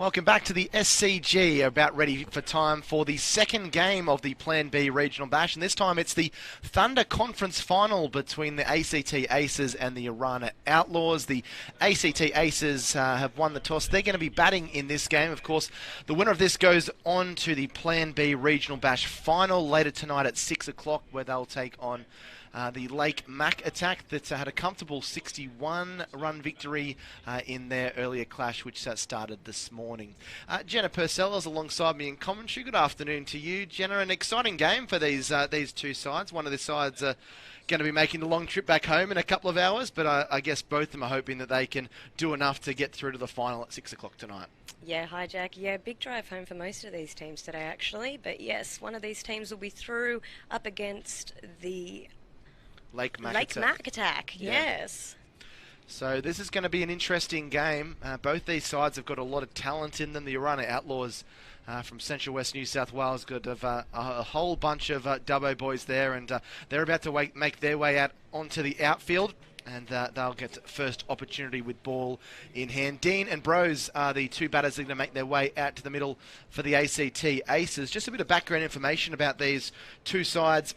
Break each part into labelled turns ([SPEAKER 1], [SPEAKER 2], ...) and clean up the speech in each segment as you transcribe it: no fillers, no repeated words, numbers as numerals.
[SPEAKER 1] Welcome back to the SCG, about ready for time for the second game of the Plan B Regional Bash, and this time it's the Thunder Conference Final between the ACT Aces and the Orana Outlaws. The ACT Aces have won the toss. They're going to be batting in this game. Of course, the winner of this goes on to the Plan B Regional Bash Final later tonight at 6 o'clock, where they'll take on the Lake Mac attack that had a comfortable 61-run victory in their earlier clash, which started this morning. Jenna Purcell is alongside me in commentary. Good afternoon to you, Jenna. An exciting game for these two sides. One of the sides going to be making the long trip back home in a couple of hours, but I guess both of them are hoping that they can do enough to get through to the final at 6 o'clock tonight.
[SPEAKER 2] Yeah, hi Jack. Yeah, big drive home for most of these teams today actually, but yes, one of these teams will be through up against the
[SPEAKER 1] Lake Mac
[SPEAKER 2] attack.
[SPEAKER 1] Yeah.
[SPEAKER 2] Yes.
[SPEAKER 1] So this is going to be an interesting game. Both these sides have got a lot of talent in them. The Orana Outlaws from Central West New South Wales got a whole bunch of Dubbo boys there, and they're about to make their way out onto the outfield, and they'll get first opportunity with ball in hand. Dean and Bros are the two batters that are going to make their way out to the middle for the ACT Aces. Just a bit of background information about these two sides.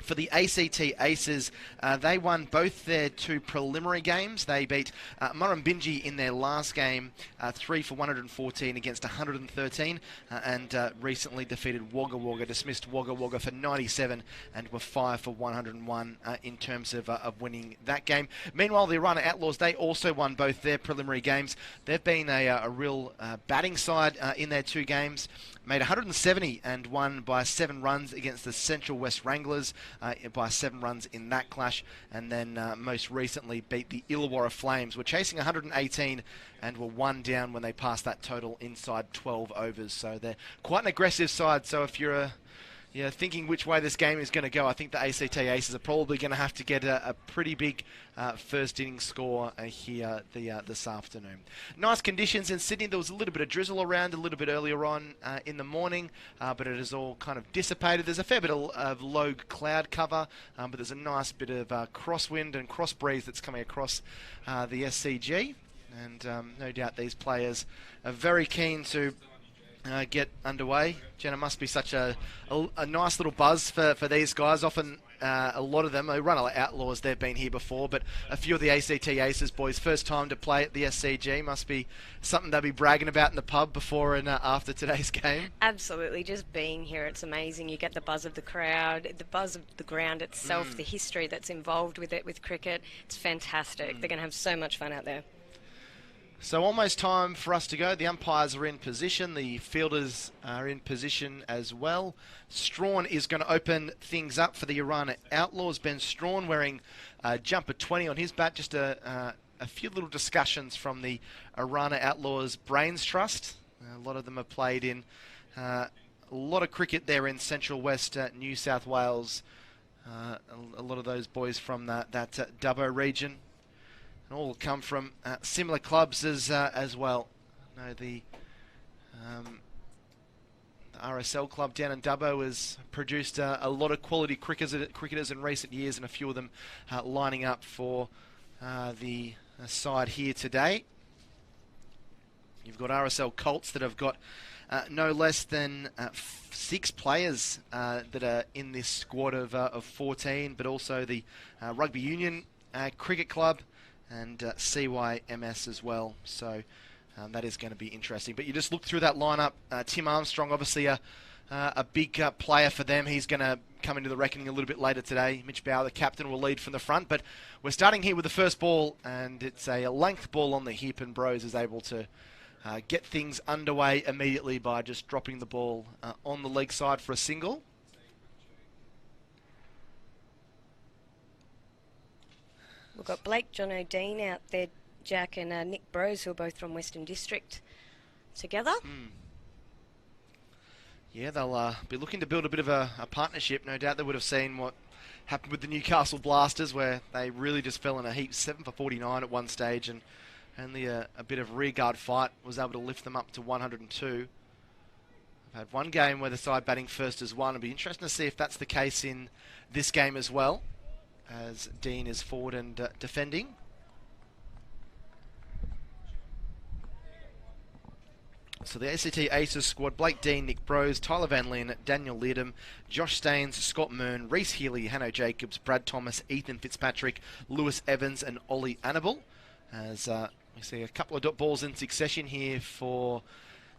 [SPEAKER 1] For the ACT Aces, they won both their two preliminary games. They beat Murrumbidgee in their last game, 3 for 114 against 113, and recently defeated Wagga Wagga, dismissed Wagga Wagga for 97, and were 5 for 101 in terms of winning that game. Meanwhile, the Orana Outlaws, they also won both their preliminary games. They've been a real batting side in their two games. Made 170 and won by 7 runs against the Central West Wranglers by 7 runs in that clash, and then most recently beat the Illawarra Flames. Were chasing 118 and were 1 down when they passed that total inside 12 overs. So they're quite an aggressive side. So if you're thinking which way this game is going to go, I think the ACT Aces are probably going to have to get a pretty big first inning score here this afternoon. Nice conditions in Sydney. There was a little bit of drizzle around a little bit earlier on in the morning, but it has all kind of dissipated. There's a fair bit of low cloud cover, but there's a nice bit of crosswind and cross breeze that's coming across the SCG, and no doubt these players are very keen to get underway. Jenna, must be such a nice little buzz for these guys. Often a lot of them, Orana Outlaws, they've been here before, but a few of the ACT Aces boys, first time to play at the SCG, must be something they'll be bragging about in the pub before and after today's game.
[SPEAKER 2] Absolutely, just being here, it's amazing. You get the buzz of the crowd, the buzz of the ground itself, the history that's involved with it, with cricket. It's fantastic. They're going to have so much fun out there.
[SPEAKER 1] So almost time for us to go. The umpires are in position. The fielders are in position as well. Strawn is going to open things up for the Orana Outlaws. Ben Strawn wearing jumper 20 on his bat. Just a few little discussions from the Orana Outlaws Brains Trust. A lot of them have played in a lot of cricket there in Central West New South Wales. A lot of those boys from that Dubbo region. All come from similar clubs as well. No, the RSL club down in Dubbo has produced a lot of quality cricketers in recent years, and a few of them lining up for the side here today. You've got RSL Colts that have got no less than 6 players that are in this squad of 14, but also the Rugby Union Cricket Club and CYMS as well. So that is going to be interesting. But you just look through that lineup. Tim Armstrong, obviously a big player for them. He's going to come into the reckoning a little bit later today. Mitch Bauer, the captain, will lead from the front. But we're starting here with the first ball, and it's a length ball on the hip, and Bros is able to get things underway immediately by just dropping the ball on the leg side for a single.
[SPEAKER 2] We've got Blake, John O'Dean out there, Jack, and Nick Bros, who are both from Western District, together.
[SPEAKER 1] Yeah, they'll be looking to build a bit of a partnership. No doubt they would have seen what happened with the Newcastle Blasters, where they really just fell in a heap, 7 for 49 at one stage, and only a bit of rearguard fight was able to lift them up to 102. I've had one game where the side batting first has won. It'll be interesting to see if that's the case in this game as well, as Dean is forward and defending. So the ACT Aces squad: Blake Dean, Nick Brose, Tyler Van Lien, Daniel Leardham, Josh Staines, Scott Mern, Reese Healy, Hanno Jacobs, Brad Thomas, Ethan Fitzpatrick, Lewis Evans and Ollie Annabelle. As we see a couple of dot balls in succession here for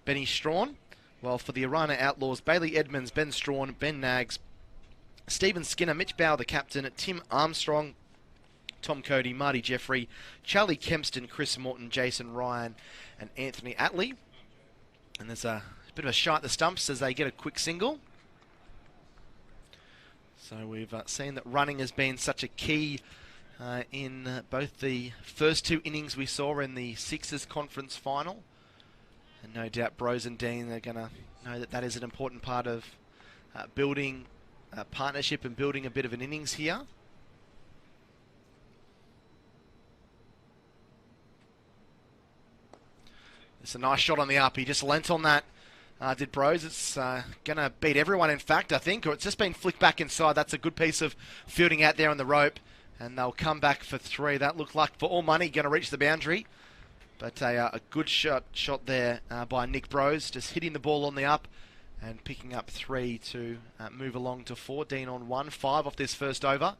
[SPEAKER 1] Benny Strawn. While for the Orana Outlaws, Bailey Edmonds, Ben Strawn, Ben Nags, Stephen Skinner, Mitch Bauer the captain, Tim Armstrong, Tom Cody, Marty Jeffrey, Charlie Kempston, Chris Morton, Jason Ryan and Anthony Atley. And there's a bit of a shot at the stumps as they get a quick single. So we've seen that running has been such a key in both the first two innings we saw in the Sixers conference final. And no doubt Brose and Dean are going to know that that is an important part of building a partnership and building a bit of an innings here. It's a nice shot on the up. He just lent on that, did Brose. It's going to beat everyone, in fact, I think, or it's just been flicked back inside. That's a good piece of fielding out there on the rope, and they'll come back for three. That looked like, for all money, going to reach the boundary. But a good shot there by Nick Brose, just hitting the ball on the up and picking up three to move along to 14 on 1-5 off this first over.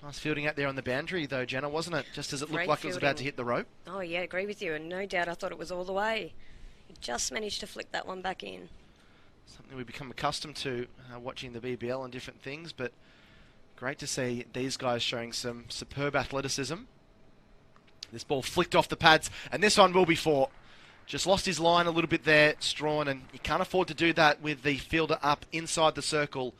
[SPEAKER 1] Nice fielding out there on the boundary, though, Jenna, wasn't it? Just as it looked like it was about to hit the rope.
[SPEAKER 2] Oh, yeah, agree with you. And no doubt I thought it was all the way. He just managed to flick that one back in.
[SPEAKER 1] Something we've become accustomed to watching the BBL and different things, but great to see these guys showing some superb athleticism. This ball flicked off the pads, and this one will be four. Just lost his line a little bit there, Strawn, and he can't afford to do that with the fielder up inside the circle.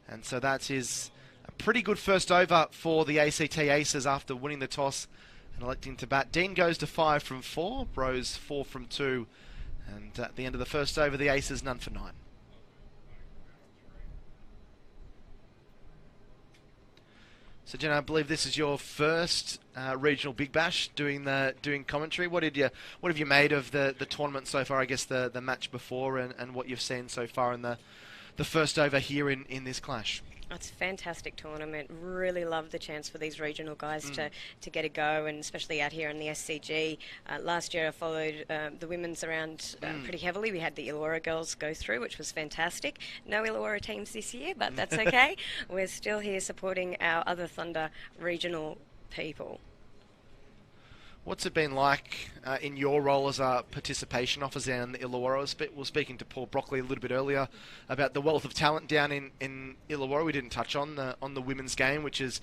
[SPEAKER 1] And so that's his pretty good first over for the ACT Aces after winning the toss and electing to bat. Dean goes to 5 from 4, Brose 4 from 2, and at the end of the first over, the Aces none for 9. So, Jenna, I believe this is your first regional Big Bash doing commentary. What have you made of the tournament so far? I guess the match before and what you've seen so far in the first over here in this clash.
[SPEAKER 2] It's a fantastic tournament. Really love the chance for these regional guys to get a go, and especially out here in the SCG. Last year I followed the women's around pretty heavily. We had the Illawarra girls go through, which was fantastic. No Illawarra teams this year, but that's okay. We're still here supporting our other Thunder regional people.
[SPEAKER 1] What's it been like in your role as a participation officer down in the Illawarra? We were speaking to Paul Broccoli a little bit earlier about the wealth of talent down in Illawarra. We didn't touch on the women's game, which is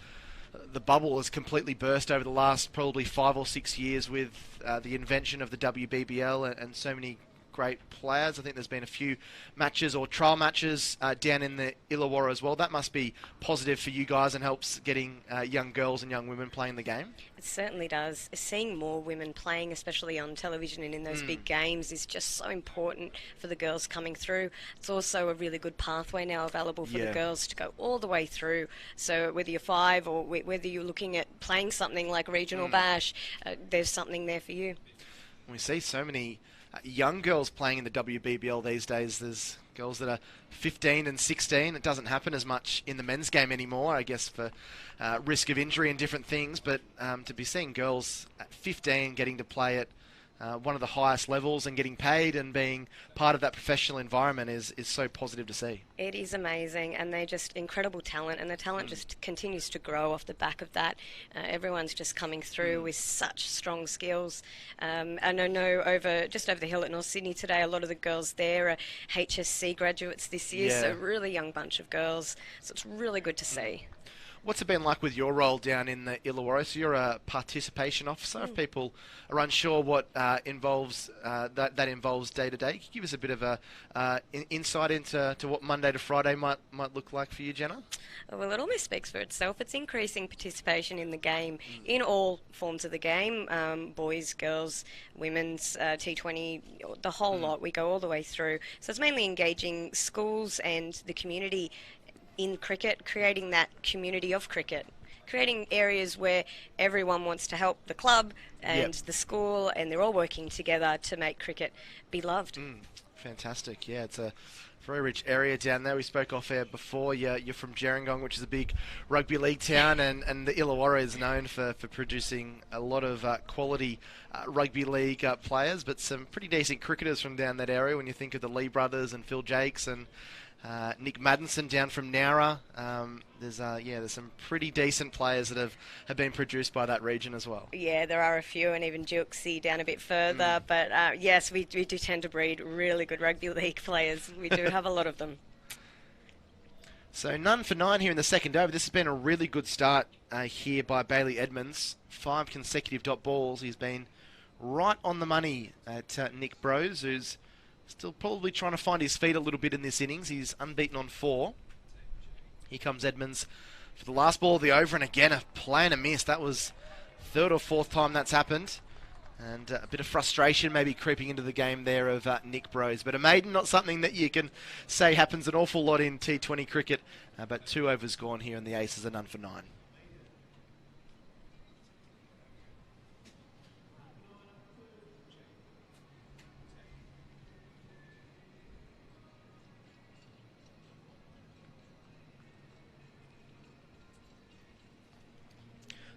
[SPEAKER 1] the bubble has completely burst over the last probably 5 or 6 years with the invention of the WBBL and so many great players. I think there's been a few matches or trial matches down in the Illawarra as well. That must be positive for you guys and helps getting young girls and young women playing the game.
[SPEAKER 2] It certainly does. Seeing more women playing, especially on television and in those big games, is just so important for the girls coming through. It's also a really good pathway now available for the girls to go all the way through. So whether you're 5 or whether you're looking at playing something like Regional Bash, there's something there for you.
[SPEAKER 1] We see so many young girls playing in the WBBL these days. There's girls that are 15 and 16. It doesn't happen as much in the men's game anymore, I guess, for risk of injury and different things. But to be seeing girls at 15 getting to play at one of the highest levels and getting paid and being part of that professional environment is so positive to see.
[SPEAKER 2] It is amazing, and they're just incredible talent, and the talent just continues to grow off the back of that. Everyone's just coming through with such strong skills. And I know just over the hill at North Sydney today, a lot of the girls there are HSC graduates this year, so a really young bunch of girls. So it's really good to see.
[SPEAKER 1] What's it been like with your role down in the Illawarra? So you're a participation officer. If people are unsure what involves that involves day to day, can you give us a bit of a insight into what Monday to Friday might look like for you, Jenna?
[SPEAKER 2] Well, it almost speaks for itself. It's increasing participation in the game in all forms of the game, boys, girls, women's, T20, the whole lot. We go all the way through. So it's mainly engaging schools and the community in cricket, creating that community of cricket, creating areas where everyone wants to help the club and the school, and they're all working together to make cricket be loved.
[SPEAKER 1] Fantastic. Yeah, it's a Very rich area down there. We spoke off air before. You're from Gerringong, which is a big rugby league town, and the Illawarra is known for producing a lot of quality rugby league players, but some pretty decent cricketers from down that area when you think of the Lee brothers and Phil Jakes and Nick Maddinson down from Nowra. There's some pretty decent players that have been produced by that region as well.
[SPEAKER 2] Yeah, there are a few, and even Jilksy down a bit further. But yes, we do tend to breed really good rugby league players. We do have a lot of them.
[SPEAKER 1] So none for 9 here in the second over. This has been a really good start here by Bailey Edmonds. 5 consecutive dot balls. He's been right on the money at Nick Brose, who's still probably trying to find his feet a little bit in this innings. He's unbeaten on 4. Here comes Edmonds for the last ball of the over, and again a play and a miss. That was third or fourth time that's happened. And a bit of frustration maybe creeping into the game there of Nick Brose. But a maiden, not something that you can say happens an awful lot in T20 cricket. But 2 overs gone here, and the Aces are none for 9.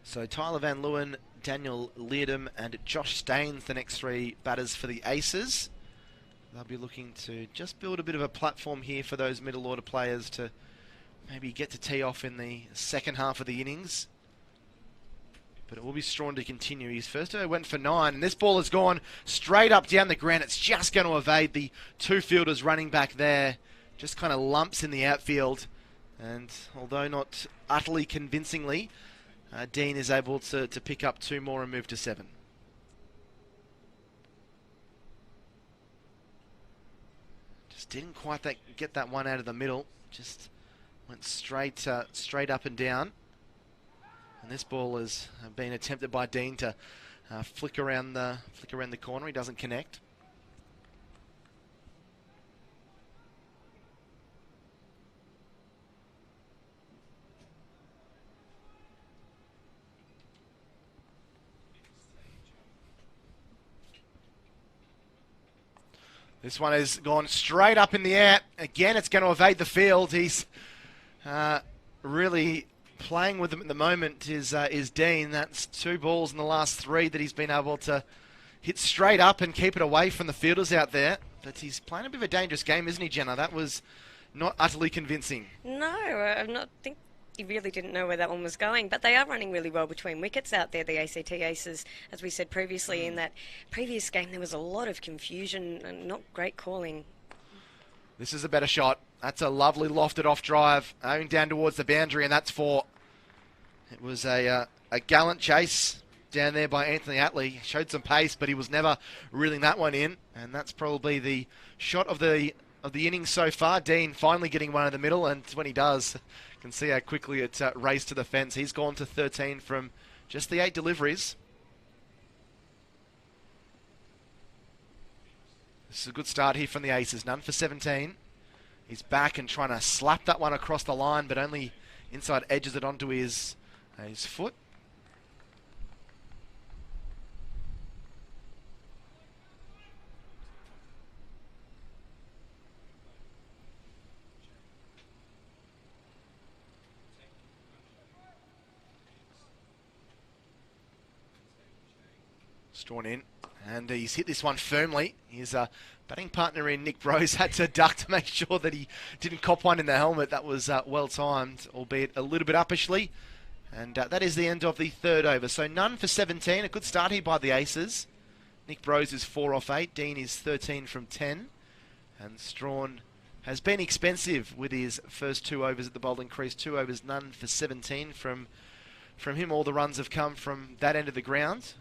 [SPEAKER 1] So Tyler Van Leeuwen, Daniel Leardom and Josh Staines, the next 3 batters for the Aces. They'll be looking to just build a bit of a platform here for those middle order players to maybe get to tee off in the second half of the innings. But it will be Strawn to continue. His first over went for 9, and this ball has gone straight up down the ground. It's just going to evade the 2 fielders running back there. Just kind of lumps in the outfield. And although not utterly convincingly, Dean is able to pick up 2 more and move to 7. Just didn't quite get that one out of the middle. Just went straight up and down. And this ball has been attempted by Dean to flick around the corner. He doesn't connect. This one has gone straight up in the air. Again, it's going to evade the field. He's really playing with them at the moment is Dean. That's 2 balls in the last 3 that he's been able to hit straight up and keep it away from the fielders out there. But he's playing a bit of a dangerous game, isn't he, Jenna? That was not utterly convincing.
[SPEAKER 2] No, I think he really didn't know where that one was going, but they are running really well between wickets out there, the ACT Aces. As we said previously, in that previous game there was a lot of confusion and not great calling.
[SPEAKER 1] This is a better shot. That's a lovely lofted off drive, going down towards the boundary, and that's 4. It was a gallant chase down there by Anthony Atley. Showed some pace, but he was never reeling that one in, and that's probably the shot of the innings so far. Dean finally getting one in the middle, and when he does, you can see how quickly it raced to the fence. He's gone to 13 from just the 8 deliveries. This is a good start here from the Aces. None for 17. He's back and trying to slap that one across the line, but only inside edges it onto his foot. Strawn in, and he's hit this one firmly. His batting partner in Nick Brose had to duck to make sure that he didn't cop one in the helmet. That was well timed, albeit a little bit uppishly. And that is the end of the 3rd over. So none for 17. A good start here by the Aces. Nick Brose is 4 off 8. Dean is 13 from 10. And Strawn has been expensive with his first 2 overs at the bowling crease. 2 overs, none for 17 from him. All the runs have come from that end of the ground.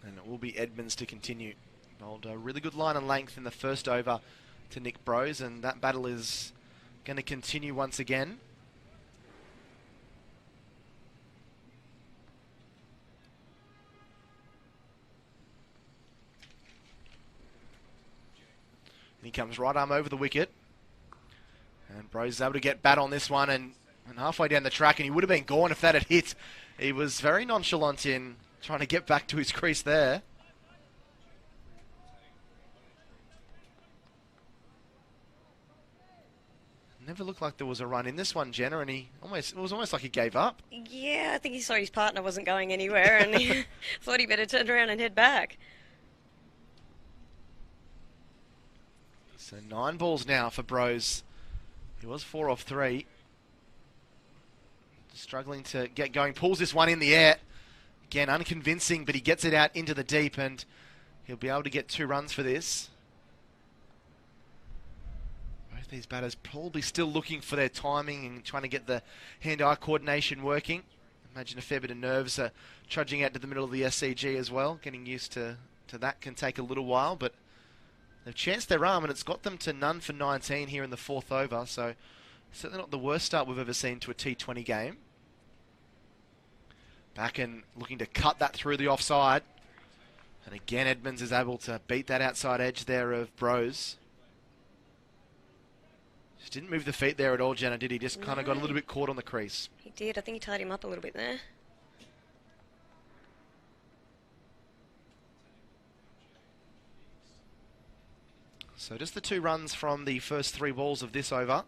[SPEAKER 1] And it will be Edmonds to continue. Bowled a really good line and length in the first over to Nick Brose, and that battle is going to continue once again. And he comes right arm over the wicket. Bros is able to get bat on this one and halfway down the track, and he would have been gone if that had hit. He was very nonchalant in trying to get back to his crease there. Never looked like there was a run in this one, Jenna, and it was almost like he gave up.
[SPEAKER 2] Yeah, I think he saw his partner wasn't going anywhere and he thought he better turn around and head back.
[SPEAKER 1] So 9 balls now for Bros. He was 4 off 3. Struggling to get going. Pulls this one in the air. Again, unconvincing, but he gets it out into the deep, and he'll be able to get 2 runs for this. Both these batters probably still looking for their timing and trying to get the hand-eye coordination working. Imagine a fair bit of nerves trudging out to the middle of the SCG as well. Getting used to that can take a little while, but they've chanced their arm, and it's got them to none for 19 here in the 4th over, so certainly not the worst start we've ever seen to a T20 game. Back and looking to cut that through the offside. And again, Edmonds is able to beat that outside edge there of Bros. Just didn't move the feet there at all, Jenna, did he? Just kind of got a little bit caught on the crease.
[SPEAKER 2] He did. I think he tied him up a little bit there.
[SPEAKER 1] So just the 2 runs from the first 3 balls of this over.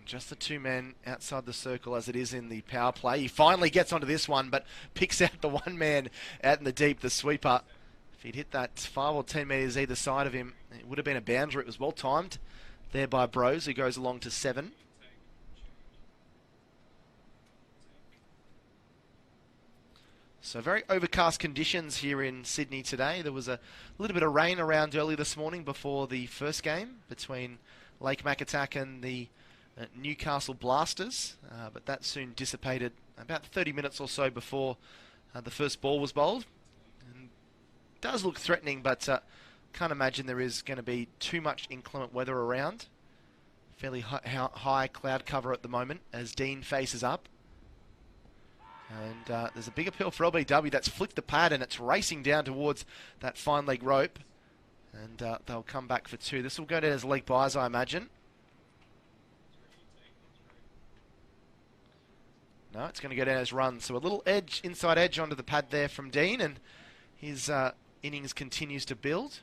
[SPEAKER 1] Just the 2 men outside the circle as it is in the power play. He finally gets onto this one, but picks out the 1 man out in the deep, the sweeper. If he'd hit that 5 or 10 metres either side of him, it would have been a boundary. It was well timed there by Bros, who goes along to 7. So very overcast conditions here in Sydney today. There was a little bit of rain around early this morning before the first game between Lake Macatac and the Newcastle Blasters, but that soon dissipated about 30 minutes or so before the first ball was bowled. And does look threatening, but can't imagine there is going to be too much inclement weather around. Fairly high cloud cover at the moment as Dean faces up. And there's a big appeal for LBW. That's flicked the pad and it's racing down towards that fine leg rope. And they'll come back for 2. This will go down as leg byes, I imagine. No, it's going to go down as runs. So a little edge, inside edge onto the pad there from Dean, and his innings continues to build.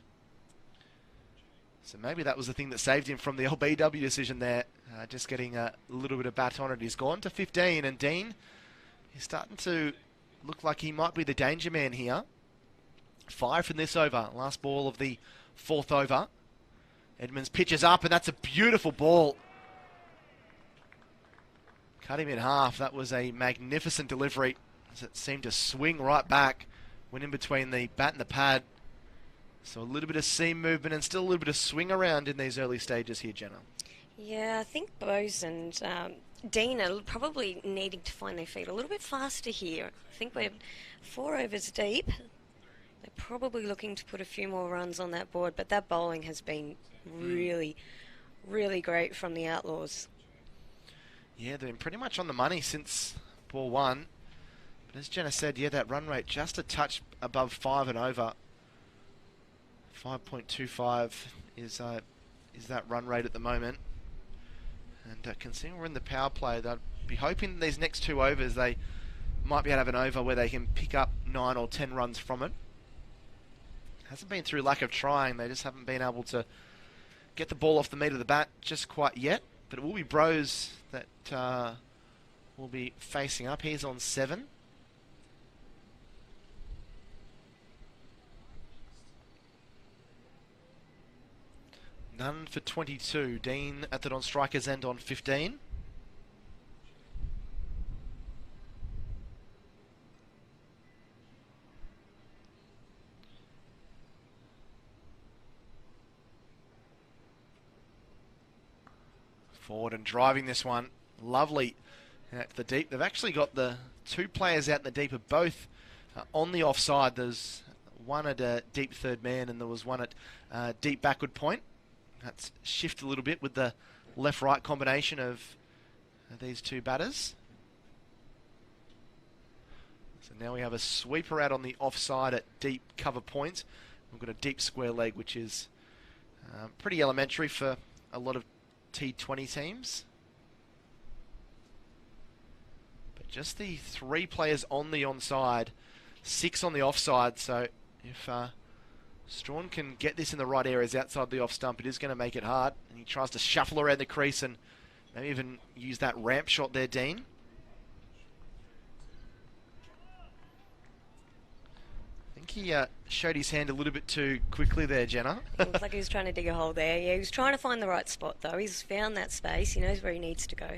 [SPEAKER 1] So maybe that was the thing that saved him from the LBW decision there. Just getting a little bit of bat on it. He's gone to 15, and Dean is starting to look like he might be the danger man here. 5 from this over. Last ball of the 4th over. Edmonds pitches up, and that's a beautiful ball. Cut him in half. That was a magnificent delivery as it seemed to swing right back. Went in between the bat and the pad. So a little bit of seam movement and still a little bit of swing around in these early stages here, Jenna.
[SPEAKER 2] Yeah, I think Bose and Dean are probably needing to find their feet a little bit faster here. I think we're 4 overs deep. They're probably looking to put a few more runs on that board, but that bowling has been really, really great from the Outlaws.
[SPEAKER 1] Yeah, they've been pretty much on the money since ball 1. But as Jenna said, yeah, that run rate just a touch above 5 and over. 5.25 is that run rate at the moment. And considering we're in the power play, they'd be hoping these next 2 overs they might be able to have an over where they can pick up 9 or 10 runs from it. Hasn't been through lack of trying. They just haven't been able to get the ball off the meat of the bat just quite yet. But it will be Bros that will be facing up. He's on 7. None for 22. Dean at the non-strikers end on 15. Forward and driving this one. Lovely at the deep. They've actually got the 2 players out in the deep are both on the offside. There's one at a deep third man and there was one at deep backward point. That's shifted a little bit with the left-right combination of these 2 batters. So now we have a sweeper out on the offside at deep cover point. We've got a deep square leg, which is pretty elementary for a lot of T20 teams. But just the 3 players on the onside, 6 on the offside. So if Strawn can get this in the right areas outside the off stump, it is going to make it hard. And he tries to shuffle around the crease and maybe even use that ramp shot there, Dean. I think he showed his hand a little bit too quickly there, Jenna.
[SPEAKER 2] It looks like he was trying to dig a hole there. Yeah, he was trying to find the right spot, though. He's found that space. He knows where he needs to go.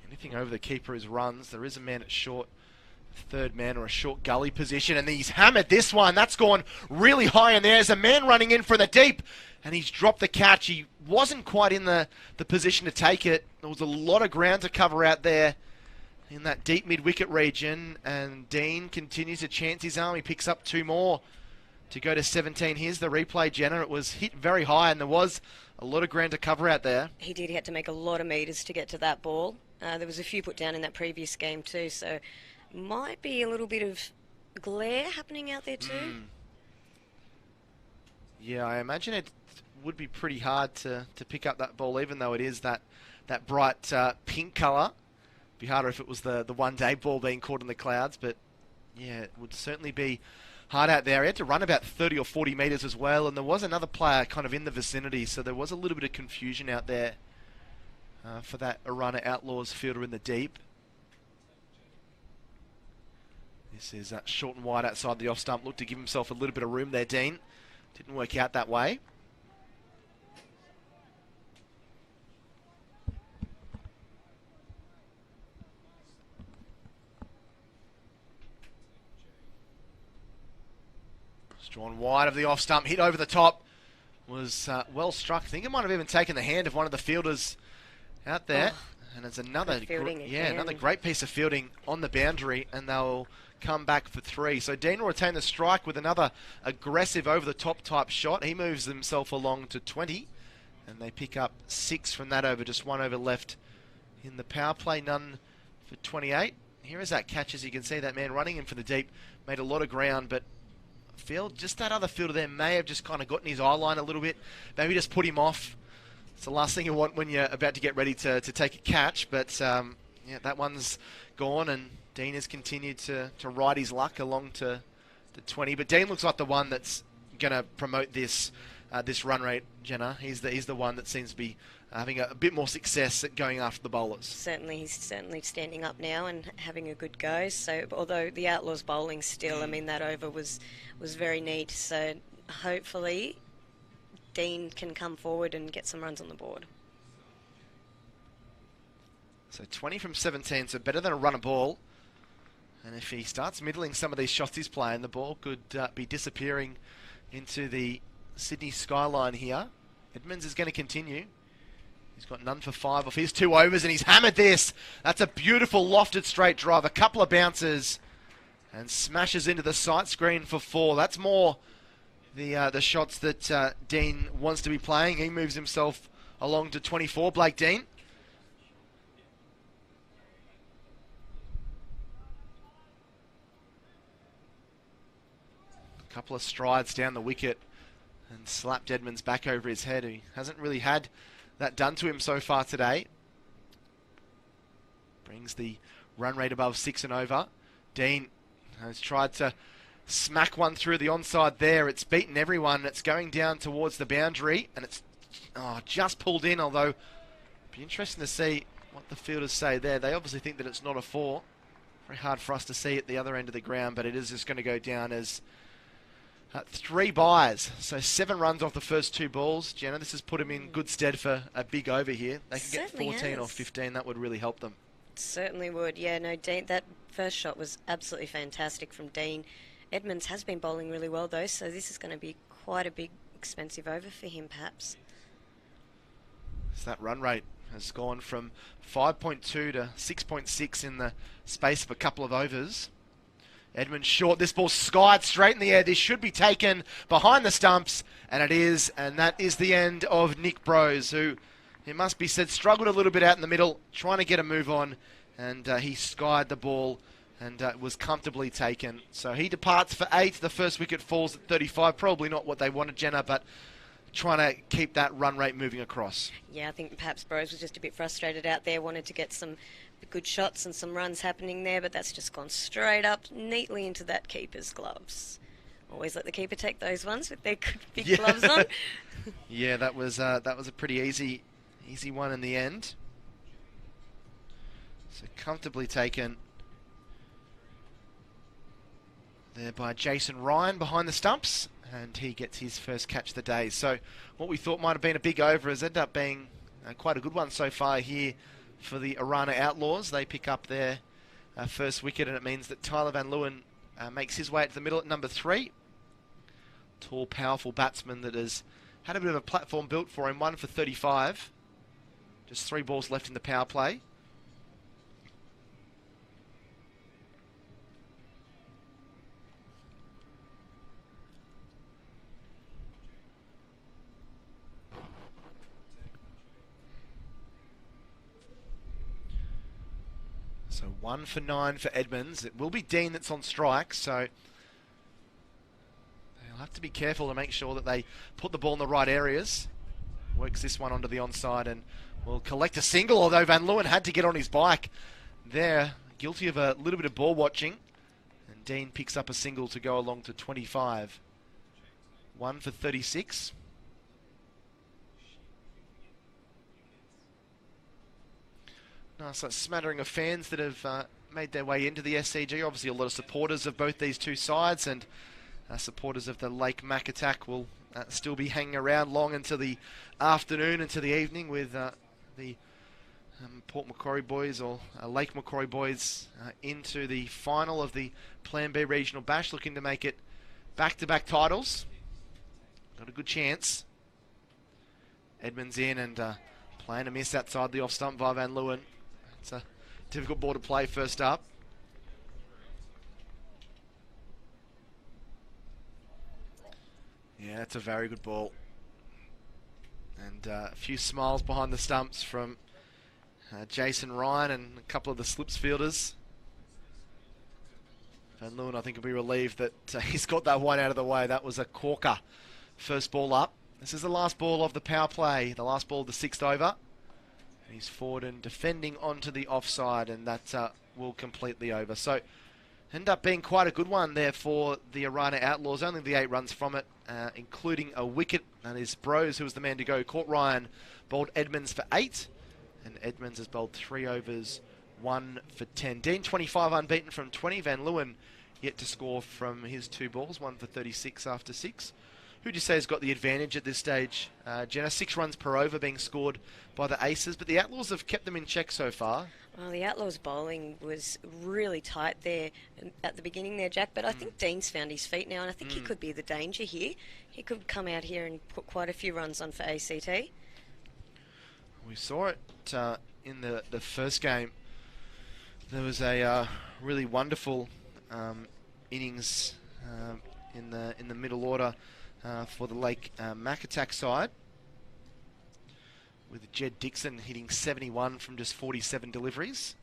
[SPEAKER 1] Anything over the keeper is runs. There is a man at short, third man or a short gully position, and he's hammered this one. That's gone really high, and there's a man running in for the deep, and he's dropped the catch. He wasn't quite in the position to take it. There was a lot of ground to cover out there in that deep mid-wicket region, and Dean continues to chance his arm. He picks up 2 more to go to 17. Here's the replay, Jenna. It was hit very high, and there was a lot of ground to cover out there.
[SPEAKER 2] He did. He had to make a lot of metres to get to that ball. There was a few put down in that previous game too, so might be a little bit of glare happening out there too.
[SPEAKER 1] Yeah, I imagine it would be pretty hard to pick up that ball, even though it is that bright pink colour. Be harder if it was the one-day ball being caught in the clouds, but yeah, it would certainly be hard out there. He had to run about 30 or 40 metres as well, and there was another player kind of in the vicinity, so there was a little bit of confusion out there for that Orana Outlaws fielder in the deep. This is short and wide outside the off stump. Looked to give himself a little bit of room there, Dean. Didn't work out that way. Drawn wide of the off stump, hit over the top, was well struck. I think it might have even taken the hand of one of the fielders out there. And it's another great piece of fielding on the boundary, and they'll come back for 3. So Dean will retain the strike with another aggressive over the top type shot. He moves himself along to 20, and they pick up 6 from that over. Just 1 over left in the power play, none for 28. Here is that catch, as you can see, that man running in for the deep, made a lot of ground, but just that other fielder there may have just kind of gotten his eye line a little bit, maybe just put him off. It's the last thing you want when you're about to get ready to take a catch, but yeah, that one's gone, and Dean has continued to ride his luck along to 20. But Dean looks like the one that's going to promote this run rate, Jenna. He's the one that seems to be having a bit more success at going after the bowlers.
[SPEAKER 2] Certainly, he's certainly standing up now and having a good go. So, although the Outlaws bowling still, I mean, that over was very neat. So, hopefully, Dean can come forward and get some runs on the board.
[SPEAKER 1] So 20 from 17, so better than a run a ball. And if he starts middling some of these shots he's playing, the ball could be disappearing into the Sydney skyline here. Edmonds is going to continue. He's got none for 5 off his 2 overs, and he's hammered this. That's a beautiful lofted straight drive, a couple of bounces, and smashes into the sight screen for 4. That's more the shots that Dean wants to be playing. He moves himself along to 24, Blake Dean. A couple of strides down the wicket and slapped Edmonds back over his head. He hasn't really had that done to him so far today. Brings the run rate above 6 and over. Dean has tried to smack one through the onside there. It's beaten everyone. It's going down towards the boundary, and it's just pulled in, although it'd be interesting to see what the fielders say there. They obviously think that it's not a 4. Very hard for us to see at the other end of the ground, but it is just going to go down as 3 byes. So 7 runs off the first 2 balls. Jenna, this has put him in good stead for a big over here. They can get 14 or 15. That would really help them.
[SPEAKER 2] Certainly would. Yeah, no, Dean, that first shot was absolutely fantastic from Dean. Edmonds has been bowling really well, though, so this is going to be quite a big, expensive over for him, perhaps.
[SPEAKER 1] So that run rate has gone from 5.2 to 6.6 in the space of a couple of overs. Edmonds short. This ball skied straight in the air. This should be taken behind the stumps, and it is. And that is the end of Nick Brose, who, it must be said, struggled a little bit out in the middle, trying to get a move on, and he skied the ball and was comfortably taken. So he departs for 8. The first wicket falls at 35. Probably not what they wanted, Jenna, but trying to keep that run rate moving across.
[SPEAKER 2] Yeah, I think perhaps Burrows was just a bit frustrated out there, wanted to get some good shots and some runs happening there, but that's just gone straight up neatly into that keeper's gloves. Always let the keeper take those ones with their good big gloves on.
[SPEAKER 1] Yeah, that was a pretty easy one in the end. So comfortably taken there by Jason Ryan behind the stumps, and he gets his first catch of the day. So what we thought might have been a big over has ended up being quite a good one so far here for the Orana Outlaws. They pick up their first wicket, and it means that Tyler Van Leeuwen makes his way to the middle at number 3. Tall, powerful batsman that has had a bit of a platform built for him. 1 for 35. Just 3 balls left in the power play. So 1 for 9 for Edmonds. It will be Dean that's on strike, so they'll have to be careful to make sure that they put the ball in the right areas. Works this one onto the onside and will collect a single, although Van Leeuwen had to get on his bike there. Guilty of a little bit of ball watching. And Dean picks up a single to go along to 25. 1 for 36. Nice smattering of fans that have made their way into the SCG. Obviously a lot of supporters of both these two sides, and supporters of the Lake Mac attack will still be hanging around long into the afternoon, into the evening, with the Port Macquarie boys, or Lake Macquarie boys, into the final of the Plan B Regional Bash, looking to make it back-to-back titles. Got a good chance. Edmonds in and playing a miss outside the off-stump by Van Leeuwen. It's a difficult ball to play first up. Yeah, it's a very good ball. And a few smiles behind the stumps from Jason Ryan and a couple of the slips fielders. Van Leeuwen, I think, will be relieved that he's got that one out of the way. That was a corker. First ball up. This is the last ball of the power play, the last ball of the 6th over. He's forward and defending onto the offside, and that will complete the over. So, end up being quite a good one there for the Orana Outlaws. Only the 8 runs from it, including a wicket. And is Brose, who was the man to go. Caught Ryan, bowled Edmonds for 8. And Edmonds has bowled 3 overs, 1 for 10. Dean, 25 unbeaten from 20. Van Leeuwen yet to score from his 2 balls, 1 for 36 after 6. Who do you say has got the advantage at this stage, Jenna? 6 runs per over being scored by the Aces, but the Outlaws have kept them in check so far.
[SPEAKER 2] Well, the Outlaws bowling was really tight there at the beginning there, Jack, but I think Dean's found his feet now, and I think he could be the danger here. He could come out here and put quite a few runs on for ACT.
[SPEAKER 1] We saw it in the first game. There was a really wonderful innings in the middle order for the Lake Mac attack side, with Jed Dixon hitting 71 from just 47 deliveries.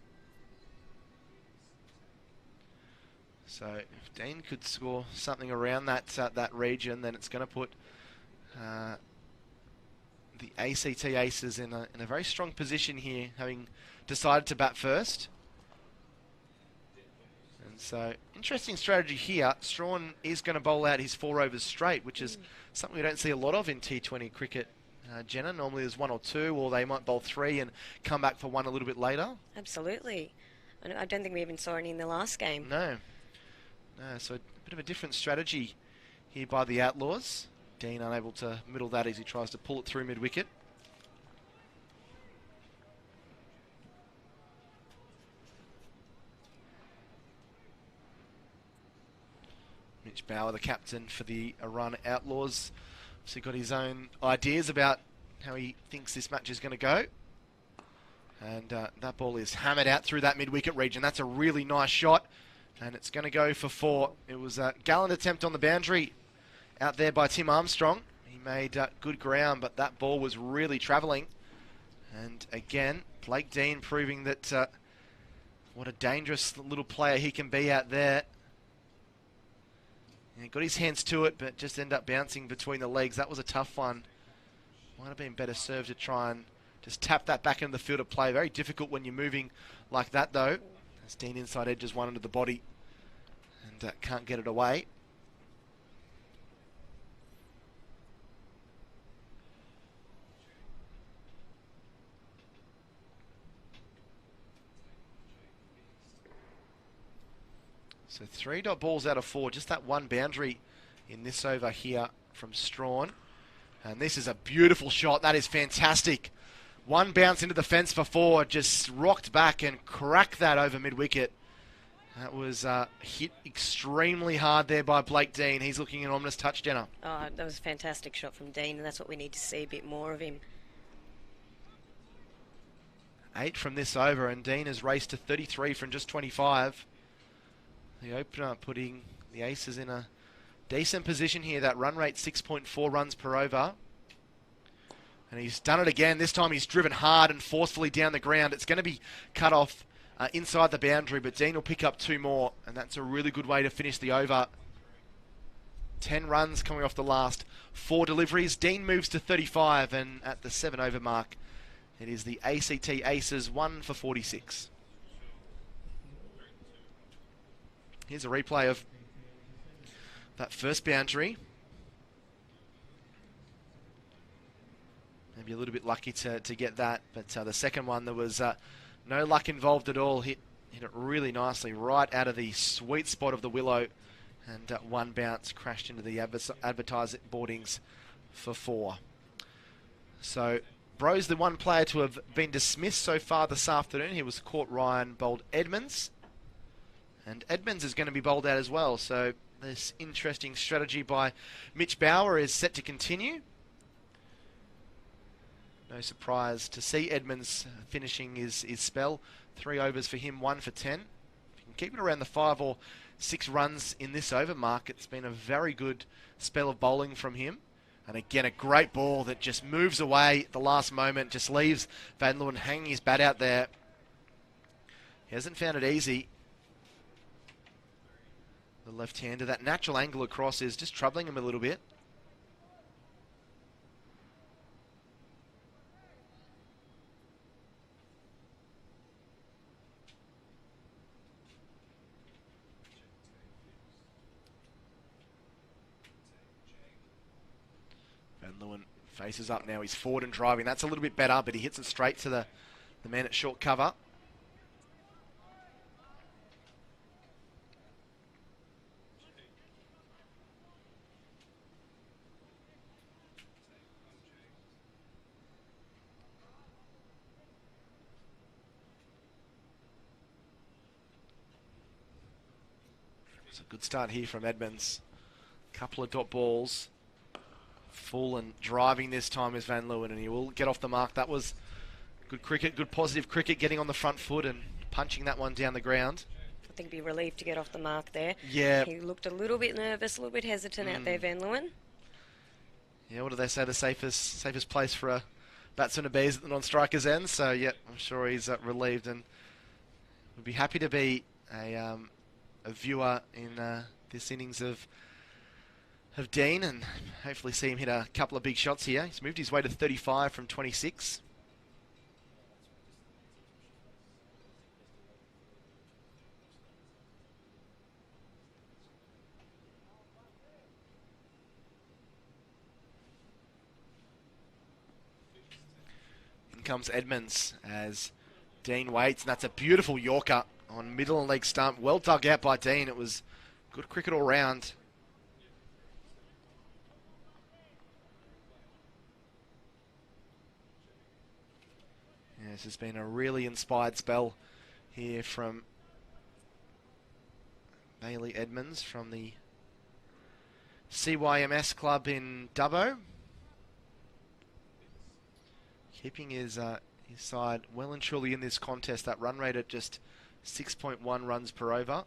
[SPEAKER 1] So if Dean could score something around that region, then it's going to put the ACT Aces in a very strong position here, having decided to bat first. And so, interesting strategy here. Strawn is going to bowl out his 4 overs straight, which is something we don't see a lot of in T20 cricket, Jenna. Normally there's 1 or 2, or they might bowl 3 and come back for 1 a little bit later. Absolutely.
[SPEAKER 2] I don't think we even saw any in the last game.
[SPEAKER 1] No, so a bit of a different strategy here by the Outlaws. Dean unable to middle that as he tries to pull it through mid-wicket. Mitch Bauer, the captain for the Orana Outlaws, so got his own ideas about how he thinks this match is going to go. And that ball is hammered out through that mid-wicket region. That's a really nice shot, and it's going to go for 4. It was a gallant attempt on the boundary out there by Tim Armstrong. He made good ground, but that ball was really travelling. And again, Blake Dean proving that What a dangerous little player he can be out there. He got his hands to it, but just ended up bouncing between the legs. That was a tough one. Might have been better served to try and just tap that back into the field of play. Very difficult when you're moving like that, though. As Dean inside edges one into the body and can't get it away. So 3 dot balls out of 4. Just that one boundary in this over here from Strawn. And this is a beautiful shot. That is fantastic. One bounce into the fence for 4. Just rocked back and cracked that over mid-wicket. That was hit extremely hard there by Blake Dean. He's looking an ominous touchdowner.
[SPEAKER 2] Oh, that was a fantastic shot from Dean, and that's what we need to see a bit more of him.
[SPEAKER 1] 8 from this over, and Dean has raced to 33 from just 25. The opener putting the Aces in a decent position here. That run rate 6.4 runs per over. And he's done it again. This time he's driven hard and forcefully down the ground. It's going to be cut off inside the boundary, but Dean will pick up 2 more. And that's a really good way to finish the over. 10 runs coming off the last 4 deliveries. Dean moves to 35, and at the 7 over mark, it is the ACT Aces 1 for 46. Here's a replay of that first boundary. Maybe a little bit lucky to get that, but the second one, there was no luck involved at all. Hit it really nicely right out of the sweet spot of the willow, and one bounce crashed into the advertising boardings for 4. So Bro's the one player to have been dismissed so far this afternoon. He was caught. Ryan bowled Edmonds. And Edmonds is going to be bowled out as well. So this interesting strategy by Mitch Bauer is set to continue. No surprise to see Edmonds finishing his spell. 3 overs for him, 1 for 10. If you can keep it around the 5 or 6 runs in this over mark, it's been a very good spell of bowling from him. And again, a great ball that just moves away at the last moment, just leaves Van Leeuwen hanging his bat out there. He hasn't found it easy. The left-hander, that natural angle across is just troubling him a little bit. Van Leeuwen faces up now. He's forward and driving. That's a little bit better, but he hits it straight to the man at short cover. It's a good start here from Edmonds. Couple of dot balls. Full and driving this time is Van Leeuwen, and he will get off the mark. That was good cricket, good positive cricket, getting on the front foot and punching that one down the ground.
[SPEAKER 2] I think he'd be relieved to get off the mark there.
[SPEAKER 1] Yeah.
[SPEAKER 2] He looked a little bit nervous, a little bit hesitant out there, Van Leeuwen.
[SPEAKER 1] Yeah, what do they say? The safest place for a batsman to be is at the non-striker's end. So, yeah, I'm sure he's relieved and would be happy to be a viewer in this innings of Dean, and hopefully see him hit a couple of big shots here. He's moved his way to 35 from 26. In comes Edmonds as Dean waits, and that's a beautiful Yorker on middle and leg stump. Well dug out by Dean. It was good cricket all round. Yeah, this has been a really inspired spell here from Bailey Edmonds from the CYMS club in Dubbo. Keeping his side well and truly in this contest. That run rate at just 6.1 runs per over.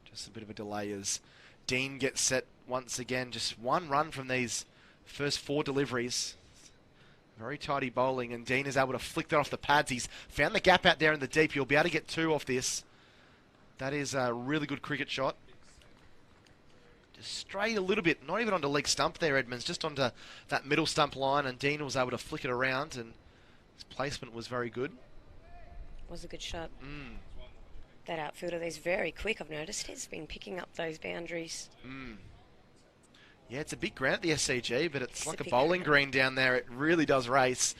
[SPEAKER 1] Just a bit of a delay as Dean gets set once again. Just 1 run from these first 4 deliveries. Very tidy bowling, and Dean is able to flick that off the pads. He's found the gap out there in the deep. He'll be able to get 2 off this. That is a really good cricket shot. Just straight a little bit, not even onto leg stump there, Edmonds, just onto that middle stump line, and Dean was able to flick it around, and his placement was very good.
[SPEAKER 2] Was a good shot. That outfielder there's very quick, I've noticed. He's been picking up those boundaries.
[SPEAKER 1] Yeah, it's a big ground at the SCG, but it's like a bowling green down there. It really does race.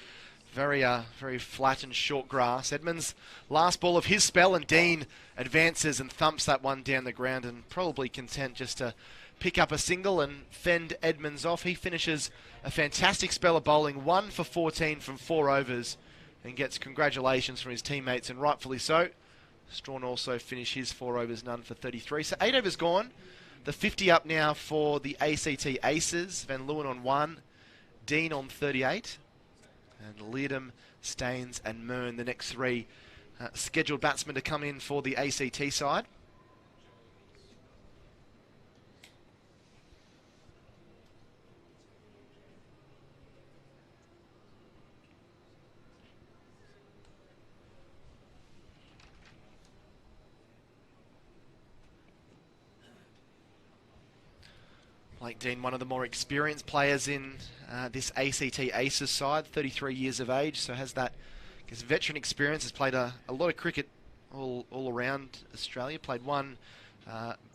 [SPEAKER 1] Very flat and short grass. Edmonds' last ball of his spell, and Dean advances and thumps that one down the ground, and probably content just to pick up a single and fend Edmonds off. He finishes a fantastic spell of bowling, 1 for 14 from 4 overs, and gets congratulations from his teammates, and rightfully so. Strawn also finished his 4 overs, none for 33. So 8 overs gone. The 50 up now for the ACT Aces. Van Leeuwen on 1, Dean on 38, and Leerdam, Staines and Mern, the next 3 scheduled batsmen to come in for the ACT side. Blake Dean, one of the more experienced players in this ACT Aces side, 33 years of age, so has that veteran experience, has played a lot of cricket all around Australia. Played one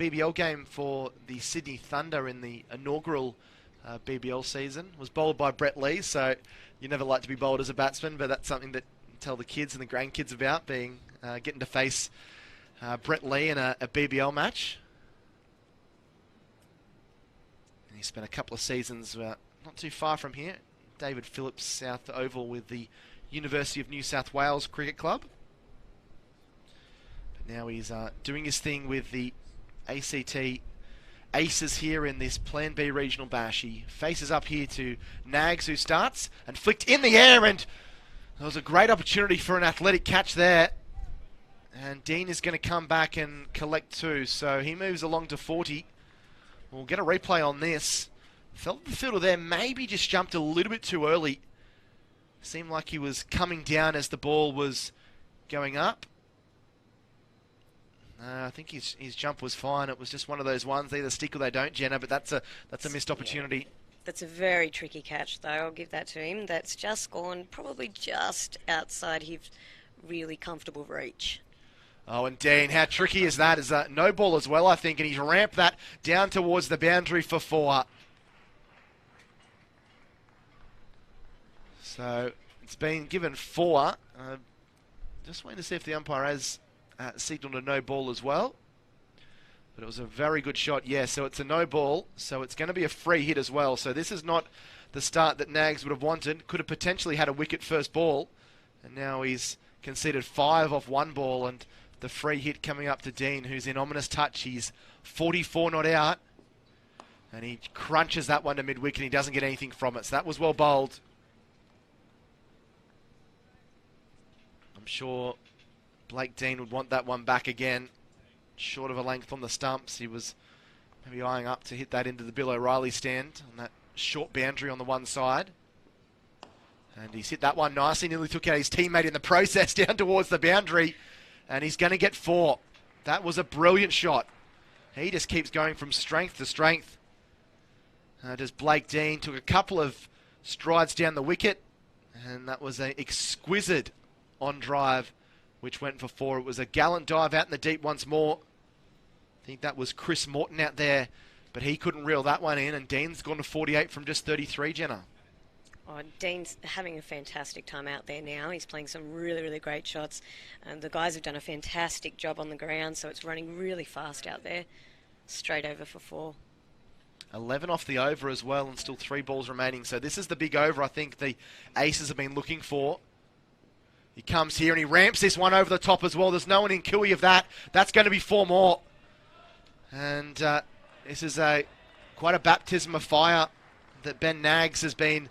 [SPEAKER 1] BBL game for the Sydney Thunder in the inaugural BBL season. Was bowled by Brett Lee, so you never like to be bowled as a batsman, but that's something that you tell the kids and the grandkids about, getting to face Brett Lee in a BBL match. He spent a couple of seasons not too far from here, David Phillips South Oval with the University of New South Wales Cricket Club. But now he's doing his thing with the ACT Aces here in this Plan B Regional Bash. He faces up here to Nags, who starts and flicked in the air, and there was a great opportunity for an athletic catch there. And Dean is going to come back and collect 2, so he moves along to 40. We'll get a replay on this. Felt the fielder there maybe just jumped a little bit too early. Seemed like he was coming down as the ball was going up. I think his jump was fine. It was just one of those ones. They either stick or they don't, Jenna, but that's a missed opportunity.
[SPEAKER 2] That's a very tricky catch, though. I'll give that to him. That's just gone probably just outside his really comfortable reach.
[SPEAKER 1] Oh, and Dean, how tricky is that? Is that no ball as well, I think, and he's ramped that down towards the boundary for 4. So it's been given 4. Just waiting to see if the umpire has signalled a no ball as well. But it was a very good shot, yeah, so it's a no ball, so it's going to be a free hit as well. So this is not the start that Nags would have wanted. Could have potentially had a wicket first ball, and now he's conceded 5 off 1 ball, and the free hit coming up to Dean, who's in ominous touch. He's 44 not out, and he crunches that one to mid-wicket, and he doesn't get anything from it. So that was well bowled. I'm sure Blake Dean would want that one back again. Short of a length on the stumps. He was maybe eyeing up to hit that into the Bill O'Reilly stand on that short boundary on the one side. And he's hit that one nicely. Nearly took out his teammate in the process down towards the boundary. And he's going to get 4. That was a brilliant shot. He just keeps going from strength to strength. Does Blake Dean. Took a couple of strides down the wicket. And that was an exquisite on drive, which went for 4. It was a gallant dive out in the deep once more. I think that was Chris Morton out there, but he couldn't reel that one in. And Dean's gone to 48 from just 33, Jenna.
[SPEAKER 2] Oh, Dean's having a fantastic time out there now. He's playing some really, really great shots. And the guys have done a fantastic job on the ground, so it's running really fast out there. Straight over for 4.
[SPEAKER 1] 11 off the over as well, and still 3 balls remaining. So this is the big over I think the Aces have been looking for. He comes here and he ramps this one over the top as well. There's no one in Cooey of that. That's going to be 4 more. And this is quite a baptism of fire that Ben Nags has been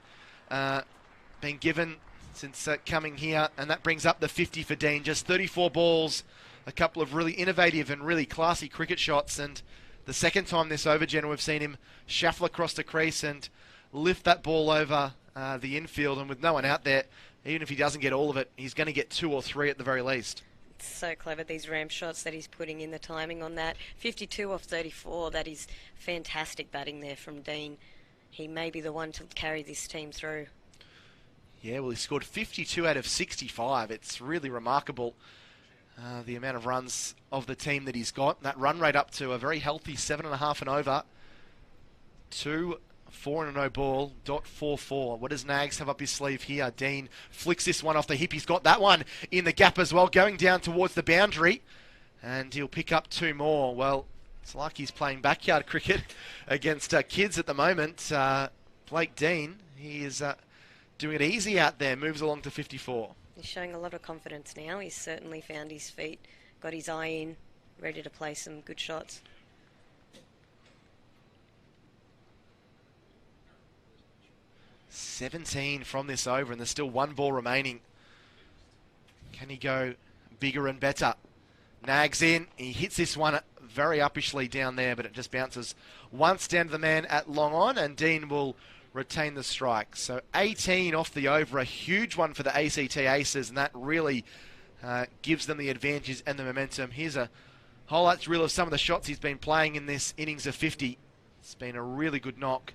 [SPEAKER 1] given since coming here, and that brings up the 50 for Dean. Just 34 balls, a couple of really innovative and really classy cricket shots, and the second time this over, Jenna, we've seen him shuffle across the crease and lift that ball over the infield, and with no one out there, even if he doesn't get all of it, he's going to get 2 or 3 at the very least.
[SPEAKER 2] It's so clever, these ramp shots that he's putting in, the timing on that. 52 off 34, that is fantastic batting there from Dean. He may be the one to carry this team through.
[SPEAKER 1] Yeah, well, he scored 52 out of 65. It's really remarkable, the amount of runs of the team that he's got. That run rate up to a very healthy 7.5 and over. 4-0 ball, .44. What does Nags have up his sleeve here? Dean flicks this one off the hip. He's got that one in the gap as well, going down towards the boundary. And he'll pick up 2 more. Well, it's like he's playing backyard cricket against kids at the moment. Blake Dean, he is doing it easy out there, moves along to 54.
[SPEAKER 2] He's showing a lot of confidence now. He's certainly found his feet, got his eye in, ready to play some good shots.
[SPEAKER 1] 17 from this over, and there's still 1 ball remaining. Can he go bigger and better? Nags in. He hits this one very uppishly down there, but it just bounces once down to the man at long on, and Dean will retain the strike. So 18 off the over, a huge one for the ACT Aces, and that really gives them the advantage and the momentum. Here's a highlights reel of some of the shots he's been playing in this innings of 50. It's been a really good knock.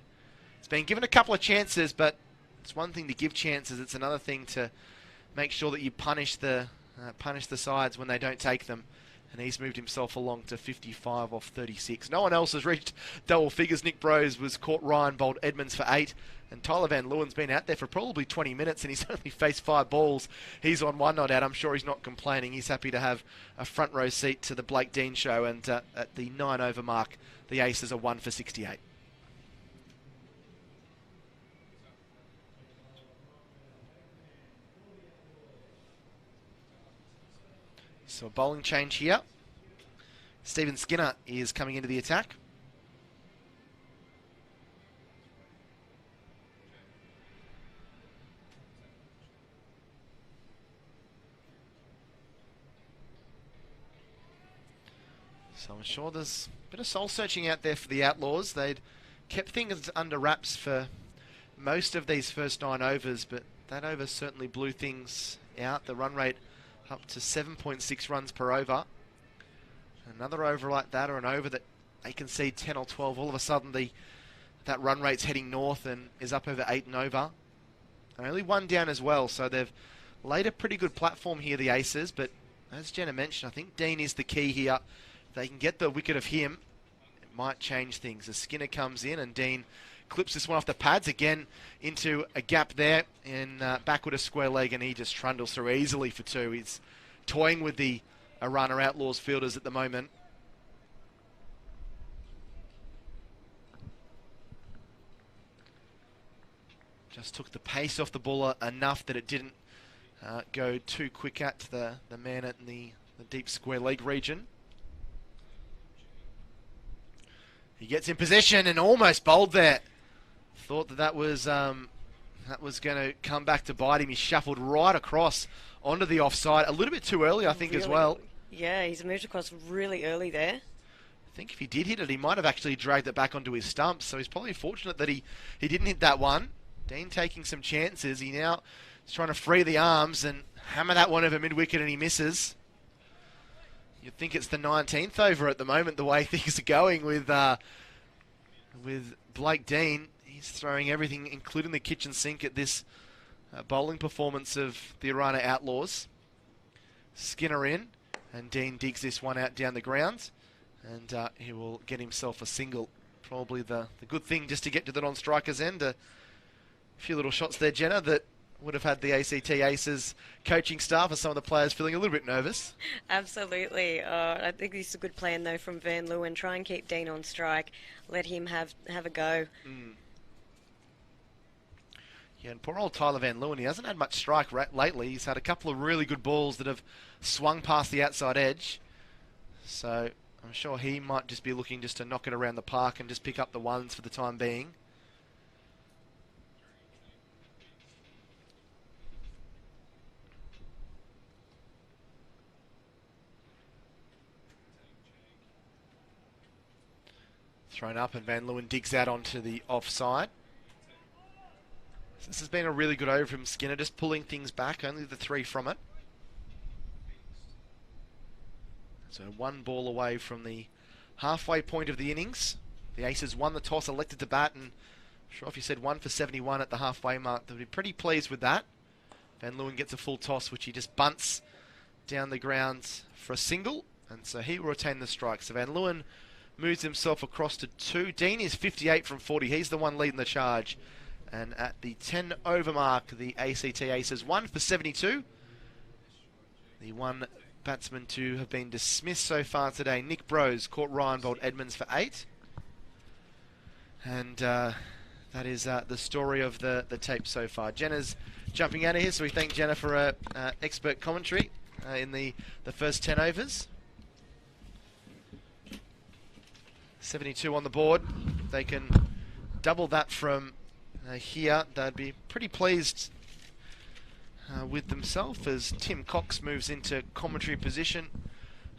[SPEAKER 1] It's been given a couple of chances, but it's one thing to give chances. It's another thing to make sure that you punish the sides when they don't take them. And he's moved himself along to 55 off 36. No one else has reached double figures. Nick Brose was caught Ryan, bowled Edmonds for 8. And Tyler Van Leeuwen's been out there for probably 20 minutes and he's only faced 5 balls. He's on 1 not out. I'm sure he's not complaining. He's happy to have a front row seat to the Blake Dean show. And at the 9 over mark, the Aces are 1 for 68. So a bowling change here. Stephen Skinner is coming into the attack. So I'm sure there's a bit of soul searching out there for the Outlaws. They'd kept things under wraps for most of these first 9 overs, but that over certainly blew things out. The run rate up to 7.6 runs per over. Another over like that, or an over that they concede 10 or 12, all of a sudden that run rate's heading north and is up over 8 and over. Only 1 down as well, so they've laid a pretty good platform here, the Aces, but as Jenna mentioned, I think Dean is the key here. If they can get the wicket of him, it might change things. As Skinner comes in and Dean clips this one off the pads again into a gap there and backward a square leg, and he just trundles through easily for 2. He's toying with the Orana Outlaws fielders at the moment. Just took the pace off the bowler enough that it didn't go too quick at the man in the deep square leg region. He gets in position and almost bowled there. Thought that was going to come back to bite him. He shuffled right across onto the offside. A little bit too early, I think, really, as well.
[SPEAKER 2] Yeah, he's moved across really early there.
[SPEAKER 1] I think if he did hit it, he might have actually dragged it back onto his stumps. So he's probably fortunate that he didn't hit that one. Dean taking some chances. He now is trying to free the arms and hammer that one over mid-wicket, and he misses. You'd think it's the 19th over at the moment, the way things are going with Blake Dean. He's throwing everything, including the kitchen sink, at this bowling performance of the Orana Outlaws. Skinner in, and Dean digs this one out down the ground, and he will get himself a single. Probably the good thing just to get to the non-striker's end. A few little shots there, Jenna, that would have had the ACT Aces coaching staff and some of the players feeling a little bit nervous.
[SPEAKER 2] Absolutely. I think this is a good plan, though, from Van Leeuwen. Try and keep Dean on strike. Let him have a go.
[SPEAKER 1] Yeah, and poor old Tyler Van Leeuwen, he hasn't had much strike lately. He's had a couple of really good balls that have swung past the outside edge. So I'm sure he might just be looking just to knock it around the park and just pick up the ones for the time being. Thrown up, and Van Leeuwen digs out onto the offside. This has been a really good over from Skinner, just pulling things back, only the 3 from it. So 1 ball away from the halfway point of the innings. The Aces won the toss, elected to bat, and I'm sure if you said 1 for 71 at the halfway mark, they'd be pretty pleased with that. Van Leeuwen gets a full toss, which he just bunts down the grounds for a single, and so he will retain the strike. So Van Leeuwen moves himself across to 2. Dean is 58 from 40. He's the one leading the charge. And at the 10 over mark, the ACT Aces 1 for 72. The one batsman to have been dismissed so far today, Nick Brose, caught Ryan Bolt-Edmonds for 8. And that is the story of the tape so far. Jenna's jumping out of here, so we thank Jenna for her expert commentary in the first 10 overs. 72 on the board. They can double that from here. They'd be pretty pleased with themselves as Tim Cox moves into commentary position.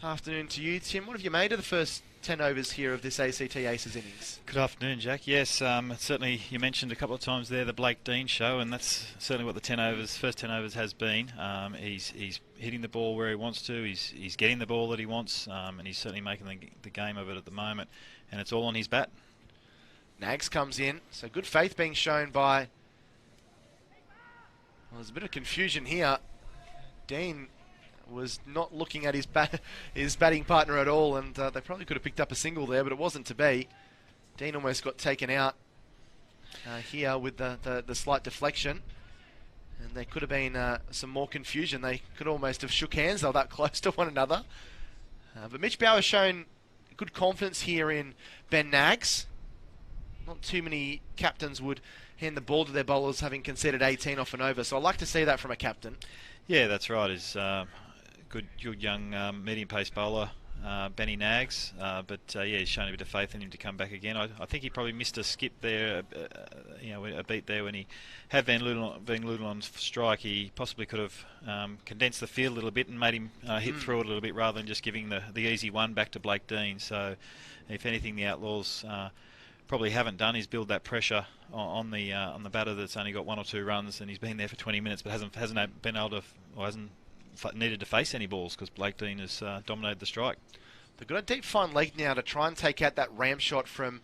[SPEAKER 1] Afternoon to you, Tim. What have you made of the first 10 overs here of this ACT Aces innings?
[SPEAKER 3] Good afternoon, Jack. Yes, certainly you mentioned a couple of times there the Blake Dean show, and that's certainly what the first 10 overs has been. He's hitting the ball where he wants to. He's getting the ball that he wants, and he's certainly making the game of it at the moment. And it's all on his bat.
[SPEAKER 1] Nags comes in, so good faith being shown by... Well, there's a bit of confusion here. Dean was not looking at his batting partner at all, and they probably could have picked up a single there, but it wasn't to be. Dean almost got taken out here with the slight deflection, and there could have been some more confusion. They could almost have shook hands. They were that close to one another. But Mitch Bauer has shown good confidence here in Ben Nags. Not too many captains would hand the ball to their bowlers having conceded 18 off and over, so I'd like to see that from a captain.
[SPEAKER 3] Yeah, that's right. He's good young medium pace bowler, Benny Nags, but yeah, he's shown a bit of faith in him to come back again. I think he probably missed a skip there, a beat there when he had Van Leeuwen on strike. He possibly could have condensed the field a little bit and made him hit through it a little bit rather than just giving the easy one back to Blake Dean. So, if anything, the Outlaws probably haven't done is build that pressure on the batter that's only got 1 or 2 runs, and he's been there for 20 minutes but hasn't been able to, or hasn't needed to face any balls because Blake Dean has dominated the strike.
[SPEAKER 1] They've got a deep fine leg now to try and take out that ram shot from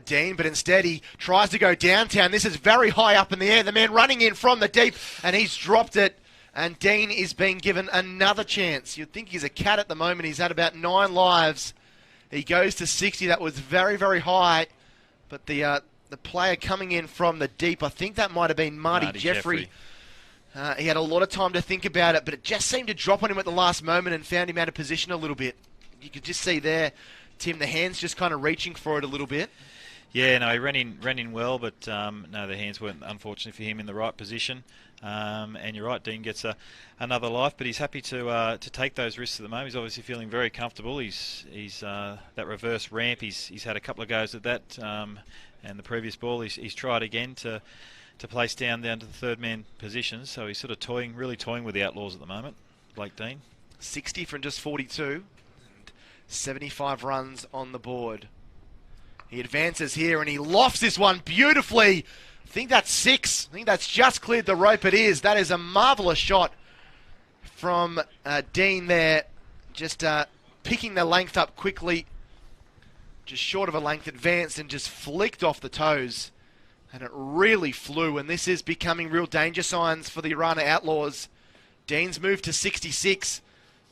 [SPEAKER 1] Dean, but instead he tries to go downtown. This is very high up in the air. The man running in from the deep, and he's dropped it. And Dean is being given another chance. You'd think he's a cat at the moment. He's had about 9 lives. He goes to 60. That was very, very high. But the player coming in from the deep, I think that might have been Marty Jeffrey. He had a lot of time to think about it, but it just seemed to drop on him at the last moment and found him out of position a little bit. You could just see there, Tim, the hands just kind of reaching for it a little bit.
[SPEAKER 3] Yeah, no, he ran in well, but no, the hands weren't, unfortunately for him, in the right position. And you're right, Dean gets another life, but he's happy to take those risks at the moment. He's obviously feeling very comfortable. He's that reverse ramp. He's had a couple of goes at that, and the previous ball he's tried again to place down to the third man position. So he's sort of really toying with the Outlaws at the moment. Blake Dean,
[SPEAKER 1] 60 from just 42, and 75 runs on the board. He advances here and he lofts this one beautifully. I think that's 6. I think that's just cleared the rope. It is. That is a marvellous shot from Dean there. Just picking the length up quickly. Just short of a length, advanced and just flicked off the toes. And it really flew. And this is becoming real danger signs for the Orana Outlaws. Dean's moved to 66.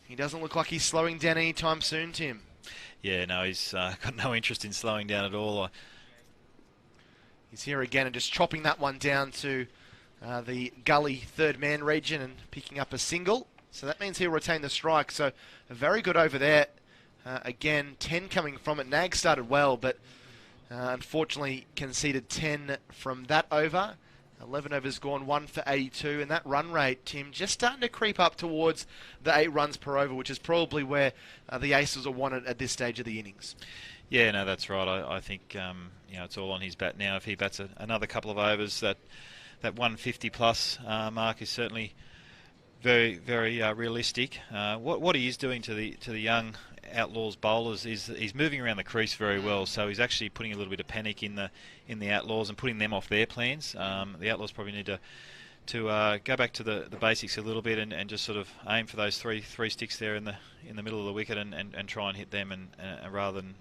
[SPEAKER 1] He doesn't look like he's slowing down anytime soon, Tim.
[SPEAKER 3] Yeah, no, he's got no interest in slowing down at all.
[SPEAKER 1] He's here again and just chopping that one down to the gully third man region and picking up a single. So that means he'll retain the strike. So a very good over there. Again, 10 coming from it. Nag started well, but unfortunately conceded 10 from that over. 11 overs gone, 1 for 82. And that run rate, Tim, just starting to creep up towards the 8 runs per over, which is probably where the Aces are wanted at this stage of the innings.
[SPEAKER 3] Yeah, no, that's right. I think it's all on his bat now. If he bats another couple of overs, that 150 plus mark is certainly very, very realistic. What he is doing to the young Outlaws bowlers is he's moving around the crease very well, so he's actually putting a little bit of panic in the Outlaws and putting them off their plans. The Outlaws probably need to go back to the basics a little bit and just sort of aim for those three sticks there in the middle of the wicket and try and hit them and rather than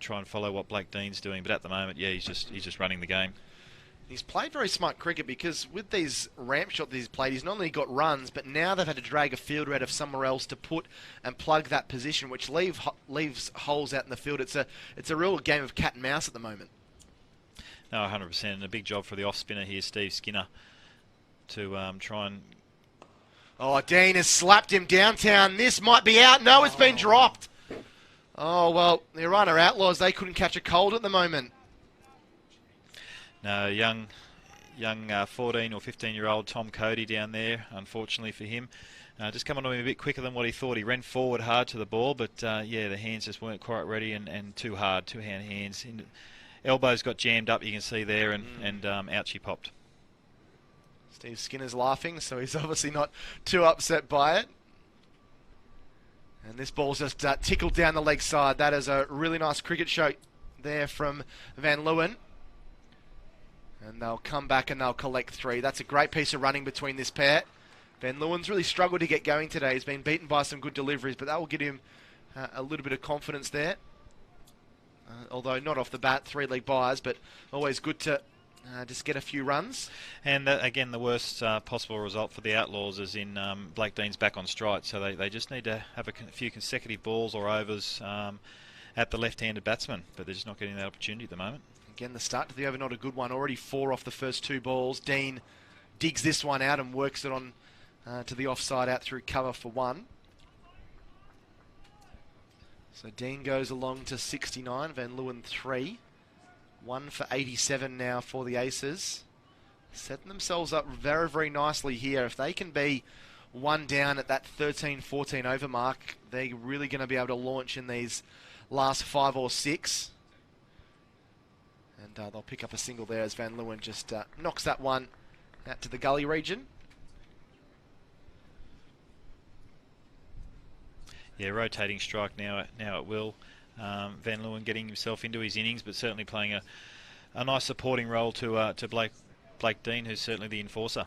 [SPEAKER 3] try and follow what Blake Dean's doing. But at the moment, yeah, he's just running the game.
[SPEAKER 1] He's played very smart cricket because with these ramp shots that he's played, he's not only got runs, but now they've had to drag a fielder out of somewhere else to put and plug that position, which leaves holes out in the field. It's a real game of cat and mouse at the moment.
[SPEAKER 3] No, 100%, and a big job for the off spinner here, Steve Skinner, to try and...
[SPEAKER 1] Oh, Dean has slapped him downtown. This might be out. No, it's been dropped. Oh, well, the Orana Outlaws, they couldn't catch a cold at the moment.
[SPEAKER 3] No, young 14 or 15-year-old Tom Cody down there, unfortunately for him. Just coming on him a bit quicker than what he thought. He ran forward hard to the ball, but yeah, the hands just weren't quite ready and too hard, two-hand hands. Elbows got jammed up, you can see there, and out she popped.
[SPEAKER 1] Steve Skinner's laughing, so he's obviously not too upset by it. And this ball's just tickled down the leg side. That is a really nice cricket show there from Van Leeuwen. And they'll come back and they'll collect 3. That's a great piece of running between this pair. Van Leeuwen's really struggled to get going today. He's been beaten by some good deliveries, but that will give him a little bit of confidence there. Although not off the bat, 3-leg buys, but always good to just get a few runs.
[SPEAKER 3] And again, the worst possible result for the Outlaws is in Blake Dean's back on strike, so they just need to have a few consecutive balls or overs at the left-handed batsman, but they're just not getting that opportunity at the moment.
[SPEAKER 1] Again, the start to the over, not a good one. Already 4 off the first 2 balls. Dean digs this one out and works it on to the offside out through cover for 1. So Dean goes along to 69, Van Leeuwen 3. 1 for 87 now for the Aces. Setting themselves up very, very nicely here. If they can be 1 down at that 13-14 over mark, they're really going to be able to launch in these last 5 or 6. And they'll pick up a single there as Van Leeuwen just knocks that one out to the gully region.
[SPEAKER 3] Yeah, rotating strike now at will. Van Leeuwen getting himself into his innings, but certainly playing a nice supporting role to Blake Dean, who's certainly the enforcer.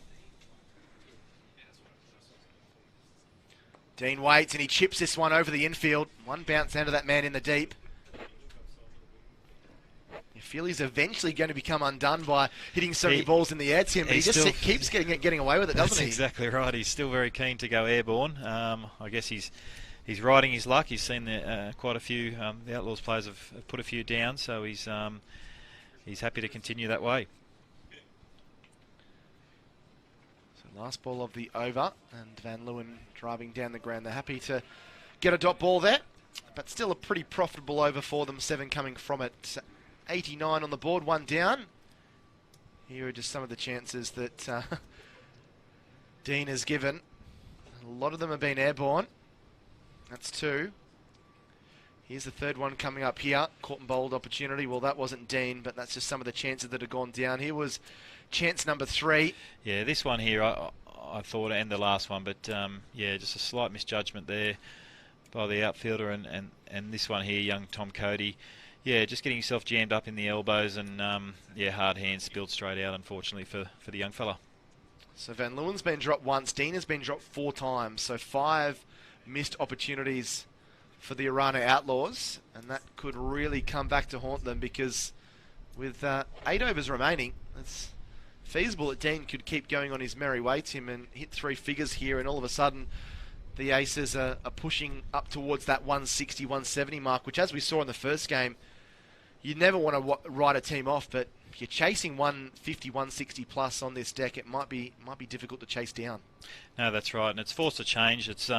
[SPEAKER 1] Dean waits and he chips this one over the infield. One bounce down to that man in the deep. You feel he's eventually going to become undone by hitting so many balls in the air, Tim, but he just keeps getting away with it, doesn't he?
[SPEAKER 3] That's exactly right. He's still very keen to go airborne. I guess he's riding his luck. He's seen quite a few. The Outlaws players have put a few down, so he's happy to continue that way.
[SPEAKER 1] So last ball of the over, and Van Leeuwen driving down the ground. They're happy to get a dot ball there, but still a pretty profitable over for them. 7 coming from it. 89 on the board, 1 down. Here are just some of the chances that Dean has given. A lot of them have been airborne. That's 2. Here's the 3rd one coming up here. Caught and bowled opportunity. Well, that wasn't Dean, but that's just some of the chances that have gone down. Here was chance number 3.
[SPEAKER 3] Yeah, this one here, I thought, and the last one, but yeah, just a slight misjudgment there by the outfielder, and this one here, young Tom Cody. Yeah, just getting himself jammed up in the elbows and, yeah, hard hands spilled straight out, unfortunately, for the young fella.
[SPEAKER 1] So Van Leeuwen's been dropped once. Dean has been dropped 4 times. So 5 missed opportunities for the Orana Outlaws. And that could really come back to haunt them because with 8 overs remaining, it's feasible that Dean could keep going on his merry way, Tim, and hit 3 figures here. And all of a sudden, the Aces are pushing up towards that 160, 170 mark, which as we saw in the first game, you never want to write a team off, but if you're chasing 150, 160 plus on this deck, it might be difficult to chase down. No,
[SPEAKER 3] that's right, and it's forced a change. It's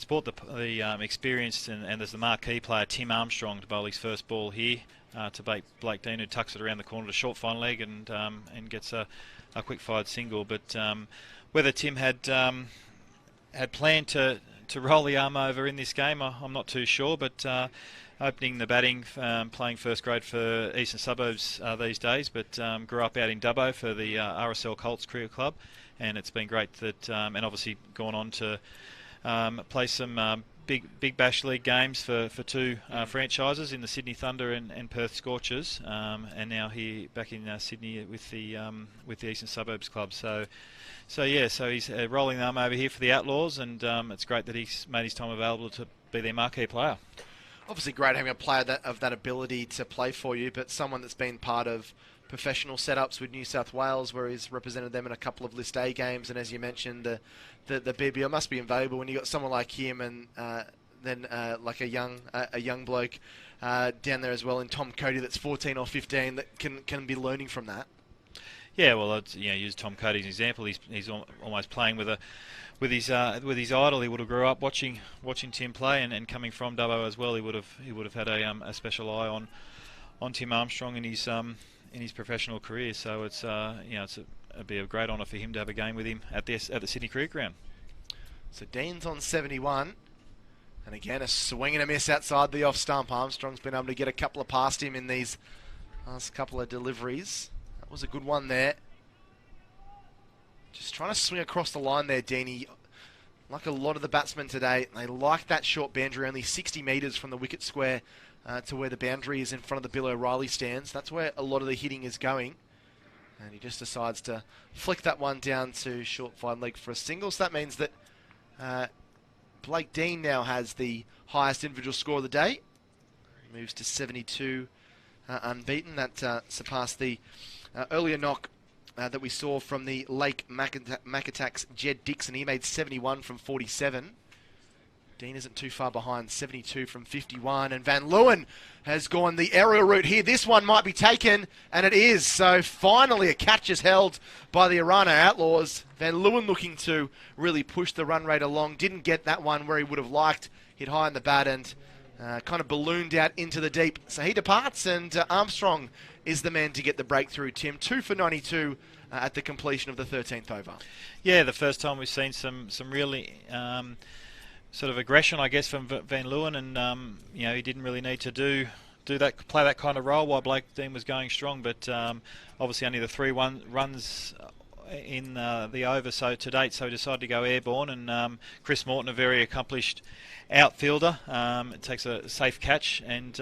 [SPEAKER 3] brought the experienced and there's the marquee player Tim Armstrong to bowl his first ball here to Blake Dean, who tucks it around the corner to short fine leg and gets a quick fired single. But whether Tim had planned to roll the arm over in this game, I'm not too sure, but opening the batting, playing first grade for Eastern Suburbs these days, but grew up out in Dubbo for the RSL Colts Cricket Club, and it's been great that, and obviously gone on to play some big Bash League games for two franchises in the Sydney Thunder and Perth Scorchers, and now here back in Sydney with the Eastern Suburbs Club. So he's rolling the arm over here for the Outlaws, and it's great that he's made his time available to be their marquee player.
[SPEAKER 1] Obviously great having a player of that ability to play for you, but someone that's been part of professional setups with New South Wales, where he's represented them in a couple of List A games, and as you mentioned, the BBL must be invaluable when you got someone like him, and then like a young bloke down there as well in Tom Cody that's 14 or 15 that can be learning from that.
[SPEAKER 3] Yeah, well, use Tom Cody as an example. He's almost playing with his idol. He would have grew up watching Tim play, and coming from Dubbo as well, he would have had a special eye on Tim Armstrong in his professional career. So it'd be a great honour for him to have a game with him at the Sydney Cricket Ground.
[SPEAKER 1] So Dean's on 71, and again a swing and a miss outside the off stump. Armstrong's been able to get a couple of past him in these last couple of deliveries. That was a good one there. Just trying to swing across the line there, Deanie. Like a lot of the batsmen today, they like that short boundary, only 60 metres from the wicket square to where the boundary is in front of the Bill O'Reilly stands. That's where a lot of the hitting is going. And he just decides to flick that one down to short fine leg for a single. So that means that Blake Dean now has the highest individual score of the day. Moves to 72 unbeaten. That surpassed the earlier knock that we saw from the Lake Macatac's Jed Dixon. He made 71 from 47. Dean isn't too far behind, 72 from 51. And Van Leeuwen has gone the aerial route here. This one might be taken, and it is. So finally a catch is held by the Orana Outlaws. Van Leeuwen looking to really push the run rate along. Didn't get that one where he would have liked. Hit high in the bat and kind of ballooned out into the deep. So he departs, and Armstrong is the man to get the breakthrough, Tim. 2 for 92 at the completion of the 13th over.
[SPEAKER 3] Yeah, the first time we've seen some really sort of aggression, I guess, from Van Leeuwen, and he didn't really need to play that kind of role while Blake Dean was going strong. But obviously only the 3 runs in the over so to date, so he decided to go airborne. And Chris Morton, a very accomplished outfielder, takes a safe catch, and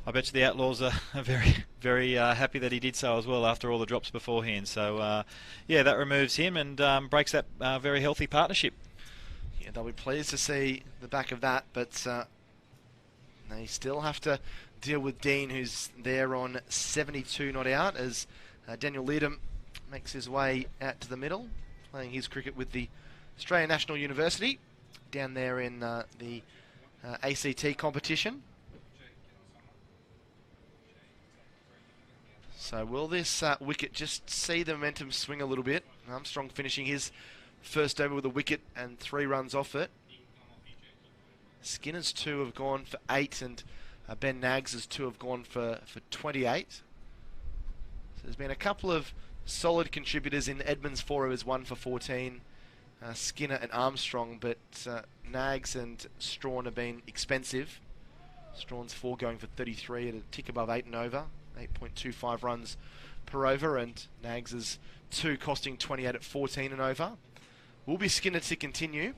[SPEAKER 3] I bet you the Outlaws are very, very happy that he did so as well after all the drops beforehand. So that removes him and breaks that very healthy partnership.
[SPEAKER 1] Yeah, they'll be pleased to see the back of that, but they still have to deal with Dean, who's there on 72 not out, as Daniel Leardom makes his way out to the middle, playing his cricket with the Australian National University down there in the ACT competition. So will this wicket just see the momentum swing a little bit? Armstrong finishing his first over with a wicket and 3 runs off it. Skinner's 2 have gone for 8, and Ben Naggs' 2 have gone for 28. So there's been a couple of solid contributors in Edmonds. 4 overs, 1 for 14. Skinner and Armstrong, but Naggs and Strawn have been expensive. Strawn's 4 going for 33 at a tick above 8 and over. 8.25 runs per over, and Naggs' 2 costing 28 at 14 and over. Will be Skinner to continue.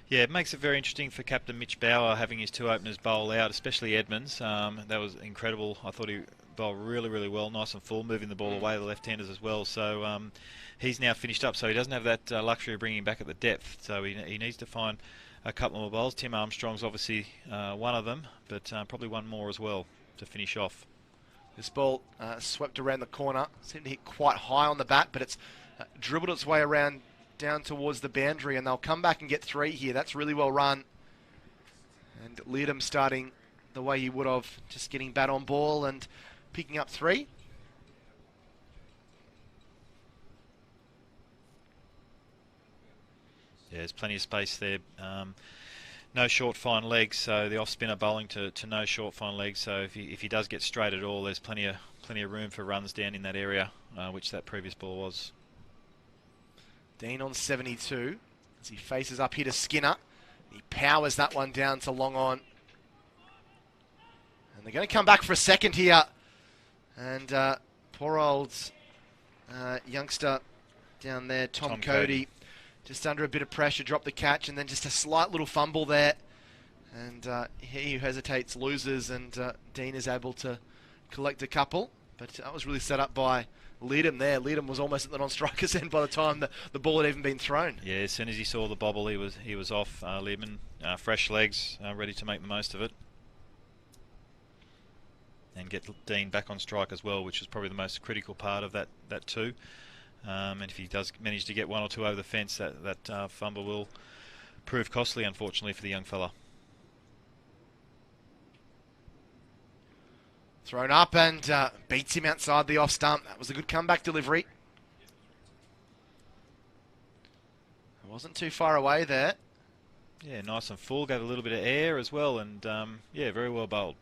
[SPEAKER 3] Yeah, it makes it very interesting for Captain Mitch Bauer having his 2 openers bowl out, especially Edmonds. That was incredible. I thought he bowled really, really well, nice and full, moving the ball away, the left-handers as well. So he's now finished up, so he doesn't have that luxury of bringing him back at the depth. So he needs to find a couple more bowls. Tim Armstrong's obviously one of them, but probably one more as well to finish off.
[SPEAKER 1] This ball swept around the corner, seemed to hit quite high on the bat, but it's dribbled its way around down towards the boundary, and they'll come back and get 3 here. That's really well run. And Leardom starting the way he would have, just getting bat on ball and picking up 3.
[SPEAKER 3] Yeah, there's plenty of space there. No short fine legs, so the off spinner bowling to no short fine legs. So if he does get straight at all, there's plenty of room for runs down in that area, which that previous ball was.
[SPEAKER 1] Dean on 72 as he faces up here to Skinner. He powers that one down to long on. And they're going to come back for a second here. And poor old youngster down there, Tom Cody, just under a bit of pressure, dropped the catch, and then just a slight little fumble there. And he who hesitates loses, and Dean is able to collect a couple. But that was really set up by Leadham there. Leadham was almost at the non-striker's end by the time the ball had even been thrown.
[SPEAKER 3] Yeah, as soon as he saw the bobble, he was off. Leadham, fresh legs, ready to make the most of it. And get Dean back on strike as well, which is probably the most critical part of that too. And if he does manage to get one or two over the fence, that fumble will prove costly, unfortunately, for the young fella.
[SPEAKER 1] Thrown up and beats him outside the off stump. That was a good comeback delivery. It wasn't too far away there.
[SPEAKER 3] Yeah, nice and full. Gave a little bit of air as well, and yeah, very well bowled.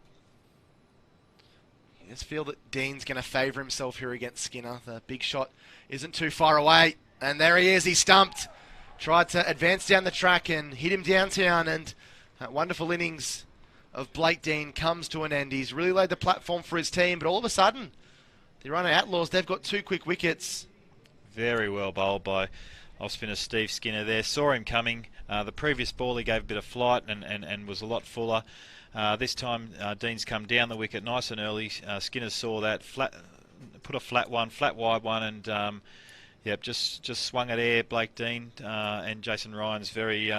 [SPEAKER 1] You just feel that Dean's going to favour himself here against Skinner. The big shot isn't too far away. And there he is. He stumped. Tried to advance down the track and hit him downtown. And that wonderful innings of Blake Dean comes to an end. He's really laid the platform for his team. But all of a sudden, the Orana Outlaws, they've got 2 quick wickets.
[SPEAKER 3] Very well bowled by off-spinner Steve Skinner there. Saw him coming. The previous ball he gave a bit of flight and was a lot fuller. This time Dean's come down the wicket nice and early. Skinner saw that, put a flat wide one, and yep, just swung at air. Blake Dean and Jason Ryan's very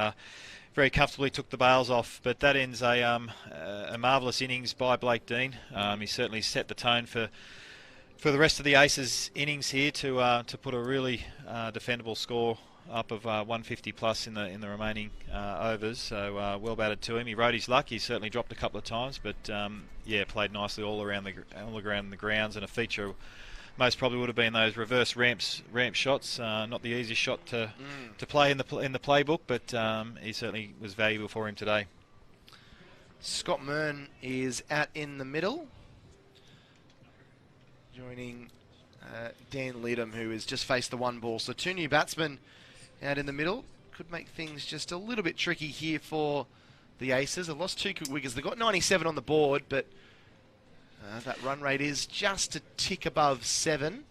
[SPEAKER 3] comfortably took the bails off. But that ends a marvellous innings by Blake Dean. He certainly set the tone for the rest of the Aces innings here to put a really defendable score up of 150 plus in the remaining overs. So well batted to him. He rode his luck. He certainly dropped a couple of times, but yeah, played nicely all around the grounds. And a feature most probably would have been those reverse ramp shots. Not the easiest shot to play in the playbook, but he certainly was valuable for him today.
[SPEAKER 1] Scott Mearn is out in the middle, joining Dan Leadham, who has just faced the one ball. So 2 new batsmen out in the middle. Could make things just a little bit tricky here for the Aces. They've lost 2 quick wickets. They've got 97 on the board, but that run rate is just a tick above 7.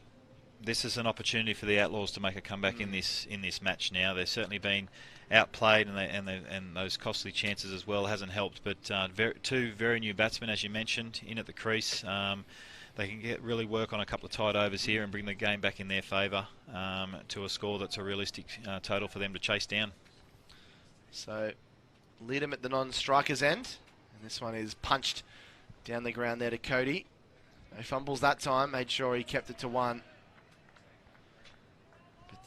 [SPEAKER 3] This is an opportunity for the Outlaws to make a comeback in this match now. They've certainly been outplayed, and those costly chances as well hasn't helped. But 2 very new batsmen, as you mentioned, in at the crease. They can really work on a couple of tight overs here and bring the game back in their favour to a score that's a realistic total for them to chase down.
[SPEAKER 1] So, Leadham at the non-striker's end. And this one is punched down the ground there to Cody. No fumbles that time. Made sure he kept it to 1.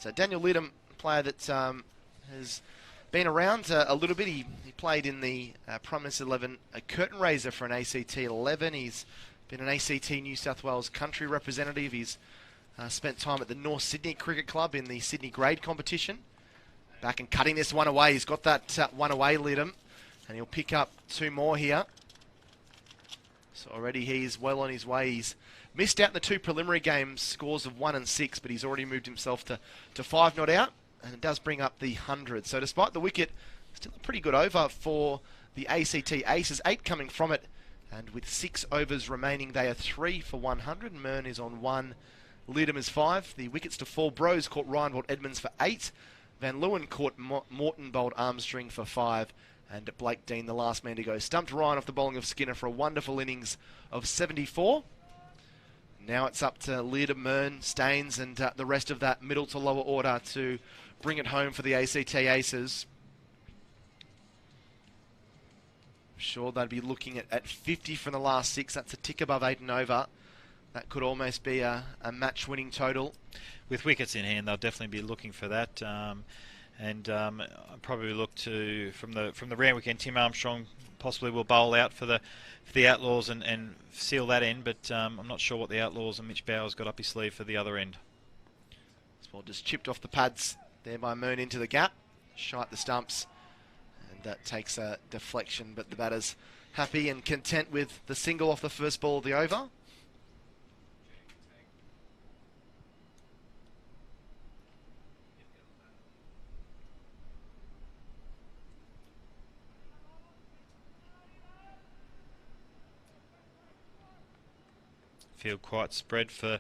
[SPEAKER 1] But Daniel Leadham, player that has been around a little bit. He played in the Promise 11, a curtain raiser for an ACT 11. He's been an ACT New South Wales country representative. He's spent time at the North Sydney Cricket Club in the Sydney grade competition. Back and cutting this one away. He's got that one away, Leadham. And he'll pick up 2 more here. So already he's well on his way. He's missed out in the 2 preliminary games, scores of 1 and 6, but he's already moved himself to 5 not out. And it does bring up the 100. So despite the wicket, still a pretty good over for the ACT Aces. 8 coming from it. And with 6 overs remaining, they are 3 for 100. Mearn is on 1. Leadham is 5. The wickets to fall. Bros caught Ryan bowled Edmonds for 8. Van Leeuwen caught Morton bowled Armstrong for 5. And Blake Dean, the last man to go, stumped Ryan off the bowling of Skinner for a wonderful innings of 74. Now it's up to Leadham, Mearn, Staines, and the rest of that middle to lower order to bring it home for the ACT Aces. Sure, they'd be looking at 50 from the last 6. That's a tick above 8 and over. That could almost be a match-winning total.
[SPEAKER 3] With wickets in hand, they'll definitely be looking for that. And I'll probably look to from the round weekend. Tim Armstrong possibly will bowl out for the Outlaws and seal that end. But I'm not sure what the Outlaws and Mitch Bowers got up his sleeve for the other end.
[SPEAKER 1] This ball just chipped off the pads there by Mearn into the gap, shite the stumps. That takes a deflection, but the batter's happy and content with the single off the first ball of the over.
[SPEAKER 3] Field quite spread for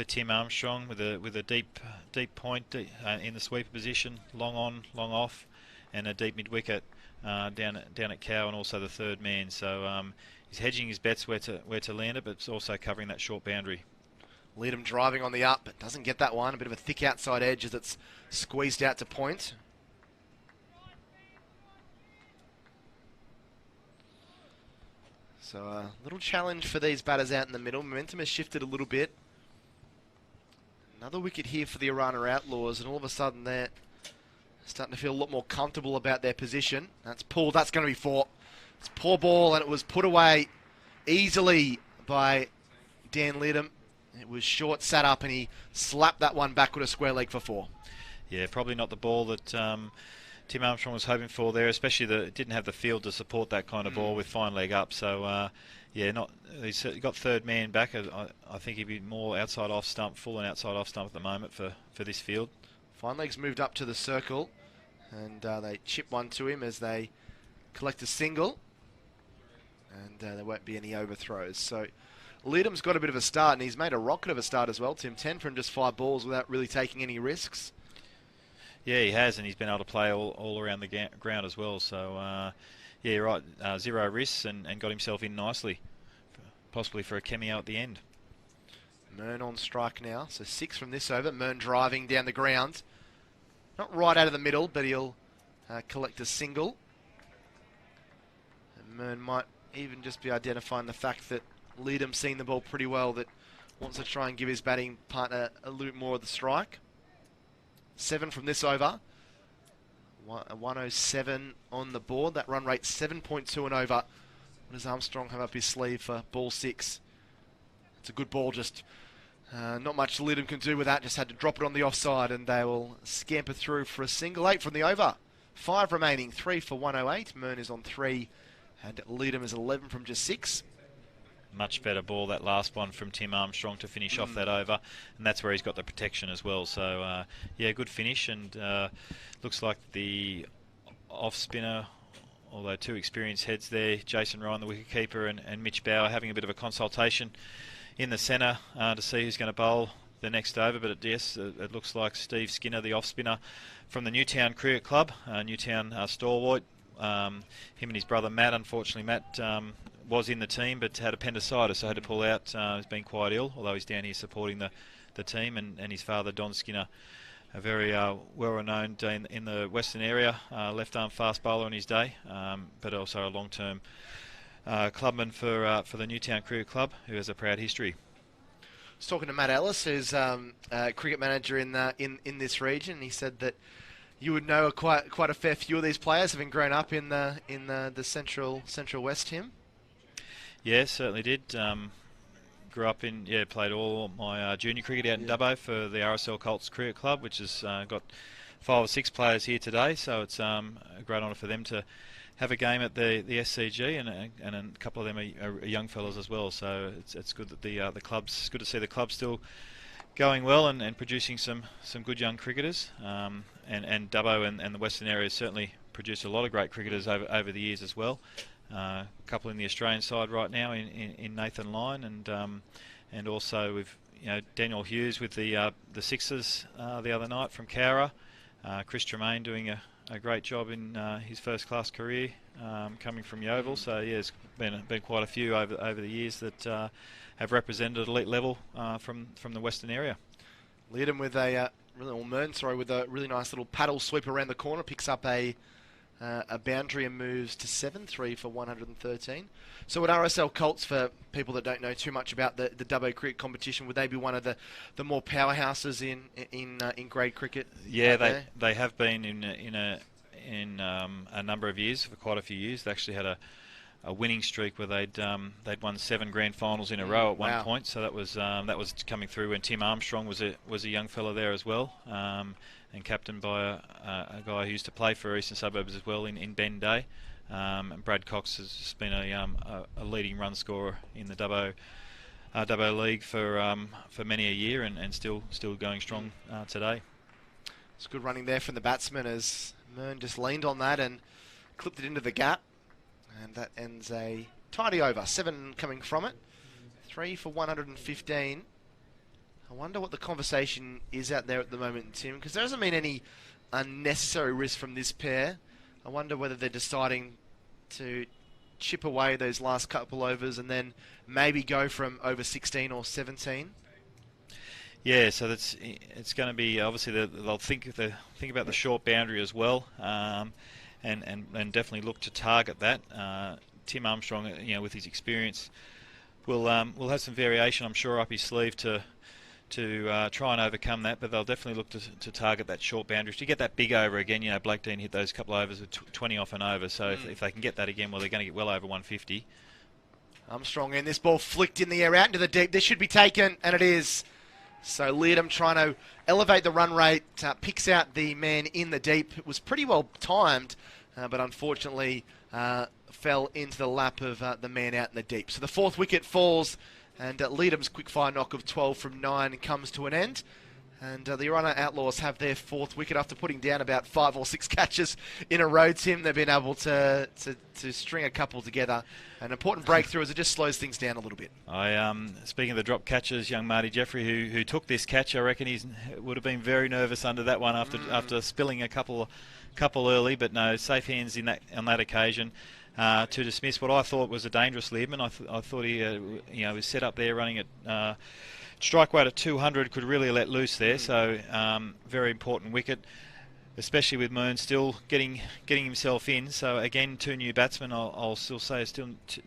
[SPEAKER 3] Tim Armstrong with a deep point in the sweeper position, long on, long off, and a deep mid wicket down at Cow, and also the third man. So he's hedging his bets where to land it, but it's also covering that short boundary.
[SPEAKER 1] Leadham driving on the up, but doesn't get that one. A bit of a thick outside edge as it's squeezed out to point. So a little challenge for these batters out in the middle. Momentum has shifted a little bit. Another wicket here for the Orana Outlaws, and all of a sudden they're starting to feel a lot more comfortable about their position. That's pulled. That's going to be four. It's a poor ball, and it was put away easily by Dan Leadham. It was short, sat up, and he slapped that one back with a square leg for four.
[SPEAKER 3] Yeah, probably not the ball that Tim Armstrong was hoping for there, especially it didn't have the field to support that kind of ball with fine leg up. So, yeah, he's got third man back. I think he'd be more outside off stump, full and outside off stump at the moment for this field.
[SPEAKER 1] Fine leg's moved up to the circle, and they chip one to him as they collect a single, and there won't be any overthrows. So Leadham's got a bit of a start, and he's made a rocket of a start as well, Tim. 10 from just 5 balls without really taking any risks.
[SPEAKER 3] Yeah, he has, and he's been able to play all around the ground as well. So, yeah, you're right, 0 risks and got himself in nicely, possibly for a cameo at the end.
[SPEAKER 1] Mern on strike now, so 6 from this over. Mern driving down the ground. Not right out of the middle, but he'll collect a single. And Mern might even just be identifying the fact that Leadham's seen the ball pretty well, that wants to try and give his batting partner a little bit more of the strike. 7 from this over. 107 on the board. That run rate 7.2 and over. What does Armstrong have up his sleeve for ball 6? It's a good ball, just not much Leadham can do with that. Just had to drop it on the offside, and they will scamper through for a single. 8 from the over. 5 remaining. 3 for 108. Mern is on 3, and Leadham is 11 from just 6.
[SPEAKER 3] Much better ball, that last one from Tim Armstrong to finish off that over, and that's where he's got the protection as well. So yeah, good finish, and looks like the off spinner, although 2 experienced heads there, Jason Ryan the wicketkeeper and Mitch Bauer, having a bit of a consultation in the centre to see who's going to bowl the next over. But it looks like Steve Skinner, the off spinner from the Newtown Cricket Club, Newtown stalwart. Him and his brother Matt, unfortunately Matt was in the team but had appendicitis, so had to pull out. He's been quite ill, although he's down here supporting the team, and his father Don Skinner, a very well-renowned in the Western area, left-arm fast bowler in his day, but also a long-term clubman for the Newtown Cricket Club, who has a proud history.
[SPEAKER 1] I was talking to Matt Ellis, who's cricket manager in this region. He said that you would know quite a fair few of these players, having grown up in the central west. Him.
[SPEAKER 3] Yeah, certainly did. Grew up played all my junior cricket out in Dubbo for the RSL Colts Cricket Club, which has got 5 or 6 players here today. So it's a great honour for them to have a game at the SCG, and a couple of them are young fellas as well. So it's good that the clubs. It's good to see the club still going well and producing some good young cricketers. And Dubbo and the Western area certainly produced a lot of great cricketers over the years as well. A couple in the Australian side right now in Nathan Lyon, and also with Daniel Hughes with the Sixers the other night from Cowra. Chris Tremaine doing a great job in his first class career coming from Yeovil. So yeah, there's been quite a few over the years that have represented elite level from the Western area.
[SPEAKER 1] Leadham with Mern with a really nice little paddle sweep around the corner, picks up a boundary and moves to 7-3 for 113. So at RSL Colts, for people that don't know too much about the Dubbo cricket competition, would they be one of the more powerhouses in grade cricket?
[SPEAKER 3] Yeah, they have been in a number of years, for quite a few years. They actually had a winning streak where they'd won 7 grand finals in a row at one point. So that was coming through when Tim Armstrong was a young fella there as well. And captained by a guy who used to play for Eastern Suburbs as well in Ben Day. And Brad Cox has been a leading run scorer in the Dubbo League for many a year, and still going strong today.
[SPEAKER 1] It's good running there from the batsman as Mern just leaned on that and clipped it into the gap. And that ends a tidy over. 7 coming from it. 3 for 115. I wonder what the conversation is out there at the moment, Tim, because there doesn't mean any unnecessary risk from this pair. I wonder whether they're deciding to chip away those last couple overs and then maybe go from over 16 or 17.
[SPEAKER 3] Yeah, so it's going to be obviously they'll think about the short boundary as well, and definitely look to target that. Tim Armstrong, with his experience, will have some variation, I'm sure, up his sleeve to try and overcome that, but they'll definitely look to target that short boundary. To get that big over again, Blake Dean hit those couple of overs with 20 off and over, so if they can get that again, well, they're going to get well over 150.
[SPEAKER 1] Armstrong in, this ball flicked in the air out into the deep. This should be taken, and it is. So Leardom trying to elevate the run rate, picks out the man in the deep. It was pretty well timed, but unfortunately fell into the lap of the man out in the deep. So the fourth wicket falls, and Leardom's quick-fire knock of 12 from 9 comes to an end. And the Orana Outlaws have their fourth wicket after putting down about 5 or 6 catches in a row, Tim. They've been able to string a couple together. An important breakthrough as it just slows things down a little bit.
[SPEAKER 3] Speaking of the drop catches, young Marty Jeffrey, who took this catch, I reckon he would have been very nervous under that one after spilling a couple early, but no, safe hands on that occasion. To dismiss what I thought was a dangerous Learman. I thought he was set up there running at strike weight at 200, could really let loose there. So very important wicket, especially with Mearn still getting himself in. So again, 2 new batsmen. I'll still say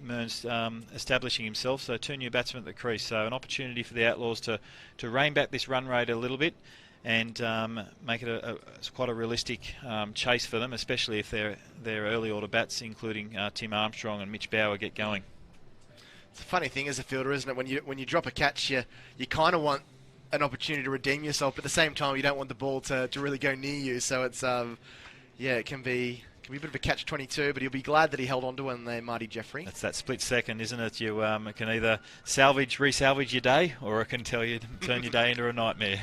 [SPEAKER 3] Mearn's establishing himself. So 2 new batsmen at the crease. So an opportunity for the Outlaws to rein back this run rate a little bit and make it quite a realistic chase for them, especially if their early order bats, including Tim Armstrong and Mitch Bauer, get going.
[SPEAKER 1] It's a funny thing as a fielder, isn't it? When you drop a catch, you kind of want an opportunity to redeem yourself, but at the same time, you don't want the ball to really go near you. So it's it can be a bit of a catch-22, but he'll be glad that he held on to one there, Marty Jeffrey.
[SPEAKER 3] That's that split second, isn't it? You can either resalvage your day, or it can turn your day into a nightmare.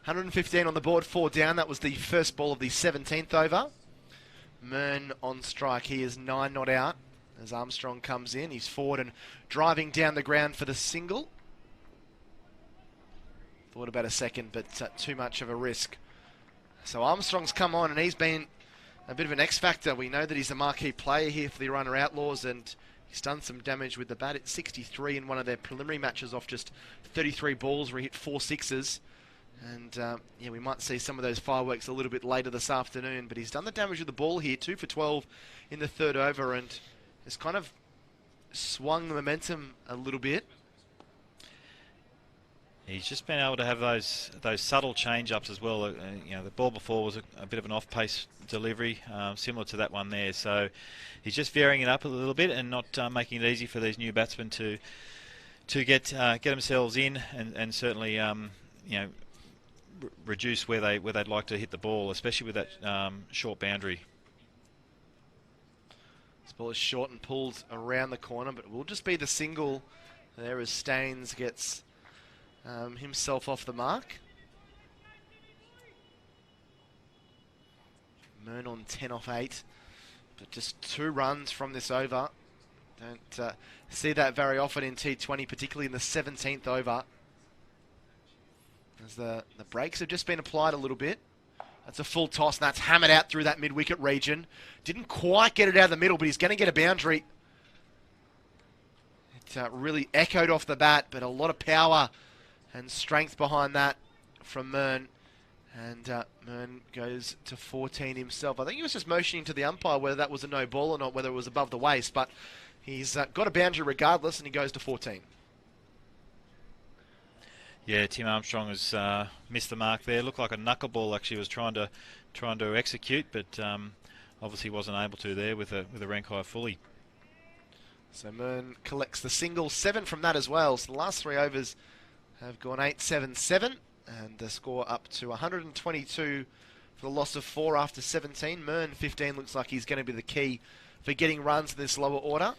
[SPEAKER 1] 115 on the board, 4 down. That was the first ball of the 17th over. Mearn on strike. He is 9 not out as Armstrong comes in. He's forward and driving down the ground for the single. Thought about a second, but too much of a risk. So Armstrong's come on, and he's been a bit of an X-factor. We know that he's a marquee player here for the Orana Outlaws, and he's done some damage with the bat. It's 63 in one of their preliminary matches off just 33 balls where he hit 4 sixes. And we might see some of those fireworks a little bit later this afternoon, but he's done the damage with the ball here, 2 for 12 in the third over, and has kind of swung the momentum a little bit.
[SPEAKER 3] He's just been able to have those subtle change-ups as well. The ball before was a bit of an off-pace delivery, similar to that one there. So he's just varying it up a little bit and not making it easy for these new batsmen to get themselves in and certainly reduce where they'd like to hit the ball, especially with that short boundary.
[SPEAKER 1] This ball is short and pulled around the corner, but it will just be the single there as Staines gets himself off the mark. Mearn on 10 off 8, but just 2 runs from this over. Don't see that very often in T20, particularly in the 17th over. As the brakes have just been applied a little bit. That's a full toss, and that's hammered out through that mid-wicket region. Didn't quite get it out of the middle, but he's going to get a boundary. It really echoed off the bat, but a lot of power and strength behind that from Mearn. And Mearn goes to 14 himself. I think he was just motioning to the umpire whether that was a no ball or not, whether it was above the waist, but he's got a boundary regardless, and he goes to 14.
[SPEAKER 3] Yeah, Tim Armstrong has missed the mark there. Looked like a knuckleball actually was trying to execute, but obviously wasn't able to there with a rank high fully.
[SPEAKER 1] So Mearn collects the single, 7 from that as well. So the last 3 overs have gone 8-7-7, and the score up to 122 for the loss of 4 after 17. Mearn 15 looks like he's going to be the key for getting runs in this lower order.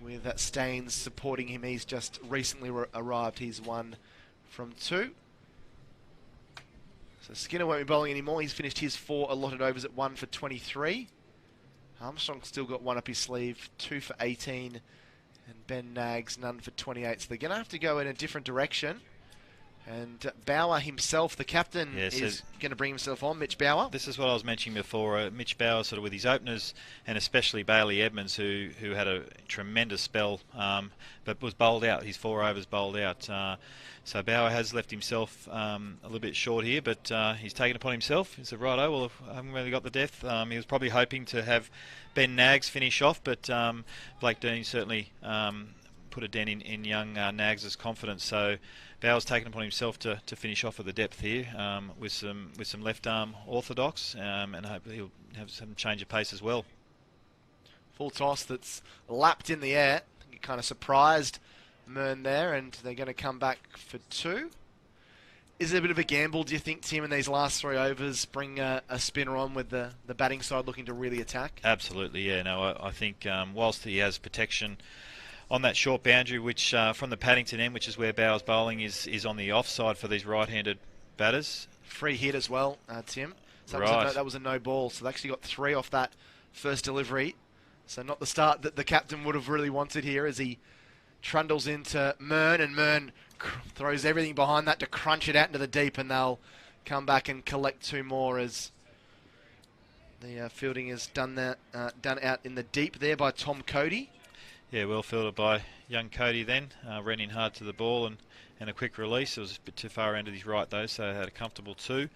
[SPEAKER 1] With that Staines supporting him, he's just recently arrived. He's 1 from 2. So Skinner won't be bowling anymore. He's finished his 4 allotted overs at 1 for 23. Armstrong's still got 1 up his sleeve, 2 for 18. And Ben Nags, none for 28. So they're going to have to go in a different direction. And Bauer himself, the captain, is going to bring himself on, Mitch Bauer.
[SPEAKER 3] This is what I was mentioning before. Mitch Bauer, sort of with his openers, and especially Bailey Edmonds, who had a tremendous spell, but was bowled out. His 4 overs bowled out. So Bauer has left himself a little bit short here, but he's taken it upon himself. He said, righto, well, I haven't really got the depth. He was probably hoping to have Ben Nags finish off, but Blake Dean certainly put a dent in young Nags' confidence. So Bauer's taken upon himself to finish off with the depth here with some left arm orthodox, and hopefully he'll have some change of pace as well.
[SPEAKER 1] Full toss that's lapped in the air. He kind of surprised Mern there, and they're going to come back for 2. Is it a bit of a gamble, do you think, Tim, in these last 3 overs, bring a spinner on with the batting side looking to really attack?
[SPEAKER 3] Absolutely, yeah. No, I think whilst he has protection on that short boundary, which from the Paddington end, which is where Bauer's bowling, is on the offside for these right-handed batters.
[SPEAKER 1] Free hit as well, Tim. So
[SPEAKER 3] right.
[SPEAKER 1] that was a no ball. So they actually got 3 off that first delivery. So not the start that the captain would have really wanted here, as he trundles into Mern, and Mern throws everything behind that to crunch it out into the deep, and they'll come back and collect 2 more as the fielding is done out in the deep there by Tom Cody.
[SPEAKER 3] Yeah, well fielded by young Cody then. Ran in hard to the ball and a quick release. It was a bit too far around to his right though, so had a comfortable 2.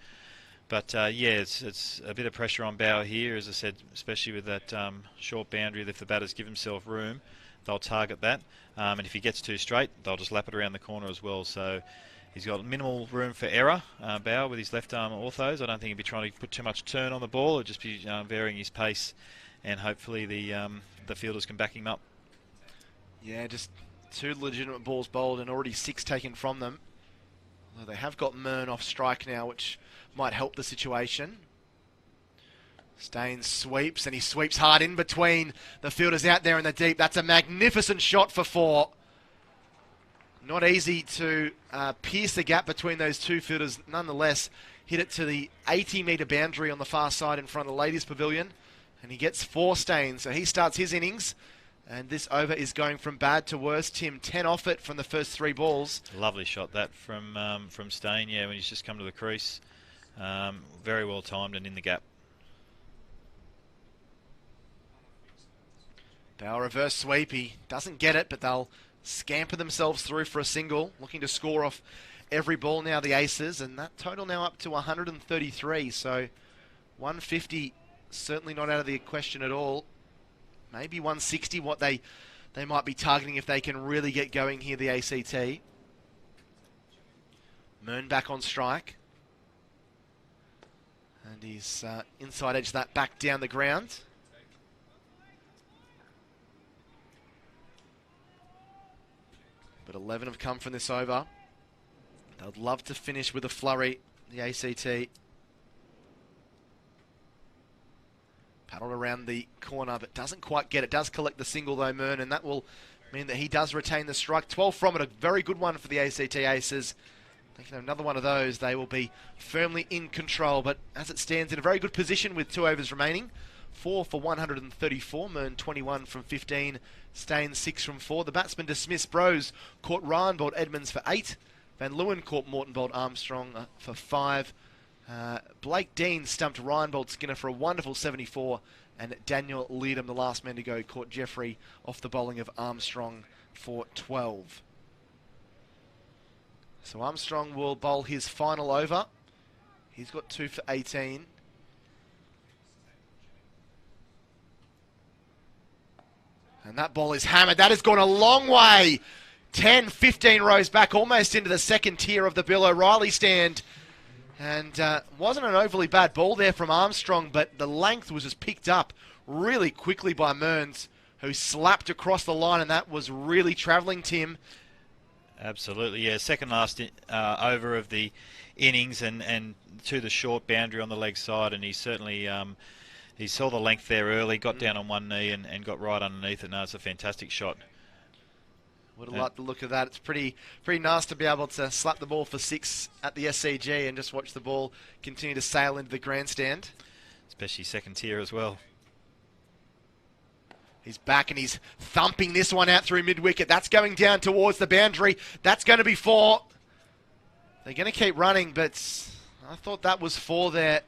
[SPEAKER 3] But yeah, it's a bit of pressure on Bauer here, as I said, especially with that short boundary. If the batters give himself room, they'll target that. And if he gets too straight, they'll just lap it around the corner as well. So he's got minimal room for error, Bauer, with his left arm orthos. I don't think he'll be trying to put too much turn on the ball. It'll just be varying his pace, and hopefully the fielders can back him up.
[SPEAKER 1] Yeah, just 2 legitimate balls bowled and already 6 taken from them. Although they have got Mern off strike now, which might help the situation. Staines sweeps, and he sweeps hard in between the fielders out there in the deep. That's a magnificent shot for 4. Not easy to pierce the gap between those 2 fielders. Nonetheless, hit it to the 80-metre boundary on the far side in front of the ladies' pavilion. And he gets 4 Staines, so he starts his innings. And this over is going from bad to worse. Tim, 10 off it from the first 3 balls.
[SPEAKER 3] Lovely shot that from Stain, yeah, when he's just come to the crease. Very well timed and in the gap.
[SPEAKER 1] Bauer reverse sweep. He doesn't get it, but they'll scamper themselves through for a single, looking to score off every ball now, the Aces. And that total now up to 133. So 150, certainly not out of the question at all. Maybe 160, what they might be targeting if they can really get going here, the ACT. Mern back on strike. And he's inside edge that back down the ground. But 11 have come from this over. They'd love to finish with a flurry, the ACT. Paddled around the corner, but doesn't quite get it. Does collect the single though, Mern, and that will mean that he does retain the strike. 12 from it, a very good one for the ACT Aces. Thinking of another one of those, they will be firmly in control, but as it stands, in a very good position with 2 overs remaining. 4 for 134, Mern 21 from 15, Staines 6 from 4. The batsman dismissed. Bros caught Ryan, bowled Edmonds for 8. Van Leeuwen caught Morton, bowled Armstrong for 5. Blake Dean stumped Ryan, bowled Skinner for a wonderful 74, and Daniel Leadham, the last man to go, caught Jeffrey off the bowling of Armstrong for 12. So Armstrong will bowl his final over. He's got 2 for 18. And that ball is hammered. That has gone a long way. 10, 15 rows back, almost into the second tier of the Bill O'Reilly stand. And wasn't an overly bad ball there from Armstrong, but the length was just picked up really quickly by Mearns, who slapped across the line, and that was really travelling, Tim.
[SPEAKER 3] Absolutely, yeah. Second last over of the innings, and to the short boundary on the leg side, and he certainly he saw the length there early, got down on one knee and got right underneath it. No, it's a fantastic shot.
[SPEAKER 1] Would have liked the look of that. It's pretty nice to be able to slap the ball for 6 at the SCG and just watch the ball continue to sail into the grandstand.
[SPEAKER 3] Especially second tier as well.
[SPEAKER 1] He's back and he's thumping this one out through mid-wicket. That's going down towards the boundary. That's going to be 4. They're going to keep running, but I thought that was 4 there.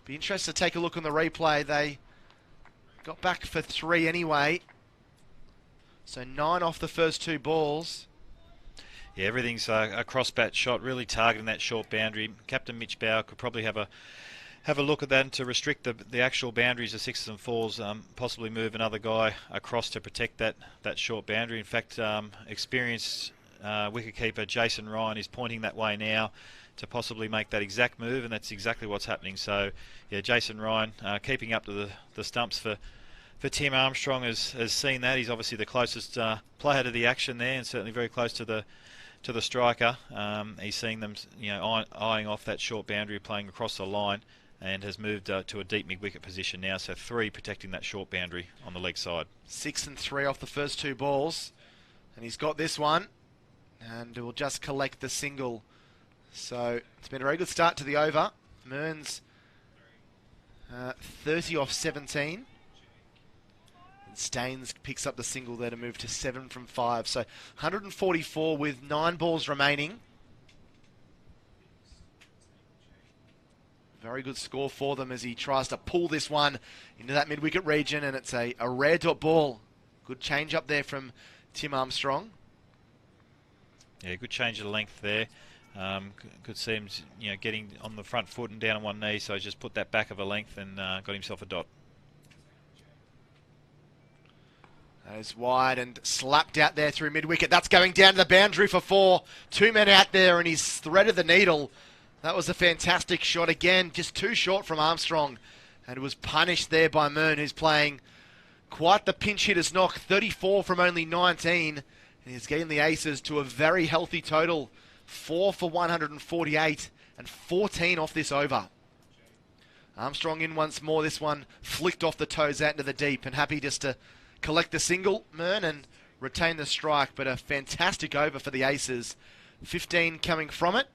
[SPEAKER 1] Be interested to take a look on the replay. They got back for 3 anyway. So 9 off the first 2 balls.
[SPEAKER 3] Yeah, everything's a cross-bat shot, really targeting that short boundary. Captain Mitch Bauer could probably have a look at that and to restrict the actual boundaries of 6s and 4s, possibly move another guy across to protect that short boundary. In fact, experienced wicketkeeper Jason Ryan is pointing that way now to possibly make that exact move, and that's exactly what's happening. So, yeah, Jason Ryan keeping up to the stumps for Tim Armstrong has seen that. He's obviously the closest player to the action there, and certainly very close to the striker. He's seeing them, eyeing off that short boundary, playing across the line, and has moved to a deep mid-wicket position now. So 3 protecting that short boundary on the leg side.
[SPEAKER 1] 6 and 3 off the first 2 balls, and he's got this one, and will just collect the single. So it's been a very good start to the over. Mearns 30 off 17. And Staines picks up the single there to move to 7 from 5. So 144 with 9 balls remaining. Very good score for them as he tries to pull this one into that mid-wicket region, and it's a rare dot ball. Good change up there from Tim Armstrong.
[SPEAKER 3] Yeah, good change of length there. Could see him, getting on the front foot and down on one knee, so just put that back of a length and got himself a dot.
[SPEAKER 1] That is wide and slapped out there through mid-wicket. That's going down to the boundary for 4. 2 men out there, and he's threaded the needle. That was a fantastic shot again, just too short from Armstrong, and it was punished there by Mearn, who's playing quite the pinch hitter's knock. 34 from only 19, and he's getting the aces to a very healthy total. 4 for 148 and 14 off this over. Armstrong in once more. This one flicked off the toes out into the deep, and happy just to collect the single, Mearn, and retain the strike. But a fantastic over for the aces. 15 coming from it.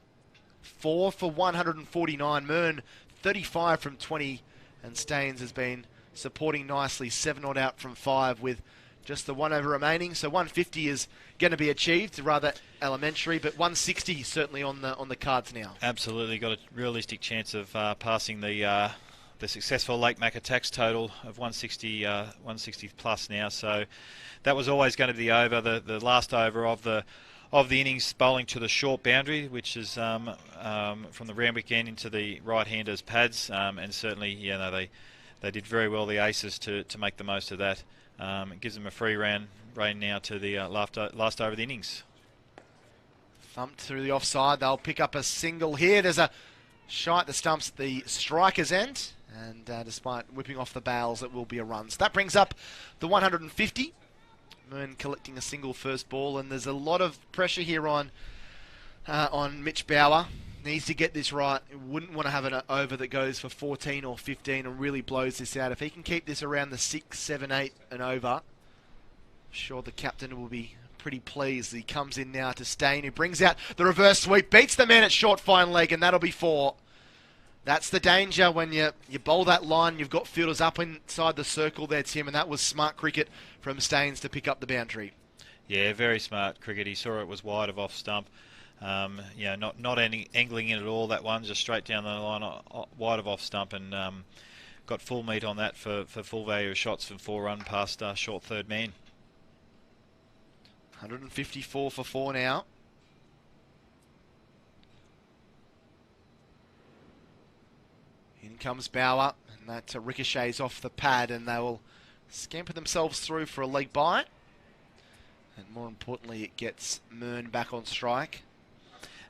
[SPEAKER 1] 4 for 149. Mearn 35 from 20, and Staines has been supporting nicely. 7 odd out from 5 with just the 1 over remaining. So 150 is going to be achieved, rather elementary, but 160 certainly on the cards now.
[SPEAKER 3] Absolutely, got a realistic chance of passing the successful Lake Macca tax total of 160 plus now. So that was always going to be over. The last over of the innings, bowling to the short boundary, which is from the Randwick end into the right-handers' pads, and certainly they did very well, the aces, to make the most of that. It gives them a free rein now to the last over of the innings.
[SPEAKER 1] Thumped through the offside. They'll pick up a single here. There's a shot that stumps at the striker's end, and despite whipping off the bails, it will be a run. So that brings up the 150. Mearn collecting a single first ball, and there's a lot of pressure here on Mitch Bauer. Needs to get this right. Wouldn't want to have an over that goes for 14 or 15 and really blows this out. If he can keep this around the 6, 7, 8 and over, I'm sure the captain will be pretty pleased. He comes in now to Stain, who brings out the reverse sweep, beats the man at short fine leg, and that'll be 4. That's the danger when you bowl that line. You've got fielders up inside the circle there, Tim, and that was smart cricket from Staines to pick up the boundary.
[SPEAKER 3] Yeah, very smart cricket. He saw it was wide of off stump. Not any angling in at all, that one, just straight down the line, wide of off stump, and got full meat on that for full value of shots for 4 run past short third man.
[SPEAKER 1] 154 for 4 now. In comes Bauer, and that ricochets off the pad, and they will scamper themselves through for a leg bite. And more importantly, it gets Mearn back on strike.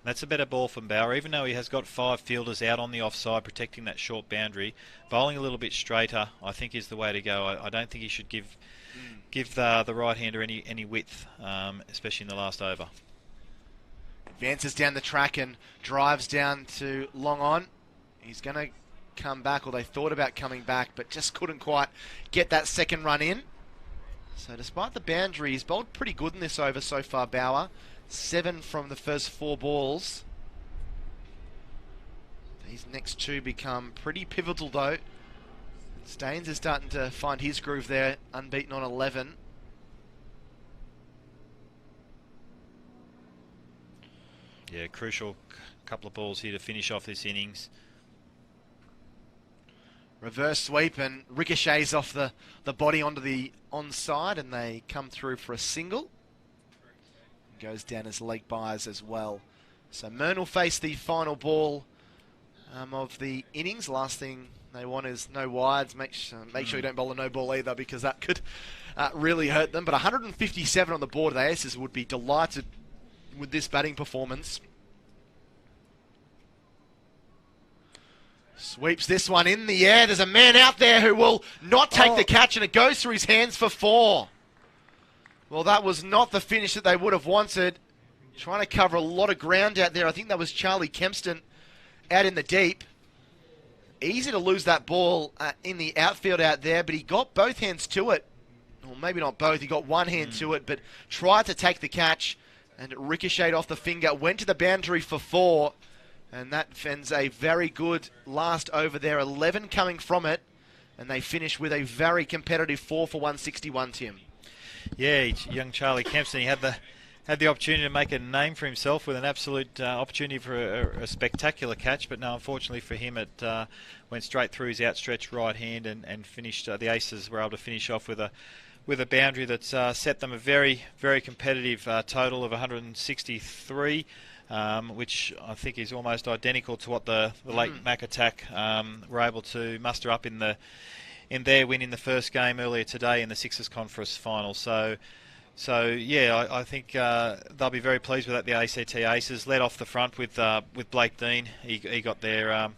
[SPEAKER 3] That's a better ball from Bauer, even though he has got 5 fielders out on the offside protecting that short boundary. Bowling a little bit straighter, I think, is the way to go. I don't think he should give the right-hander any width, especially in the last over.
[SPEAKER 1] Advances down the track and drives down to long on. He's going to come back, or they thought about coming back, but just couldn't quite get that second run in. So despite the boundary, he's bowled pretty good in this over so far, Bauer. 7 from the first 4 balls. These next 2 become pretty pivotal, though. Staines is starting to find his groove there, unbeaten on 11.
[SPEAKER 3] Yeah, crucial couple of balls here to finish off this innings.
[SPEAKER 1] Reverse sweep and ricochets off the body onto the onside, and they come through for a single. Goes down as leg byes as well. So Mern will face the final ball of the innings. Last thing they want is no wides. Make sure you don't bowl a no ball either, because that could really hurt them. But 157 on the board. The Aces would be delighted with this batting performance. Sweeps this one in the air. There's a man out there who will not take the catch, and it goes through his hands for 4. Well, that was not the finish that they would have wanted. Trying to cover a lot of ground out there. I think that was Charlie Kempston out in the deep. Easy to lose that ball in the outfield out there, but he got both hands to it. Well, maybe not both. He got one hand to it, but tried to take the catch, and it ricocheted off the finger. Went to the boundary for 4, and that fends a very good last over there. 11 coming from it, and they finish with a very competitive 4 for 161, Tim.
[SPEAKER 3] Yeah, young Charlie Kempston, he had the opportunity to make a name for himself with an absolute opportunity for a spectacular catch, but no, unfortunately for him, it went straight through his outstretched right hand and finished. The Aces were able to finish off with a boundary that set them a very, very competitive total of 163, which I think is almost identical to what the late Mac Attack were able to muster up in their win in the first game earlier today in the Sixers Conference final. So yeah, I think they'll be very pleased with that. The ACT Aces led off the front with Blake Dean. He got their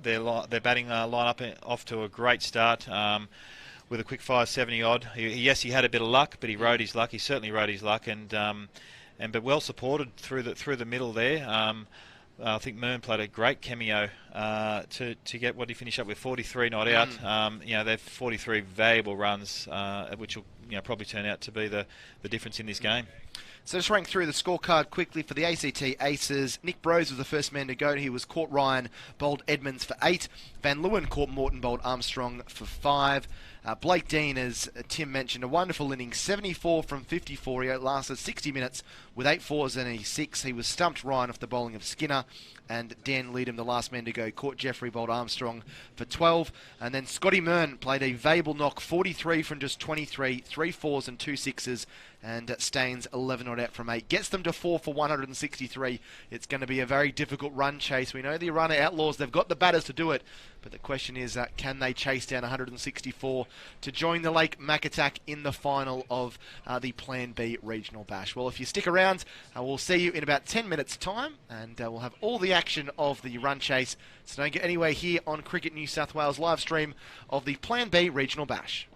[SPEAKER 3] batting lineup off to a great start with a quick fire 70 odd. Yes, he had a bit of luck, but he rode his luck. He certainly rode his luck, and but well supported through the middle there. I think Mern played a great cameo to get what he finished up with, 43 not out. They're 43 valuable runs, which will probably turn out to be the difference in this game.
[SPEAKER 1] So just running through the scorecard quickly for the ACT Aces. Nick Brose was the first man to go. He was caught Ryan, bowled Edmonds for 8. Van Leeuwen caught Morton, bowled Armstrong for 5. Blake Dean, as Tim mentioned, a wonderful innings, 74 from 54. He lasted 60 minutes with 8 fours and a 6. He was stumped Ryan off the bowling of Skinner, and Dan Leadham, the last man to go, caught Jeffrey, bowled Armstrong for 12. And then Scotty Mern played a valuable knock, 43 from just 23, 3 fours and 2 sixes, and Staines 11 not out from 8. Gets them to 4 for 163. It's going to be a very difficult run chase. We know the Orana Outlaws, they've got the batters to do it, but the question is, can they chase down 164 to join the Lake Mac Attack in the final of the Plan B Regional Bash? Well, if you stick around, we'll see you in about 10 minutes' time, and we'll have all the action of the run chase. So don't get anywhere here on Cricket New South Wales live stream of the Plan B Regional Bash.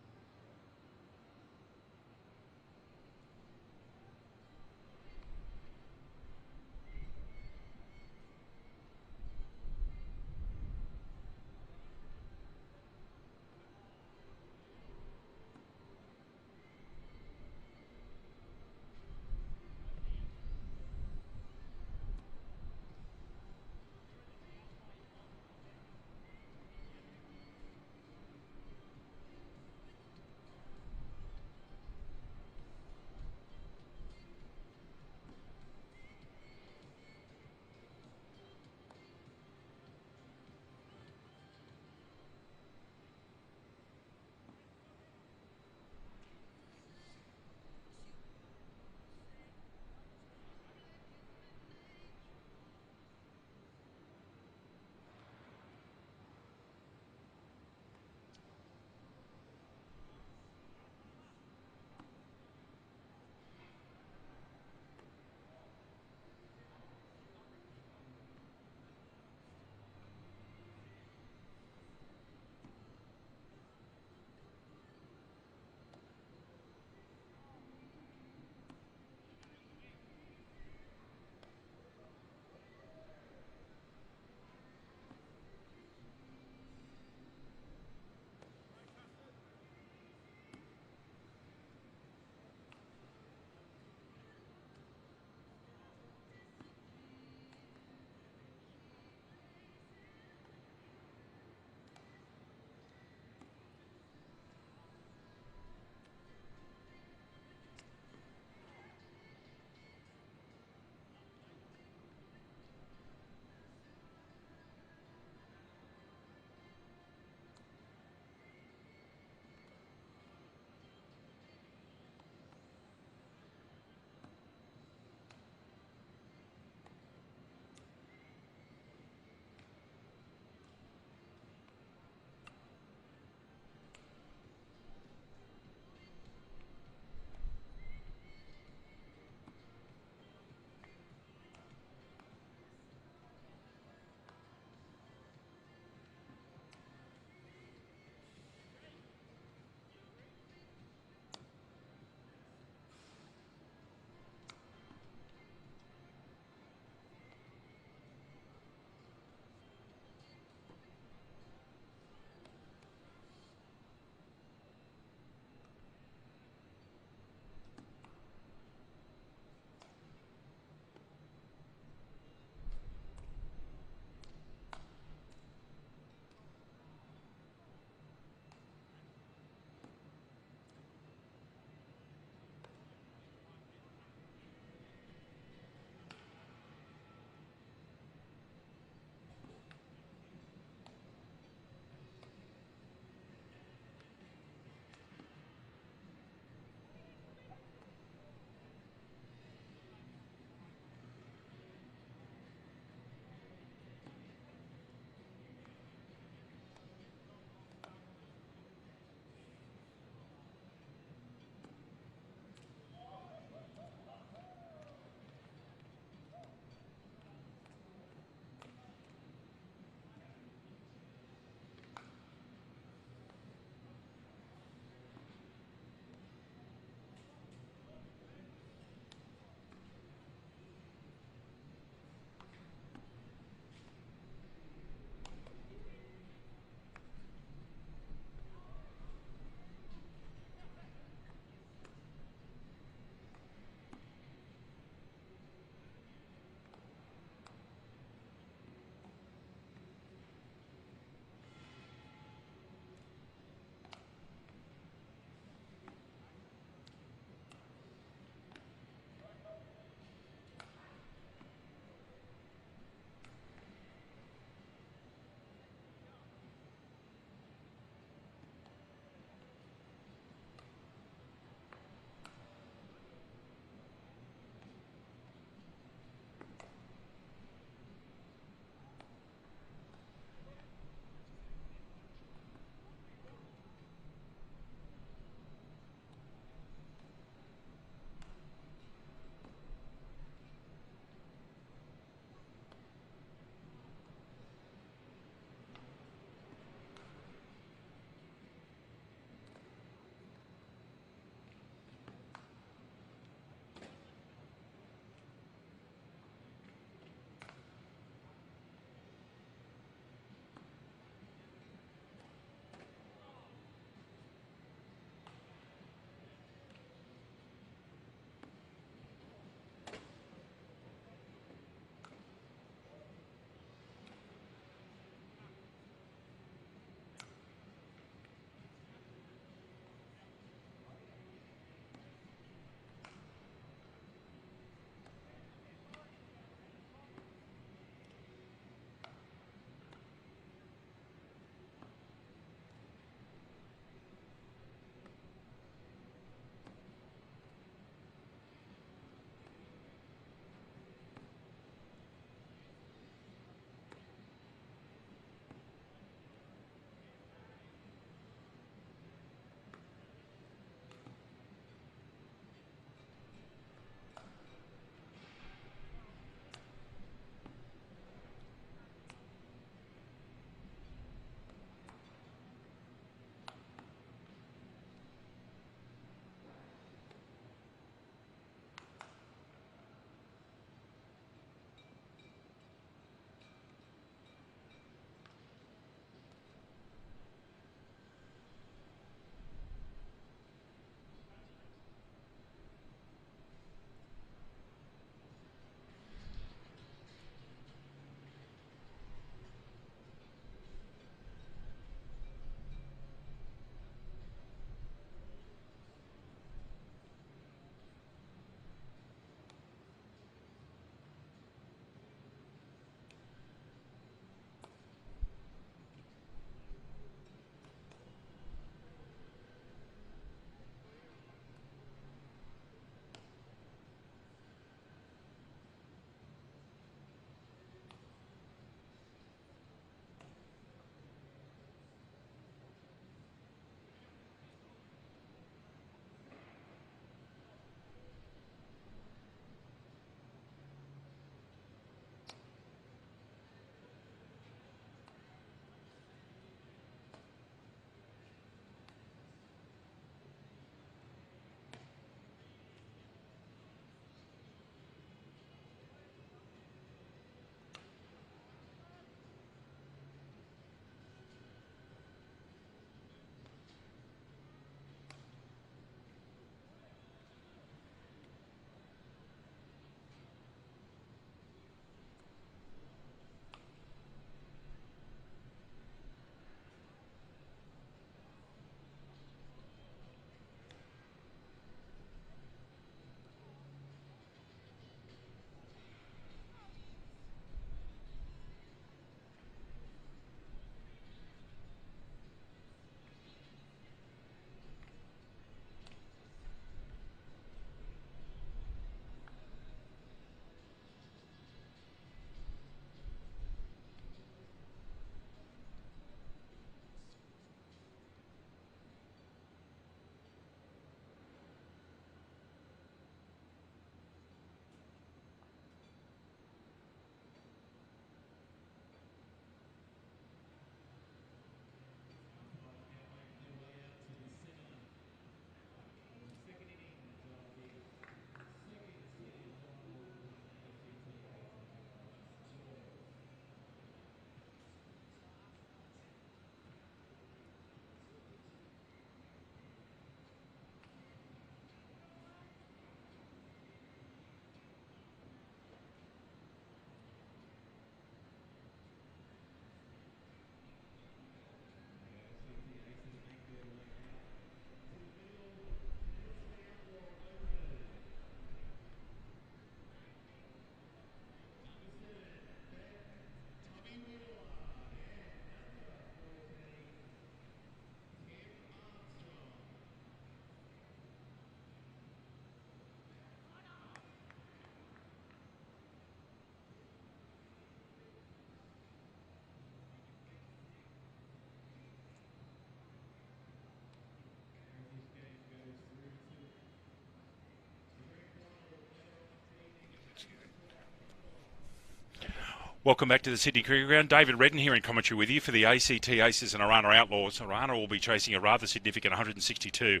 [SPEAKER 4] Welcome back to the Sydney Cricket Ground. David Redden here in commentary with you for the ACT Aces and Orana Outlaws. Orana will be chasing a rather significant 162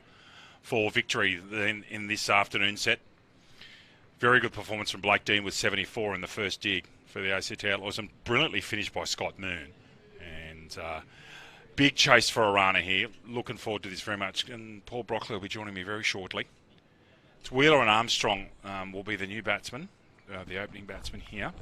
[SPEAKER 4] for victory in this afternoon set. Very good performance from Blake Dean with 74 in the first dig for the ACT Outlaws, and brilliantly finished by Scott Moon. And big chase for Orana here. Looking forward to this very much. And Paul Brockley will be joining me very shortly. It's Wheeler and Armstrong will be the new batsman, the opening batsman here.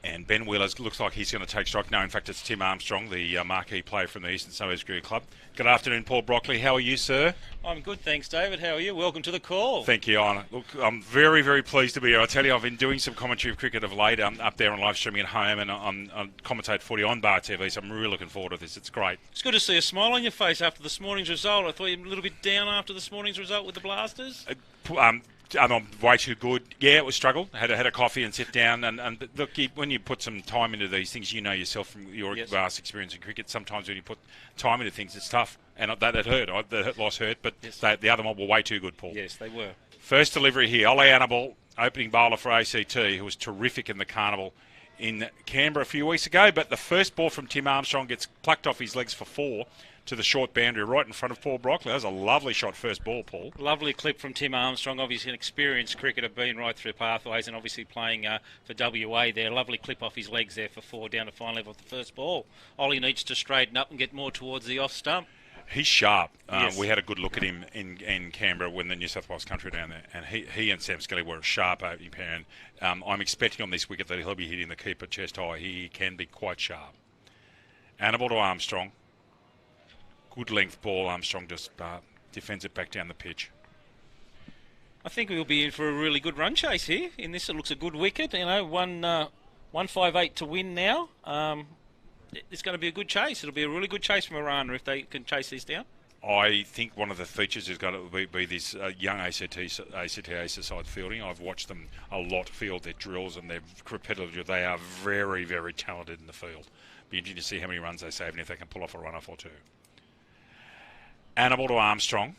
[SPEAKER 4] And Ben Wheeler looks like he's going to take strike. No, in fact, it's Tim Armstrong, the marquee player from the Eastern Suburbs Cricket Club. Good afternoon, Paul Brockley. How are you, sir?
[SPEAKER 5] I'm good, thanks, David. How are you? Welcome to the call.
[SPEAKER 4] Thank you, Anna. Look, I'm very, very pleased to be here. I tell you, I've been doing some commentary of cricket of late. I'm up there on live streaming at home, and I commentate footy on Bar TV, so I'm really looking forward to this. It's great.
[SPEAKER 5] It's good to see a smile on your face after this morning's result. I thought you were a little bit down after this morning's result with the Blasters.
[SPEAKER 4] I'm way too good. Yeah, it was struggle. Had a coffee and sit down. And look, when you put some time into these things, you know yourself from your vast experience in cricket. Sometimes when you put time into things, it's tough. And that hurt. The loss hurt. But
[SPEAKER 5] yes,
[SPEAKER 4] the other one were way too good, Paul.
[SPEAKER 5] Yes, they were.
[SPEAKER 4] First delivery here. Ollie Annabelle, opening bowler for ACT, who was terrific in the carnival in Canberra a few weeks ago. But the first ball from Tim Armstrong gets plucked off his legs for 4 to the short boundary right in front of Paul Brockley. That was a lovely shot first ball, Paul.
[SPEAKER 5] Lovely clip from Tim Armstrong, obviously an experienced cricketer, been right through pathways and obviously playing for WA there. Lovely clip off his legs there for 4 down to fine level of the first ball. Ollie needs to straighten up and get more towards the off stump.
[SPEAKER 4] He's sharp.
[SPEAKER 5] Yes.
[SPEAKER 4] We had a good look at him in Canberra when the New South Wales country down there, and he and Sam Skelly were a sharp opening pair. And I'm expecting on this wicket that he'll be hitting the keeper chest high. He can be quite sharp. Annabelle to Armstrong. Good length ball. Armstrong just defends it back down the pitch.
[SPEAKER 5] I think we'll be in for a really good run chase here. In this, it looks a good wicket. 158 to win now. It's going to be a good chase. It'll be a really good chase from Orana if they can chase this down.
[SPEAKER 4] I think one of the features is going to be this young ACT Aces side fielding. I've watched them a lot field their drills, and they're competitive. They are very, very talented in the field. Be interesting to see how many runs they save and if they can pull off a run-off or two. Annabelle to Armstrong.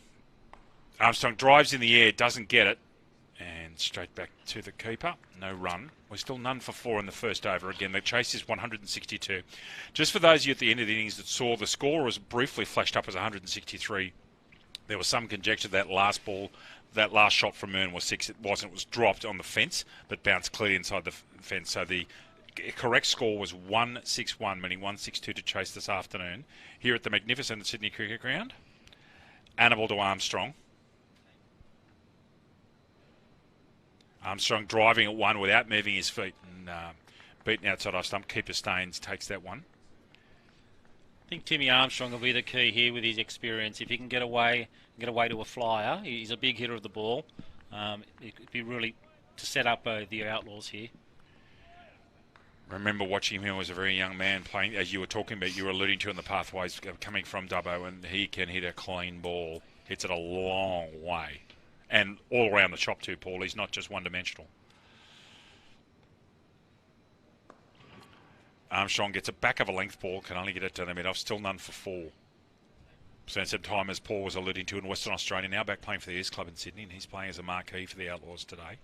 [SPEAKER 4] Armstrong drives in the air, doesn't get it, and straight back to the keeper. No run. We're still none for 4 in the first over. Again, the chase is 162. Just for those of you at the end of the innings that saw, the score was briefly flashed up as 163. There was some conjecture that last ball, that last shot from Moon was 6. It wasn't. It was dropped on the fence, but bounced clearly inside the fence. So the correct score was 161, meaning 162 to chase this afternoon here at the magnificent Sydney Cricket Ground. Annabelle to Armstrong. Armstrong driving at 1 without moving his feet and beaten outside off stump. Keeper Staines takes that one.
[SPEAKER 5] I think Timmy Armstrong will be the key here with his experience. If he can get away to a flyer, he's a big hitter of the ball. It could be really to set up the Outlaws here.
[SPEAKER 4] Remember watching him as a very young man playing, as you were talking about, you were alluding to in the pathways coming from Dubbo, and he can hit a clean ball. Hits it a long way. And all around the shop too, Paul. He's not just one-dimensional. Armstrong gets a back of a length ball, can only get it to the mid-off. Still none for 4. Spent some time, as Paul was alluding to, in Western Australia, now back playing for the East Club in Sydney, and he's playing as a marquee for the Outlaws today.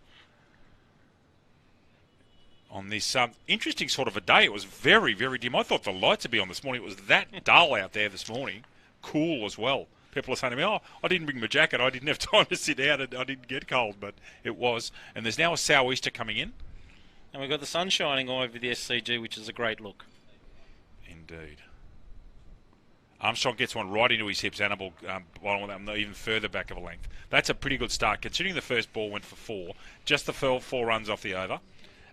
[SPEAKER 4] On this interesting sort of a day, it was very, very dim. I thought the lights would be on this morning. It was that dull out there this morning. Cool as well. People are saying to me, I didn't bring my jacket. I didn't have time to sit out. I didn't get cold, but it was. And there's now a sou'easter coming in.
[SPEAKER 5] And we've got the sun shining all over the SCG, which is a great look.
[SPEAKER 4] Indeed. Armstrong gets one right into his hips. Annabelle even further back of a length. That's a pretty good start, considering the first ball went for 4. Just the 4 runs off the over.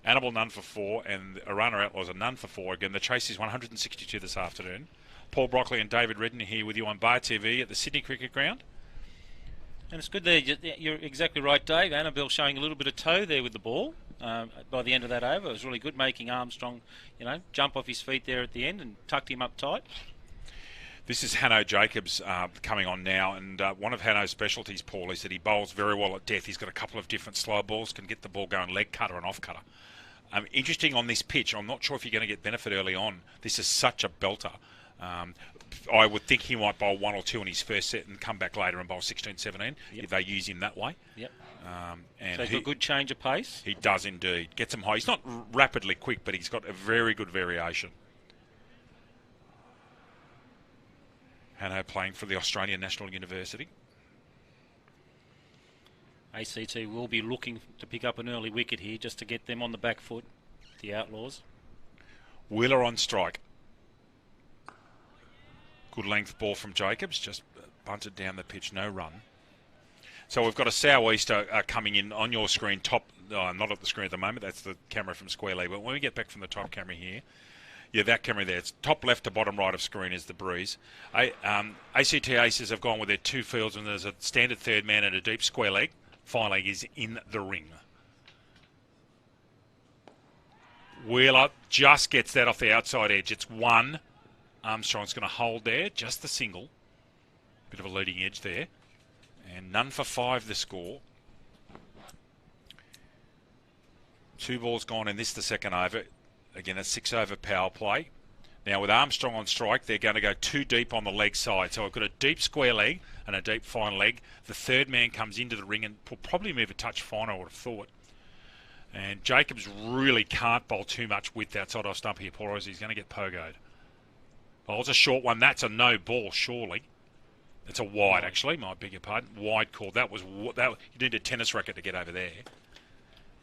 [SPEAKER 4] Annabelle none for 4, and Orana Outlaws are none for 4. Again, the chase is 162 this afternoon. Paul Brockley and David Redden here with you on Bar TV at the Sydney Cricket Ground.
[SPEAKER 5] And it's good there. You're exactly right, Dave. Annabelle showing a little bit of toe there with the ball by the end of that over. It was really good, making Armstrong, jump off his feet there at the end and tucked him up tight.
[SPEAKER 4] This is Hanno Jacobs coming on now, and one of Hanno's specialties, Paul, is that he bowls very well at death. He's got a couple of different slow balls, can get the ball going leg cutter and off cutter. Interesting on this pitch. I'm not sure if you're going to get benefit early on. This is such a belter. I would think he might bowl 1 or 2 in his first set and come back later and bowl 16, 17 if they use him that way.
[SPEAKER 5] Yep.
[SPEAKER 4] And
[SPEAKER 5] So he's got a good change of pace.
[SPEAKER 4] He does indeed. Gets him high. He's not rapidly quick, but he's got a very good variation. Hanno playing for the Australian National University.
[SPEAKER 5] ACT will be looking to pick up an early wicket here just to get them on the back foot, the Outlaws.
[SPEAKER 4] Wheeler on strike. Good length ball from Jacobs, just bunted down the pitch, no run. So we've got a sou'easter coming in on your screen, top, not at the screen at the moment, that's the camera from Square Leg, but when we get back from the top camera here, yeah, that camera there, it's top left to bottom right of screen is the breeze. ACT Aces have gone with their 2 fields, and there's a standard third man and a deep square leg. Fine leg is in the ring. Wheeler just gets that off the outside edge. It's 1. Armstrong's going to hold there, just the single. Bit of a leading edge there. And none for 5 the score. 2 balls gone in this, the second over. Again, a 6-over power play. Now with Armstrong on strike, they're going to go 2 deep on the leg side. So I've got a deep square leg and a deep fine leg. The third man comes into the ring and will probably move a touch fine, I would have thought. And Jacobs really can't bowl too much width outside off stump here, Paul, or he's going to get pogoed. Bowls a short one. That's a no ball, surely. It's a wide, actually. My beg your pardon. Wide call. That you need a tennis racket to get over there.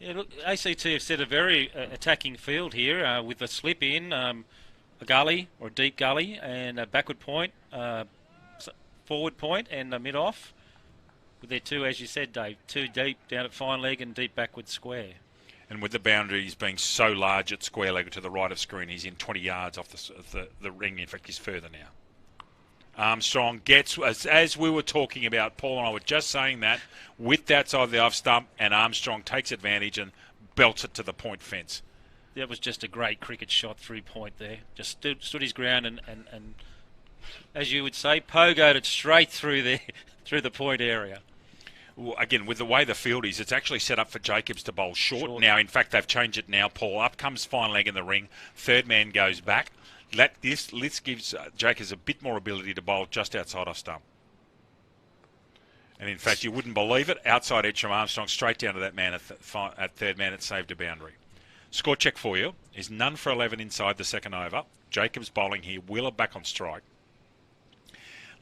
[SPEAKER 5] Yeah, look, ACT have set a very attacking field here with a slip in, a gully or a deep gully, and a backward point, forward point, and a mid off. With their 2, as you said, Dave, 2 deep down at fine leg and deep backward square.
[SPEAKER 4] And with the boundaries being so large at square leg to the right of screen, he's in 20 yards off the ring. In fact, he's further now. Armstrong gets, as we were talking about, Paul and I were just saying that, with that side of the off stump, and Armstrong takes advantage and belts it to the point fence.
[SPEAKER 5] That was just a great cricket shot through point there. Just stood his ground and as you would say, pogoed it straight through there, through the point area.
[SPEAKER 4] Well, again, with the way the field is, it's actually set up for Jacobs to bowl short. Now, in fact, they've changed it now, Paul. Up comes fine leg in the ring. Third man goes back. This gives Jacobs a bit more ability to bowl just outside off stump. And in fact, you wouldn't believe it. Outside edge from Armstrong, straight down to that man at third man. It saved a boundary. Score check for you is none for 11 inside the second over. Jacobs bowling here. Wheeler back on strike.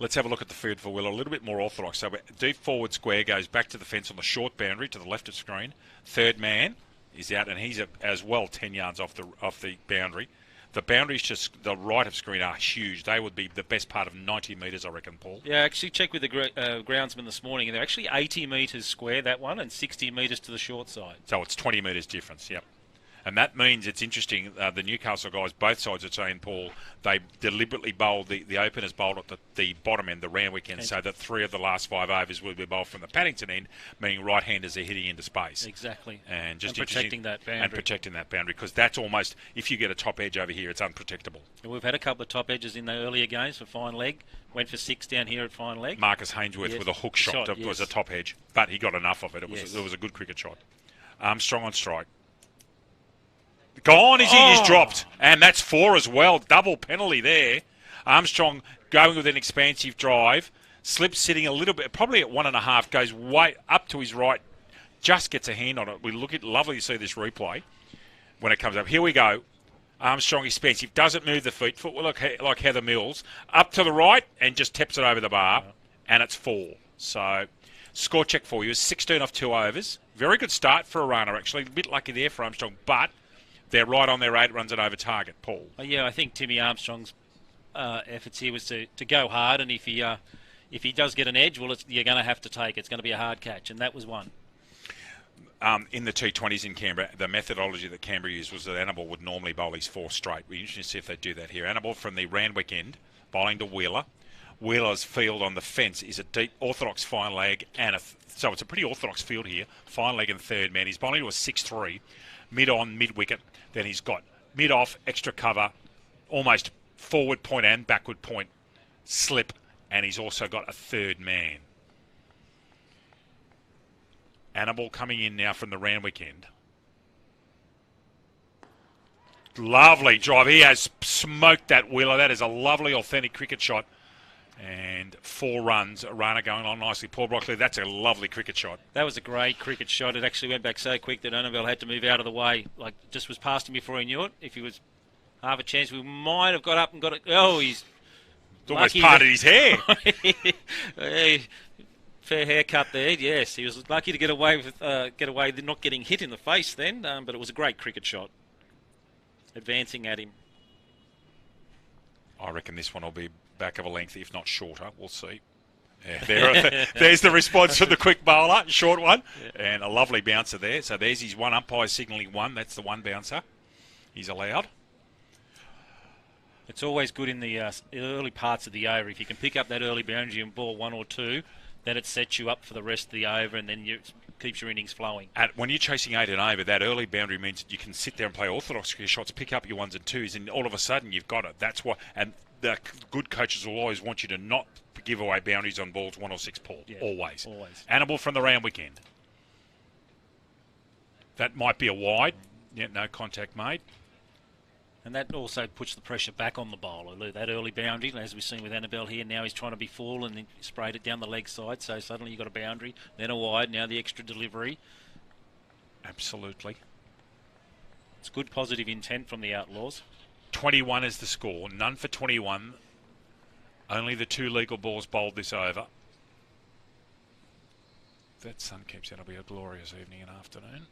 [SPEAKER 4] Let's have a look at the field for Wheeler. A little bit more orthodox. So deep forward square goes back to the fence on the short boundary to the left of screen. Third man is out, and he's as well 10 yards off the boundary. The boundaries just the right of screen are huge. They would be the best part of 90 metres, I reckon, Paul.
[SPEAKER 5] Yeah, I actually checked with the groundsman this morning, and they're actually 80 metres square, that one, and 60 metres to the short side.
[SPEAKER 4] So it's 20 metres difference, yep. And that means it's interesting, the Newcastle guys, both sides are saying, Paul, they deliberately bowled, the openers bowled at the bottom end, the Randwick end, so that 3 of the last 5 overs will be bowled from the Paddington end, meaning right-handers are hitting into space.
[SPEAKER 5] Exactly.
[SPEAKER 4] And just
[SPEAKER 5] protecting that boundary.
[SPEAKER 4] And protecting that boundary, because that's almost, if you get a top edge over here, it's unprotectable.
[SPEAKER 5] And we've had a couple of top edges in the earlier games for fine leg. Went for 6 down here at fine leg.
[SPEAKER 4] Marcus Hainsworth with a hook shot was a top edge, but he got enough of it. It was a good cricket shot. Armstrong on strike. Gone, is he? He's dropped. And that's 4 as well. Double penalty there. Armstrong going with an expansive drive. Slips sitting a little bit, probably at 1.5, goes way up to his right, just gets a hand on it. We look at lovely to see this replay when it comes up. Here we go. Armstrong expansive, doesn't move the feet. Footwork like Heather Mills. Up to the right and just taps it over the bar. And it's 4. So, score check for you is 16 off 2 overs. Very good start for Orana, actually. A bit lucky there for Armstrong, but they're right on their 8 runs and over target, Paul.
[SPEAKER 5] Yeah, I think Timmy Armstrong's efforts here was to go hard, and if he does get an edge, well, you're going to have to take it. It's going to be a hard catch, and that was one.
[SPEAKER 4] In the T20s in Canberra, the methodology that Canberra used was that Annabelle would normally bowl his 4 straight. We're interested to see if they do that here. Annabelle from the Randwick end, bowling to Wheeler. Wheeler's field on the fence is a deep orthodox fine leg, and so it's a pretty orthodox field here. Fine leg and third man. He's bowling to a 6-3, mid-on, mid-wicket. Then he's got mid-off, extra cover, almost forward point and backward point slip, and he's also got a third man. Annabelle coming in now from the Randwick end. Lovely drive. He has smoked that Wheeler. That is a lovely, authentic cricket shot. And 4 runs. Orana going on nicely. Paul Brockley, that's a lovely cricket shot.
[SPEAKER 5] That was a great cricket shot. It actually went back so quick that Annabelle had to move out of the way. Like, just was past him before he knew it. If he was half a chance, we might have got up and got it. Oh, he's
[SPEAKER 4] almost parted his hair.
[SPEAKER 5] Hey, fair haircut there. Yes, he was lucky to get away with not getting hit in the face then. But it was a great cricket shot. Advancing at him.
[SPEAKER 4] I reckon this one will be back of a length, if not shorter. We'll see. Yeah, there's the response from the quick bowler, short one, and a lovely bouncer there. So there's his one umpire signalling one. That's the one bouncer he's allowed.
[SPEAKER 5] It's always good in the early parts of the over. If you can pick up that early boundary and ball 1 or 2, then it sets you up for the rest of the over, and then keeps your innings flowing.
[SPEAKER 4] When you're chasing 8 and over, that early boundary means that you can sit there and play orthodox shots, pick up your 1s and 2s, and all of a sudden you've got it. That's why. And the good coaches will always want you to not give away boundaries on balls 1 or 6, Paul.
[SPEAKER 5] Yeah,
[SPEAKER 4] always.
[SPEAKER 5] Always.
[SPEAKER 4] from the Randwick end. That might be a wide. Yeah, no contact made.
[SPEAKER 5] And that also puts the pressure back on the bowler, Lou. That early boundary, as we've seen with Annabelle here, now he's trying to be full and then sprayed it down the leg side, so suddenly you've got a boundary, then a wide, now the extra delivery.
[SPEAKER 4] Absolutely.
[SPEAKER 5] It's good positive intent from the Outlaws.
[SPEAKER 4] 21 is the score. None for 21. Only the 2 legal balls bowled this over. If that sun keeps out, it'll be a glorious evening and afternoon.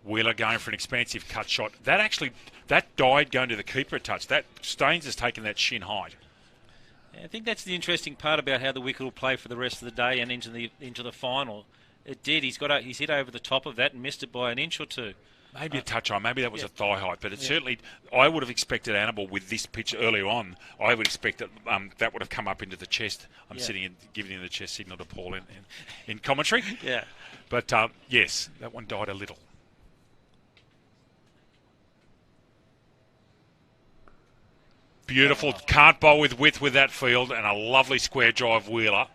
[SPEAKER 4] Wheeler going for an expansive cut shot. That died going to the keeper a touch. That Staines has taken that shin height.
[SPEAKER 5] Yeah, I think that's the interesting part about how the wicket will play for the rest of the day and into the final. It did. He's hit over the top of that and missed it by an inch or 2.
[SPEAKER 4] Maybe a touch on. Maybe that was a thigh height, but it certainly. I would have expected Annabelle with this pitch earlier on. I would expect that that would have come up into the chest. I'm sitting and giving him the chest signal to Paul in commentary.
[SPEAKER 5] Yeah.
[SPEAKER 4] But yes, that one died a little. Beautiful. Can't bowl with width with that field, and a lovely square drive Wheeler.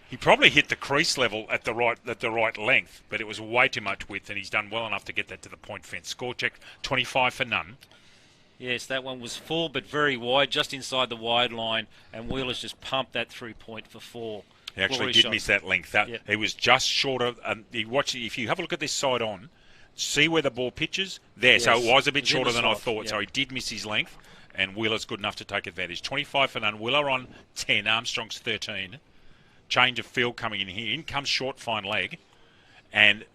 [SPEAKER 4] He probably hit the crease level at the right length, but it was way too much width, and he's done well enough to get that to the point fence. Score check, 25 for none.
[SPEAKER 5] Yes, that one was full but very wide, just inside the wide line, and Wheeler's just pumped that through point for 4.
[SPEAKER 4] He actually did miss that length. He was just short of. If you have a look at this side on, see where the ball pitches there. Yes. So it was a bit shorter than I thought. Yeah. So he did miss his length, and Wheeler's good enough to take advantage. 25 for none. Wheeler on 10. Armstrong's 13. Change of field coming in here. In comes short, fine leg. And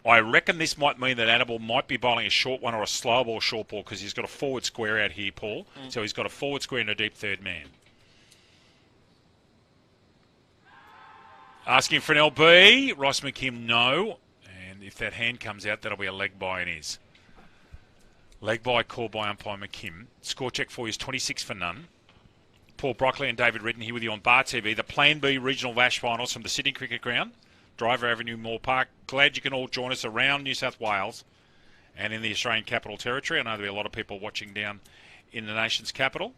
[SPEAKER 4] I reckon this might mean that Annabelle might be bowling a short one or a slow ball, short ball, because he's got a forward square out here, Paul. So he's got a forward square and a deep third man. Asking for an LB. Ross McKim, no. And if that hand comes out, that'll be a leg by and is. Leg by called by umpire McKim. Score check for you is 26 for none. Paul Brockley and David Redden here with you on Bar TV. The Plan B Regional Vash Finals from the Sydney Cricket Ground, Driver Avenue, Moore Park. Glad you can all join us around New South Wales and in the Australian Capital Territory. I know there'll be a lot of people watching down in the nation's capital.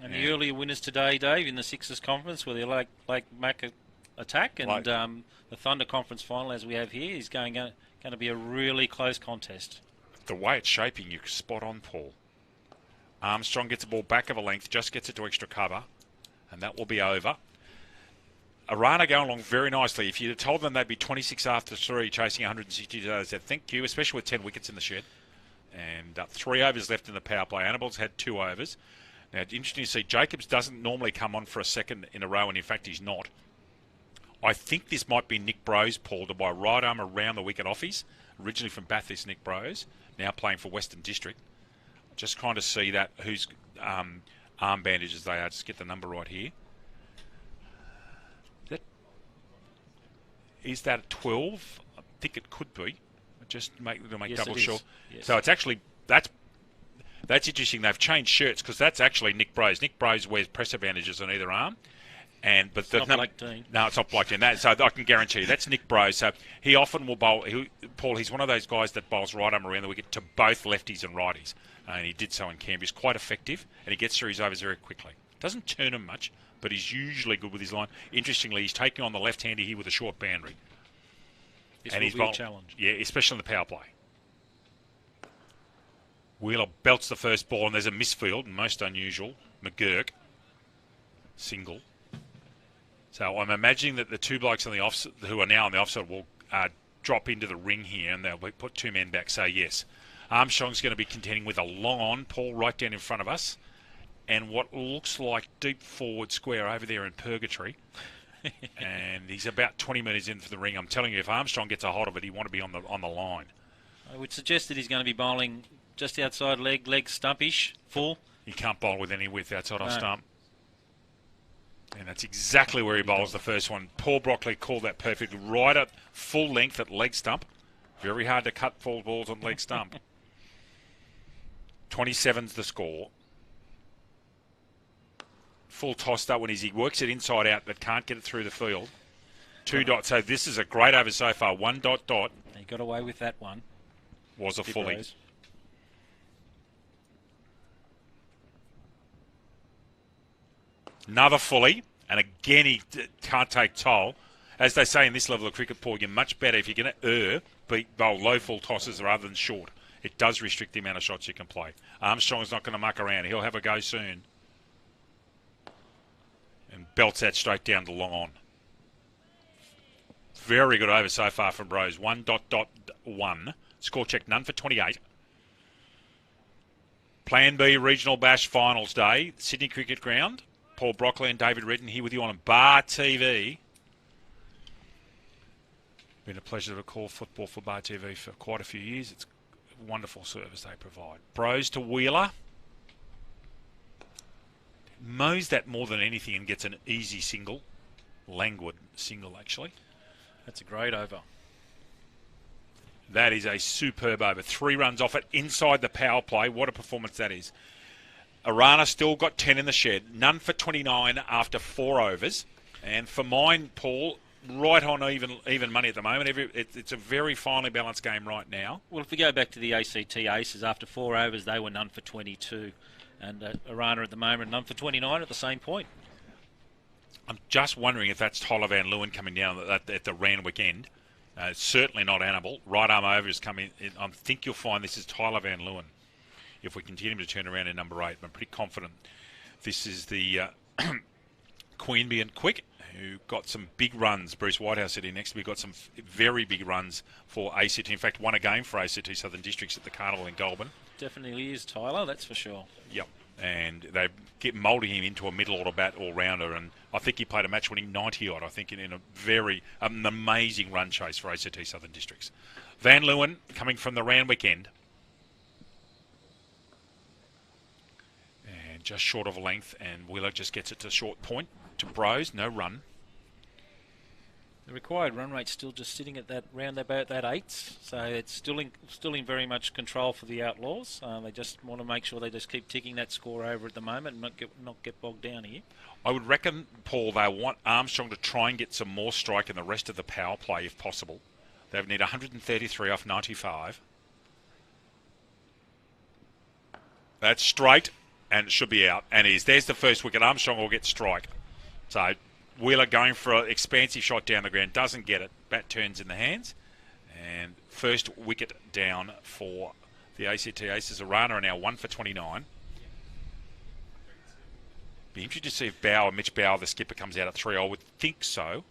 [SPEAKER 5] And the earlier winners today, Dave, in the Sixers Conference, where the Lake Mac attack, and the Thunder Conference final, as we have here, is going to be a really close contest.
[SPEAKER 4] The way it's shaping, you're spot on, Paul. Armstrong gets the ball back of a length, just gets it to extra cover, and that will be over. Orana going along very nicely. If you'd have told them they'd be 26 after 3, chasing 162, they said thank you, especially with 10 wickets in the shed. And 3 overs left in the power play. Annabelle's had 2 overs. Now, it's interesting to see Jacobs doesn't normally come on for a second in a row, and in fact he's not. I think this might be Nick Brose, Paul, to buy right arm around the wicket office. Originally from Bathurst, Nick Brose, now playing for Western District. Just trying to see that whose arm bandages they are. Just get the number right here. Is that 12? I think it could be. Just make double sure. Yes. So it's actually that's interesting. They've changed shirts because that's actually Nick Brose. Nick Brose wears presser bandages on either arm.
[SPEAKER 5] It's not Black Dean.
[SPEAKER 4] No, it's not Black Dean. So I can guarantee you that's Nick Brose. So he often will bowl. Paul, he's one of those guys that bowls right arm around the wicket to both lefties and righties. And he did so in Canberra. He's quite effective, and he gets through his overs very quickly. Doesn't turn him much, but he's usually good with his line. Interestingly, he's taking on the left-hander here with a short boundary.
[SPEAKER 5] This
[SPEAKER 4] and
[SPEAKER 5] will
[SPEAKER 4] he's
[SPEAKER 5] be a
[SPEAKER 4] bowled,
[SPEAKER 5] challenge.
[SPEAKER 4] yeah, especially in the power play. Wheeler belts the first ball, and there's a misfield, most unusual. McGurk, single. So I'm imagining that the two blokes on the off, who are now on the offside will drop into the ring here, and they'll put two men back. So yes, Armstrong's going to be contending with a long on, Paul right down in front of us, and what looks like deep forward square over there in purgatory. And he's about 20 metres in for the ring. I'm telling you, if Armstrong gets a hold of it, he want to be on the line.
[SPEAKER 5] I would suggest that he's going to be bowling just outside leg stumpish, full.
[SPEAKER 4] He can't bowl with any width outside off stump. And that's exactly where he bowls the first one. Paul Brockley called that perfect, right at full length at leg stump. Very hard to cut full balls on leg stump. 27's the score. Full toss that one is he works it inside out but can't get it through the field. 2 dots. So this is a great over so far. 1 dot.
[SPEAKER 5] He got away with that one.
[SPEAKER 4] Was a fully.
[SPEAKER 5] Rose.
[SPEAKER 4] Another fully, and again he can't take toll. As they say in this level of cricket, Paul, you're much better if you're going to bowl low full tosses rather than short. It does restrict the amount of shots you can play. Armstrong's not going to muck around. He'll have a go soon. And belts that straight down to long on. Very good over so far from Rose. 1.1. Score check none for 28. Plan B Regional Bash Finals Day, Sydney Cricket Ground. Paul Brockley and David Redden here with you on Bar TV. Been a pleasure to call football for Bar TV for quite a few years. It's a wonderful service they provide. Bros to Wheeler. Mows that more than anything and gets an easy single. Languid single, actually.
[SPEAKER 5] That's a great over.
[SPEAKER 4] That is a superb over. 3 runs off it inside the power play. What a performance that is. Orana still got 10 in the shed. None for 29 after 4 overs. And for mine, Paul, right on even money at the moment. It's a very finely balanced game right now.
[SPEAKER 5] Well, if we go back to the ACT Aces, after 4 overs, they were none for 22. And Orana at the moment, none for 29 at the same point.
[SPEAKER 4] I'm just wondering if that's Tyler Van Leeuwen coming down at the Randwick end. Certainly not Annabelle. Right arm over is coming. I think you'll find this is Tyler Van Leeuwen. If we continue to turn around in number 8, I'm pretty confident this is the Queanbeyan and Quick, who got some big runs. Bruce Whitehouse sitting next to me, got some very big runs for ACT. In fact, won a game for ACT Southern Districts at the Carnival in Goulburn.
[SPEAKER 5] Definitely is Tyler, that's for sure.
[SPEAKER 4] Yep. And they get moulding him into a middle order bat all-rounder, and I think he played a match-winning 90-odd, I think, in a very amazing run chase for ACT Southern Districts. Van Leeuwen coming from the Randwick end. And just short of a length, and Wheeler just gets it to short point to Bros, no run.
[SPEAKER 5] The required run rate's still just sitting at that round about that 8, so it's still in very much control for the Outlaws. They just want to make sure they just keep ticking that score over at the moment and not get bogged down here.
[SPEAKER 4] I would reckon, Paul, they want Armstrong to try and get some more strike in the rest of the power play if possible. They need 133 off 95. That's straight, and it should be out, and is. There's the first wicket. Armstrong will get strike. So Wheeler going for an expansive shot down the ground, doesn't get it. Bat turns in the hands. And first wicket down for the ACT Aces. Orana are now 1 for 29. Be interested to see if Mitch Bauer, the skipper, comes out at 3. I would think so.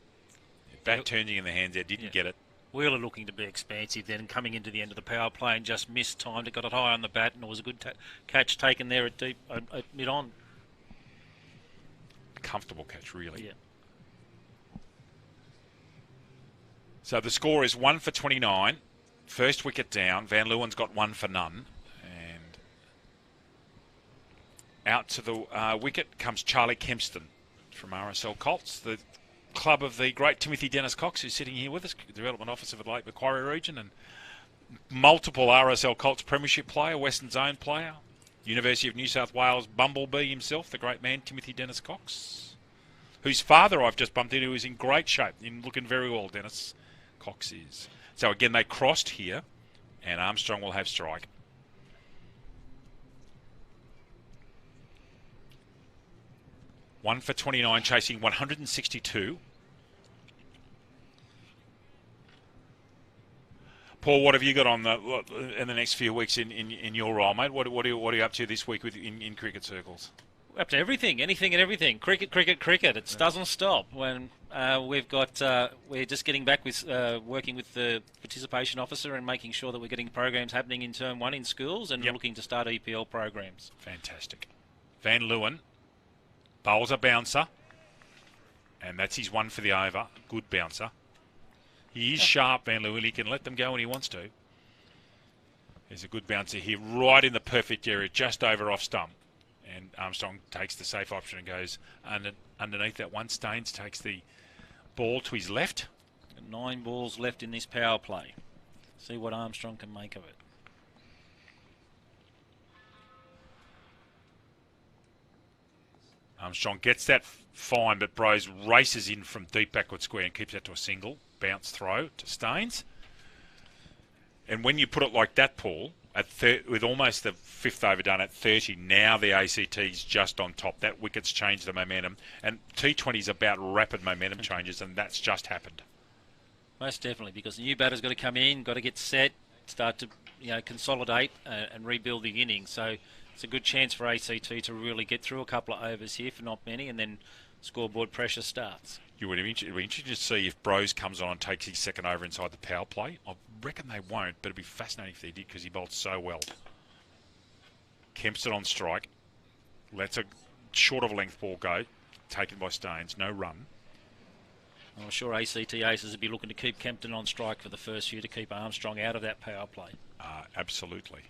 [SPEAKER 4] Bat turning in the hands there, didn't get it.
[SPEAKER 5] Wheeler looking to be expansive then, coming into the end of the power play and just missed time. It got it high on the bat, and it was a good catch taken there at deep, at mid-on.
[SPEAKER 4] Comfortable catch, really.
[SPEAKER 5] Yeah.
[SPEAKER 4] So the score is 1 for 29. First wicket down. Van Leeuwen's got 1 for none. And out to the wicket comes Charlie Kempston from RSL Colts, the club of the great Timothy Dennis Cox, who's sitting here with us, Development Officer for the Lake Macquarie region, and multiple RSL Colts Premiership player, Western Zone player, University of New South Wales Bumblebee himself, the great man Timothy Dennis Cox, whose father I've just bumped into is in great shape, looking very well, Dennis Cox is. So again, they crossed here, and Armstrong will have strike. One for 29, chasing 162. Paul, what have you got on in the next few weeks in your role, mate? What are you up to this week in cricket circles?
[SPEAKER 5] Up to everything, anything and everything. Cricket. It doesn't stop. When we're just getting back with working with the participation officer and making sure that we're getting programs happening in Term 1 in schools and looking to start EPL programs.
[SPEAKER 4] Fantastic. Van Leeuwen bowls a bouncer, and that's his one for the over. Good bouncer. He is sharp, Van Leeuwen. He can let them go when he wants to. There's a good bouncer here, right in the perfect area, just over off stump. And Armstrong takes the safe option and goes underneath that one. Staines takes the ball to his left.
[SPEAKER 5] 9 balls left in this power play. See what Armstrong can make of it.
[SPEAKER 4] Armstrong gets that fine, but Bros races in from deep backward square and keeps that to a single. Bounce throw to Staines. And when you put it like that, Paul, with almost the fifth over done at 30, now the ACT's just on top. That wicket's changed the momentum. And T20's about rapid momentum changes, and that's just happened.
[SPEAKER 5] Most definitely, because the new batter's got to come in, got to get set, start to consolidate and rebuild the innings. So it's a good chance for ACT to really get through a couple of overs here, for not many, and then scoreboard pressure starts. It
[SPEAKER 4] would be interesting to see if Bros comes on and takes his second over inside the power play. I reckon they won't, but it'd be fascinating if they did because he bowled so well. Kempston on strike. Lets a short of a length ball go. Taken by Staines. No run.
[SPEAKER 5] I'm sure ACT Aces would be looking to keep Kempton on strike for the first few to keep Armstrong out of that power play.
[SPEAKER 4] Absolutely.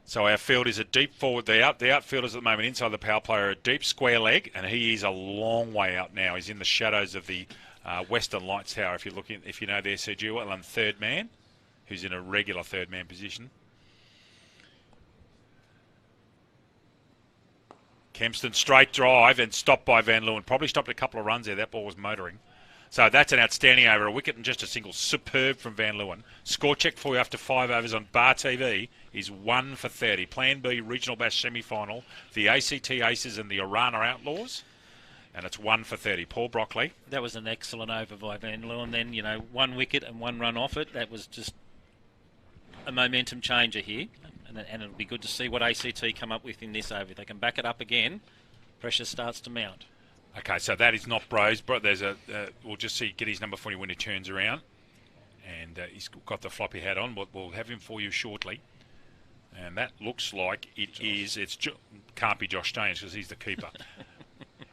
[SPEAKER 4] So our field is a deep forward. The outfielders at the moment inside the power play are a deep square leg, and he is a long way out now. He's in the shadows of the Western Lights Tower. If you know the SCG, well, and third man, who's in a regular third man position. Kempston straight drive and stopped by Van Leeuwen. Probably stopped a couple of runs there. That ball was motoring. So that's an outstanding over. A wicket and just a single. Superb from Van Leeuwen. Score check for you after 5 overs on Bar TV is 1 for 30. Plan B Regional Bash semi-final. The ACT Aces and the Orana Outlaws. And it's 1 for 30. Paul Brockley.
[SPEAKER 5] That was an excellent over by Van Leeuwen. Then, 1 wicket and 1 run off it. That was just a momentum changer here. And it'll be good to see what ACT come up with in this over. If they can back it up again, pressure starts to mount.
[SPEAKER 4] Okay, so that is not Bros, but there's we'll just see, get his number for you when he turns around. And he's got the floppy hat on. We'll have him for you shortly. And that looks like can't be Josh Staines because he's the keeper.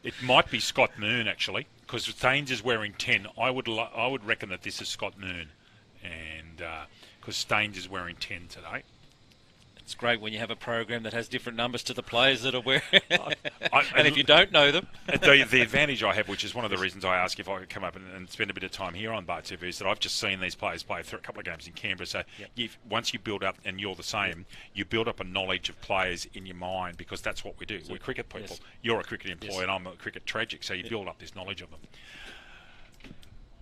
[SPEAKER 4] It might be Scott Moon, actually, because Staines is wearing 10. I would reckon that this is Scott Moon. And because Staines is wearing 10 today.
[SPEAKER 5] It's great when you have a program that has different numbers to the players that are wearing. And if you don't know them.
[SPEAKER 4] The advantage I have, which is one of the reasons I ask if I could come up and spend a bit of time here on Bar TV, is that I've just seen these players play through a couple of games in Canberra. So once you build up, and you're the same, you build up a knowledge of players in your mind because that's what we do. We're cricket people. Yes. You're a cricket employee and I'm a cricket tragic, so you build up this knowledge of them.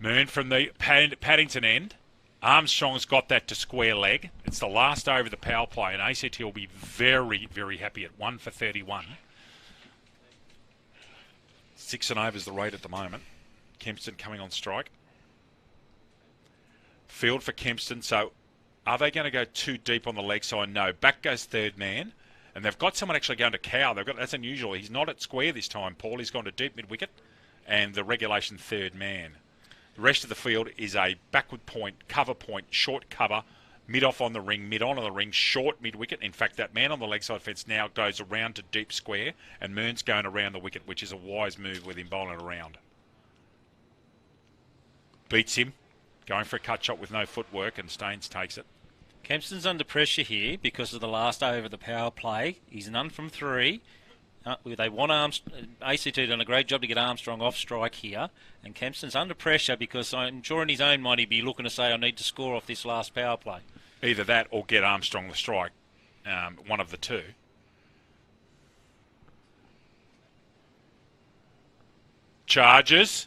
[SPEAKER 4] Moon from the Paddington end. Armstrong's got that to square leg. It's the last over of the power play, and ACT will be very, very happy at 1 for 31. 6 and over is the rate at the moment. Kempston coming on strike. Field for Kempston. So are they going to go too deep on the leg side? No. Back goes third man. And they've got someone actually going to cow. That's unusual. He's not at square this time, Paul. He's gone to deep mid-wicket and the regulation third man. The rest of the field is a backward point, cover point, short cover, mid-off on the ring, mid-on on the ring, short mid-wicket. In fact, that man on the leg side fence now goes around to deep square, and Mearns going around the wicket, which is a wise move with him bowling around. Beats him, going for a cut shot with no footwork, and Staines takes it.
[SPEAKER 5] Kempston's under pressure here because of the last over of the power play. He's none from 3. They want ACT done a great job to get Armstrong off strike here, and Kempston's under pressure because I'm sure in his own mind he'd be looking to say, I need to score off this last power play.
[SPEAKER 4] Either that or get Armstrong the strike, one of the two. Charges,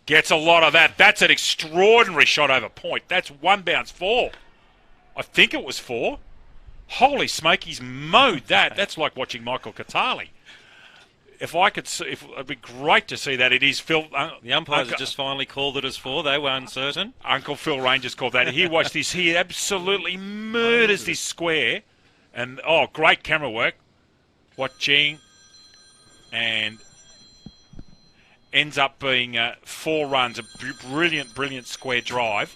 [SPEAKER 4] gets a lot of that. That's an extraordinary shot over point. That's 1 bounce 4. I think it was 4. Holy smoke, he's mowed that. That's like watching Michael Catali. if I could see, it'd be great to see that. It is Phil.
[SPEAKER 5] The umpires have just finally called it as 4. They were uncertain.
[SPEAKER 4] Uncle Phil Rangers called that. He watched this. He absolutely murders this square. And, great camera work. Watching. And ends up being 4 runs. A brilliant square drive.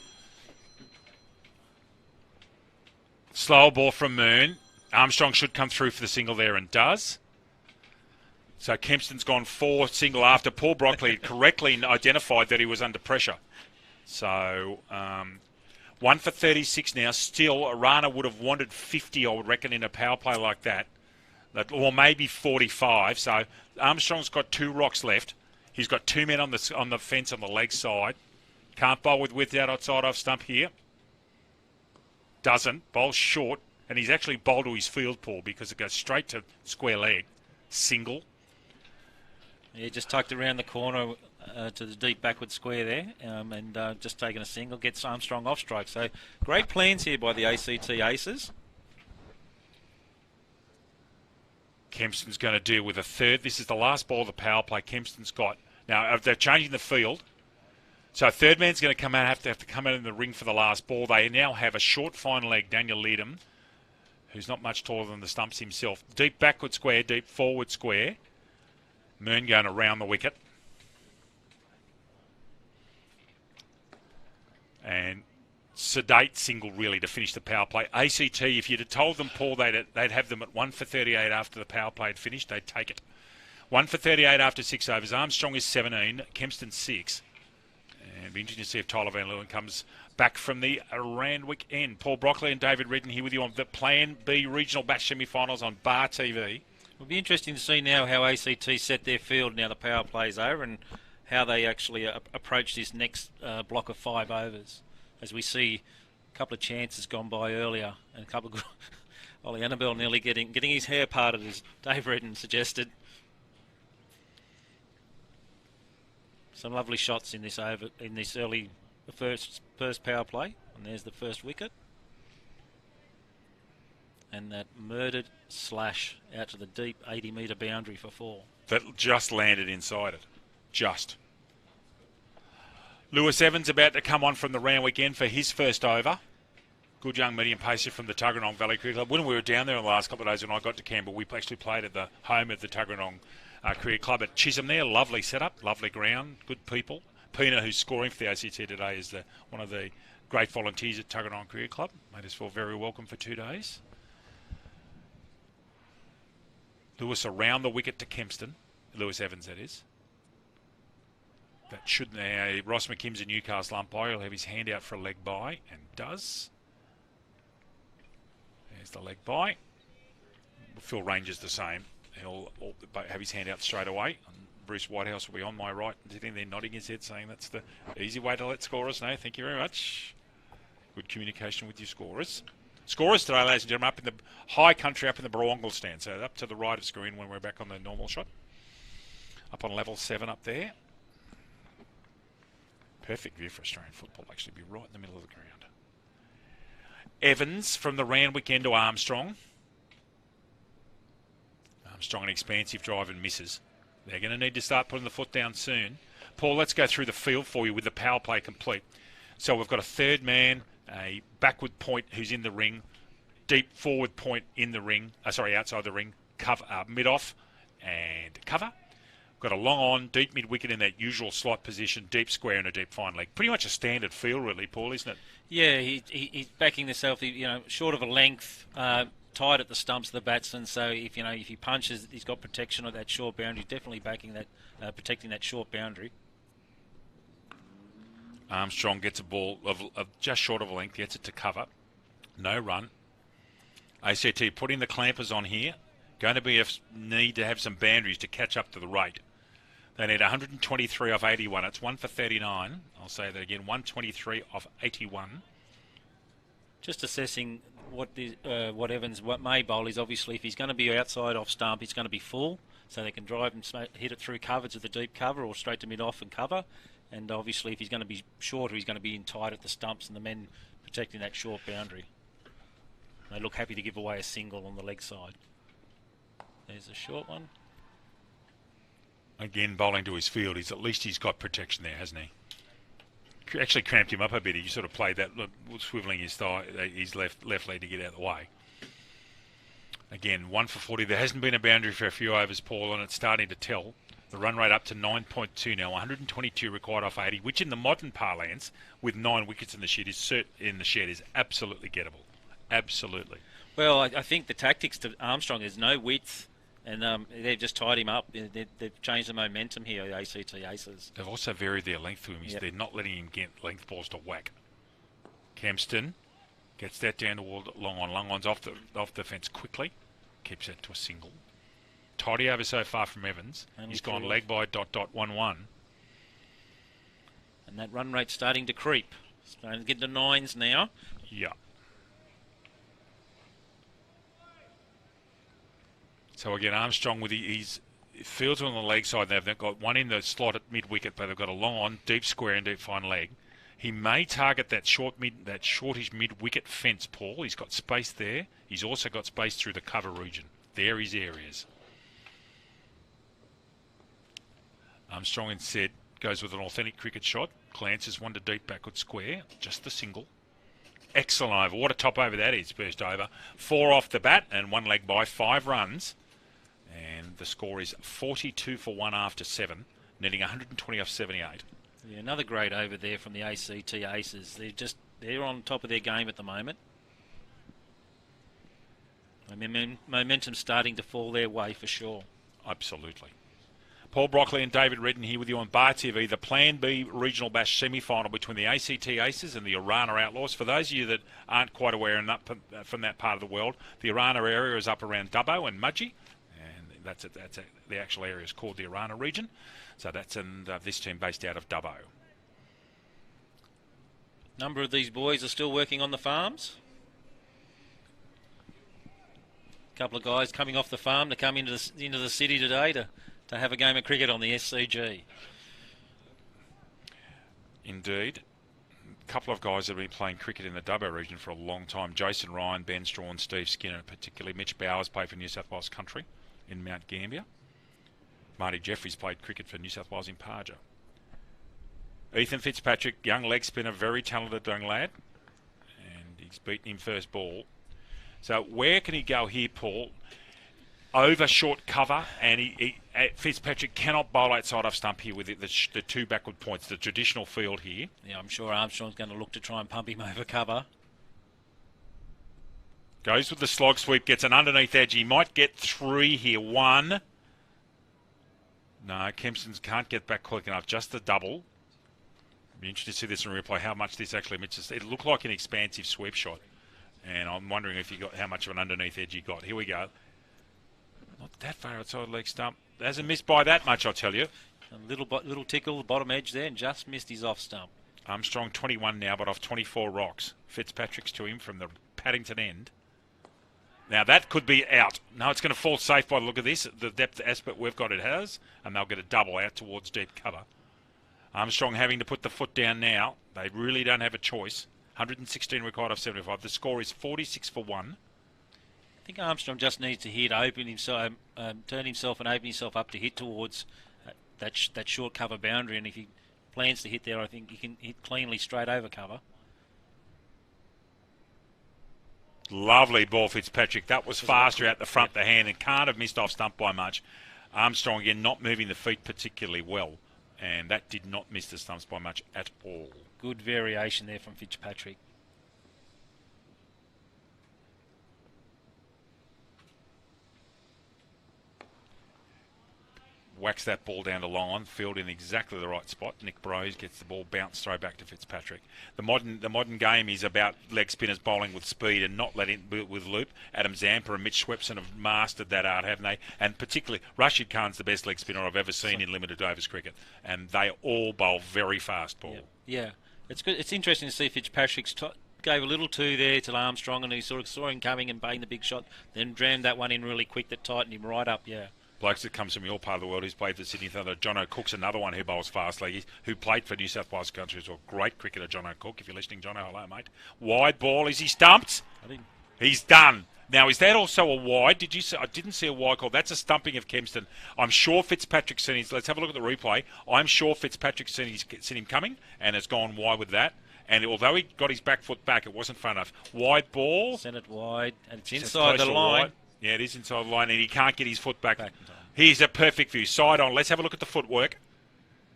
[SPEAKER 4] Slower ball from Moon. Armstrong should come through for the single there and does. So Kempston's gone 4 single after Paul Brockley had correctly identified that he was under pressure. So 1 for 36 now. Still, Orana would have wanted 50, I would reckon, in a power play like that. Or maybe 45. So Armstrong's got 2 rocks left. He's got 2 men on the fence on the leg side. Can't bowl with width outside off stump here. Doesn't. Bowls short. And he's actually bowled to his field, Paul, because it goes straight to square leg. Single.
[SPEAKER 5] Yeah, just tucked around the corner to the deep backward square there, and just taking a single, gets Armstrong off strike. So great plans here by the ACT Aces.
[SPEAKER 4] Kempston's going to deal with a third. This is the last ball of the power play Kempston's got. Now, they're changing the field. So third man's going to come out, have to come out in the ring for the last ball. They now have a short fine leg, Daniel Leadham, who's not much taller than the stumps himself. Deep backward square, deep forward square. Moon going around the wicket. And sedate single, really, to finish the power play. ACT, if you'd have told them, Paul, they'd have them at 1 for 38 after the power play had finished, they'd take it. 1 for 38 after 6 overs. Armstrong is 17, Kempston 6. And it'll be interesting to see if Tyler Van Leeuwen comes back from the Randwick end. Paul Brockley and David Redden here with you on the Plan B Regional Batch semi-finals on Bar TV.
[SPEAKER 5] It'll be interesting to see now how ACT set their field now the power play's over, and how they actually approach this next block of 5 overs. As we see a couple of chances gone by earlier, and a couple of Ollie Annabelle nearly getting his hair parted, as Dave Redden suggested. Some lovely shots in this over, in this early first power play, and there's the first wicket. And that murdered slash out to the deep 80-metre boundary for 4.
[SPEAKER 4] That just landed inside it. Just. Lewis Evans about to come on from the Randwick end for his first over. Good young medium pacer from the Tuggeranong Valley Cricket Club. When we were down there in the last couple of days when I got to Campbell, we actually played at the home of the Tuggeranong Cricket Club at Chisholm there. Lovely setup, lovely ground, good people. Pina, who's scoring for the ACT today, is one of the great volunteers at Tuggeranong Cricket Club. Made us feel very welcome for 2 days. Lewis around the wicket to Kempston. Lewis Evans, that is. That should now. Ross McKim's a Newcastle umpire. He'll have his hand out for a leg bye, and does. There's the leg bye. Phil Ranger's the same. He'll have his hand out straight away. And Bruce Whitehouse will be on my right, sitting there nodding his head, saying that's the easy way to let scorers know. Thank you very much. Good communication with your scorers. Scorers today, ladies and gentlemen, up in the high country, up in the Barawongal stand. So up to the right of screen when we're back on the normal shot. Up on level 7 up there. Perfect view for Australian football, actually, be right in the middle of the ground. Evans from the Randwick end to Armstrong. Armstrong an expansive drive and misses. They're going to need to start putting the foot down soon. Paul, let's go through the field for you with the power play complete. So we've got a third man, a backward point who's in the ring, deep forward point in the ring, outside the ring, cover, mid-off and cover. We've got a long on, deep mid-wicket in that usual slot position, deep square and a deep fine leg. Pretty much a standard field, really, Paul, isn't it?
[SPEAKER 5] Yeah, he's backing himself, short of a length, tight at the stumps of the batsman. So if he punches, he's got protection of that short boundary. Definitely backing that, protecting that short boundary.
[SPEAKER 4] Armstrong gets a ball of just short of a length, gets it to cover. No run. ACT putting the clampers on here. Going to be a need to have some boundaries to catch up to the rate. They need 123 off 81. It's 1 for 39. I'll say that again, 123 off 81.
[SPEAKER 5] Just assessing what Evans may bowl is obviously if he's going to be outside off stump, it's going to be full, so they can drive and hit it through covers with a deep cover or straight to mid-off and cover. And obviously if he's going to be shorter, he's going to be in tight at the stumps and the men protecting that short boundary. They look happy to give away a single on the leg side. There's a short one.
[SPEAKER 4] Again, bowling to his field. At least he's got protection there, hasn't he? Actually cramped him up a bit. He sort of played that, swivelling his thigh, his left leg to get out of the way. Again, 1 for 40. There hasn't been a boundary for a few overs, Paul, and it's starting to tell. The run rate up to 9.2 now. 122 required off 80, which in the modern parlance, with 9 wickets in the shed, is absolutely gettable. Absolutely.
[SPEAKER 5] Well, I think the tactics to Armstrong is no width, and they've just tied him up. They've changed the momentum here, the ACT Aces.
[SPEAKER 4] They've also varied their length to him.
[SPEAKER 5] Yep.
[SPEAKER 4] They're not letting him get length balls to whack. Kempston gets that down toward long on. Long on's off the fence quickly. Keeps that to a single. Tidy over so far from Evans. He's gone leg by ... 1-1.
[SPEAKER 5] And that run rate's starting to creep. Starting to get to 9s now.
[SPEAKER 4] Yeah. So again, Armstrong with his fields on the leg side. They've got one in the slot at mid-wicket, but they've got a long on, deep square and deep fine leg. He may target that shortish mid-wicket fence, Paul. He's got space there. He's also got space through the cover region. They're his areas. Armstrong instead goes with an authentic cricket shot. Glances one to deep backward square. Just the single. Excellent over. What a top over that is, first over. 4 off the bat and 1 leg by 5 runs. And the score is 42 for 1 after 7, netting 120 off 78.
[SPEAKER 5] Yeah, another great over there from the ACT Aces. They're on top of their game at the moment. I mean, momentum's starting to fall their way for sure.
[SPEAKER 4] Absolutely. Paul Brockley and David Redden here with you on Bar TV, the Plan B Regional Bash semi-final between the ACT Aces and the Orana Outlaws. For those of you that aren't quite aware and up from that part of the world, the Orana area is up around Dubbo and Mudgee, and the actual area is called the Orana region. So that's this team based out of Dubbo.
[SPEAKER 5] Number of these boys are still working on the farms. A couple of guys coming off the farm to come into the city today to have a game of cricket on the SCG.
[SPEAKER 4] Indeed. A couple of guys that have been playing cricket in the Dubbo region for a long time. Jason Ryan, Ben Strawn, Steve Skinner, particularly Mitch Bowers played for New South Wales Country in Mount Gambier. Marty Jeffries played cricket for New South Wales in Parja. Ethan Fitzpatrick, young leg spinner, very talented young lad. And he's beaten him first ball. So where can he go here, Paul? Over short cover, and Fitzpatrick cannot bowl outside off stump here with the 2 backward points, the traditional field here.
[SPEAKER 5] Yeah, I'm sure Armstrong's going to look to try and pump him over cover.
[SPEAKER 4] Goes with the slog sweep, gets an underneath edge. He might get 3 here. 1. No, Kempston can't get back quick enough. Just the double. Be interested to see this in replay, how much this actually misses. It looked like an expansive sweep shot. And I'm wondering if how much of an underneath edge he got. Here we go. Not that far outside leg stump. Hasn't missed by that much, I'll tell you.
[SPEAKER 5] A little tickle, bottom edge there, and just missed his off stump.
[SPEAKER 4] Armstrong 21 now, but off 24 rocks. Fitzpatrick's to him from the Paddington end. Now that could be out. No, it's going to fall safe by the look of this. The depth aspect we've got it has, and they'll get a double out towards deep cover. Armstrong having to put the foot down now. They really don't have a choice. 116 required off 75. The score is 46 for 1.
[SPEAKER 5] I think Armstrong just needs to hit, open himself, turn himself and open himself up to hit towards that short cover boundary. And if he plans to hit there, I think he can hit cleanly straight over cover.
[SPEAKER 4] Lovely ball, Fitzpatrick. That was faster out the front of the hand and can't have missed off stump by much. Armstrong again not moving the feet particularly well, and that did not miss the stumps by much at all.
[SPEAKER 5] Good variation there from Fitzpatrick.
[SPEAKER 4] Whacks that ball down to long on, field in exactly the right spot. Nick Brose gets the ball bounced throw back to Fitzpatrick. The modern game is about leg spinners bowling with speed and not letting with loop. Adam Zampa and Mitch Swepson have mastered that art, haven't they? And particularly Rashid Khan's the best leg spinner I've ever seen in limited overs cricket, and they all bowl very fast ball.
[SPEAKER 5] Yeah. It's good. It's interesting to see Fitzpatrick's gave a little 2 there to Armstrong, and he sort of saw him coming and banged the big shot, then jammed that one in really quick that tightened him right up. Yeah.
[SPEAKER 4] Blokes that comes from your part of the world who's played for Sydney Thunder. John O'Cook's another one who bowls fast leg, who played for New South Wales Country. So a great cricketer, John O'Cook. If you're listening, John, hello, mate. Wide ball. Is he stumped? He's done. Now, is that also a wide? Did you see? I didn't see a wide call. That's a stumping of Kempston. I'm sure Fitzpatrick's seen his. Let's have a look at the replay. I'm sure Fitzpatrick's seen him coming and has gone wide with that. And although he got his back foot back, it wasn't far enough. Wide ball.
[SPEAKER 5] Sent it wide, and it's inside the line.
[SPEAKER 4] Wide. Yeah, it is inside the line, and he can't get his foot back. Here's a perfect view. Side on. Let's have a look at the footwork.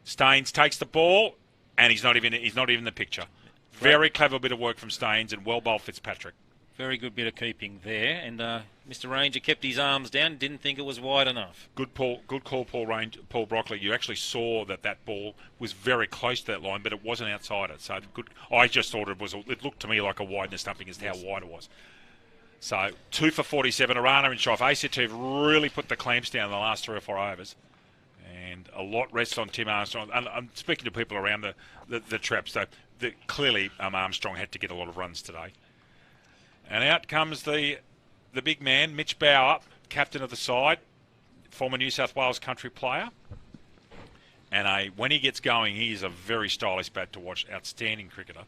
[SPEAKER 4] Staines takes the ball, and he's not even in the picture. Very clever bit of work from Staines, and well bowled Fitzpatrick.
[SPEAKER 5] Very good bit of keeping there, and Mr. Ranger kept his arms down. Didn't think it was wide enough.
[SPEAKER 4] Good call, Paul Broccoli. You actually saw that ball was very close to that line, but it wasn't outside it. So good. I just thought it looked to me like a wideness stumping as to how wide it was. So 2 for 47. Orana and Shoff. ACT have really put the clamps down in the last 3 or 4 overs, and a lot rests on Tim Armstrong. And I'm speaking to people around the traps. So clearly Armstrong had to get a lot of runs today. And out comes the big man, Mitch Bauer, captain of the side, former New South Wales country player. And when he gets going, he is a very stylish bat to watch. Outstanding cricketer.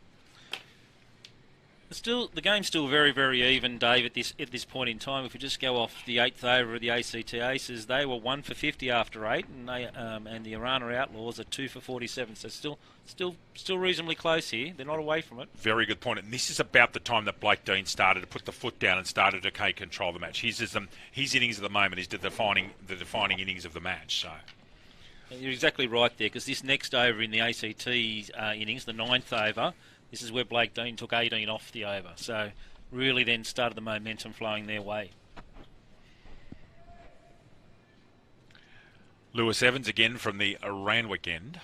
[SPEAKER 5] The game's still very, very even, Dave, at this point in time. If we just go off the 8th over of the ACT Aces, they were 1 for 50 after 8, and the Orana Outlaws are 2 for 47. So still reasonably close here. They're not away from it.
[SPEAKER 4] Very good point. And this is about the time that Blake Dean started to put the foot down and started to control the match. His innings at the moment is the defining innings of the match. So.
[SPEAKER 5] You're exactly right there, because this next over in the ACT innings, the 9th over, this is where Blake Dean took 18 off the over. So really then started the momentum flowing their way.
[SPEAKER 4] Lewis Evans again from the Randwick end.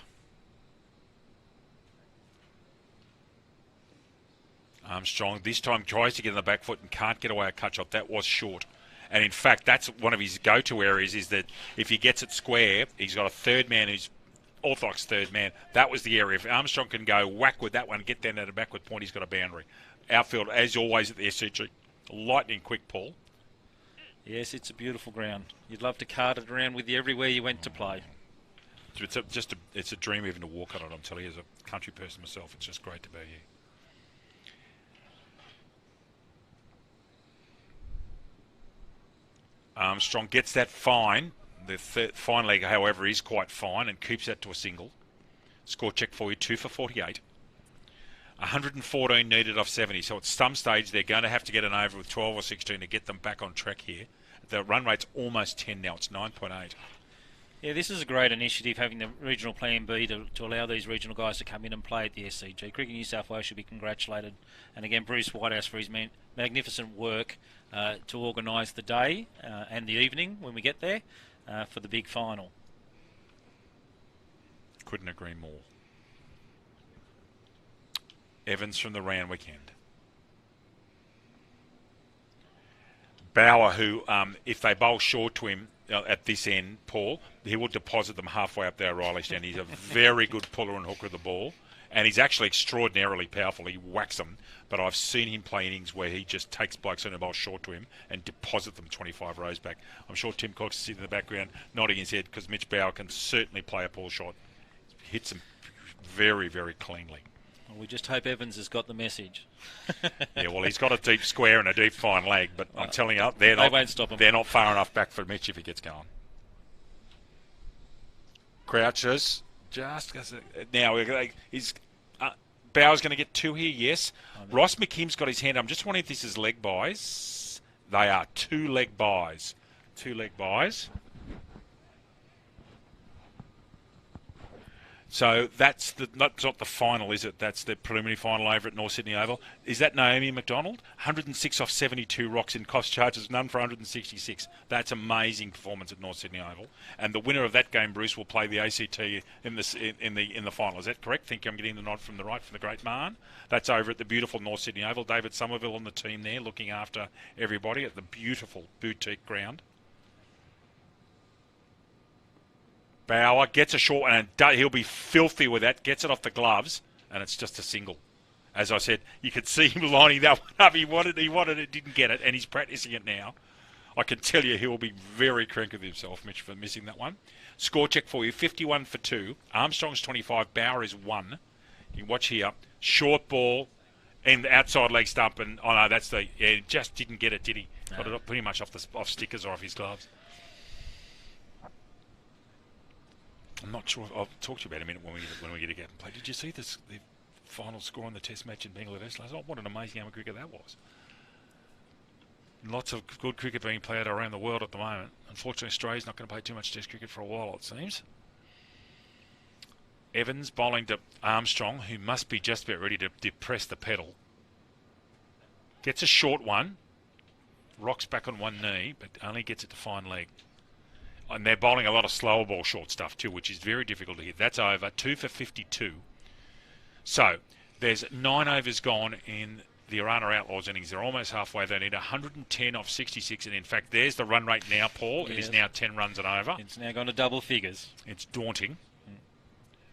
[SPEAKER 4] Armstrong this time tries to get in the back foot and can't get away a cut shot. That was short. And in fact, that's one of his go-to areas, is that if he gets it square, he's got a third man who's orthodox third man. That was the area. If Armstrong can go whack with that one, get down at a backward point, he's got a boundary. Outfield, as always at the SCG, lightning quick, Paul.
[SPEAKER 5] Yes, it's a beautiful ground. You'd love to cart it around with you everywhere you went to play.
[SPEAKER 4] It's a dream even to walk on it, I'm telling you, as a country person myself. It's just great to be here. Armstrong gets that fine. The fine leg, however, is quite fine and keeps that to a single. Score check for you, 2 for 48. 114 needed off 70. So at some stage, they're going to have to get an over with 12 or 16 to get them back on track here. The run rate's almost 10 now. It's 9.8.
[SPEAKER 5] Yeah, this is a great initiative, having the regional plan B to allow these regional guys to come in and play at the SCG. Cricket New South Wales should be congratulated. And again, Bruce Whitehouse for his magnificent work to organise the day and the evening when we get there for the big final.
[SPEAKER 4] Couldn't agree more. Evans from the Randwick end. Bauer, who, if they bowl short to him at this end, Paul, he will deposit them halfway up their O'Reilly stand. He's a very good puller and hooker of the ball, and he's actually extraordinarily powerful. He whacks them, but I've seen him play innings where he just takes blokes on the ball short to him and deposit them 25 rows back. I'm sure Tim Cox is sitting in the background nodding his head, because Mitch Bauer can certainly play a pull shot. Hits them very, very cleanly.
[SPEAKER 5] Well, we just hope Evans has got the message.
[SPEAKER 4] Yeah, well, he's got a deep square and a deep fine leg, but I'm telling you, they
[SPEAKER 5] won't stop him.
[SPEAKER 4] They're not far enough back for Mitch if he gets going. Crouches just now. Bauer's going to get 2 here. Yes, Ross McKim's got his hand up. I'm just wondering if this is leg buys. They are 2 leg buys. 2 leg buys. So that's not the final, is it? That's the preliminary final over at North Sydney Oval. Is that Naomi McDonald? 106 off 72 rocks in cost charges, none for 166. That's amazing performance at North Sydney Oval. And the winner of that game, Bruce, will play the ACT in the final. Is that correct? Think I'm getting the nod from the right from the great Marn. That's over at the beautiful North Sydney Oval. David Somerville on the team there, looking after everybody at the beautiful boutique ground. Bauer gets a short, and he'll be filthy with that. Gets it off the gloves, and it's just a single. As I said, you could see him lining that one up. He wanted it, didn't get it, and he's practicing it now. I can tell you he will be very cranky with himself, Mitch, for missing that one. Score check for you, 51 for 2. Armstrong's 25, Bauer is 1. You watch here. Short ball And the outside leg stump, and oh no, that's the just didn't get it, did he? Got it pretty much off stickers or off his gloves. I'm not sure. I'll talk to you about it in a minute when we get to get and play. Did you see the final score on the Test match in Bangladesh last night? What an amazing game of cricket that was. Lots of good cricket being played around the world at the moment. Unfortunately, Australia's not going to play too much Test cricket for a while, it seems. Evans bowling to Armstrong, who must be just about ready to depress the pedal. Gets a short one. Rocks back on one knee, but only gets it to fine leg. And they're bowling a lot of slower ball short stuff too, which is very difficult to hit. That's over. 2 for 52. So, there's 9 overs gone in the Orana Outlaws innings. They're almost halfway. They need 110 off 66. And in fact, there's the run rate now, Paul. Yes. It is now 10 runs and over.
[SPEAKER 5] It's now gone to double figures.
[SPEAKER 4] It's daunting.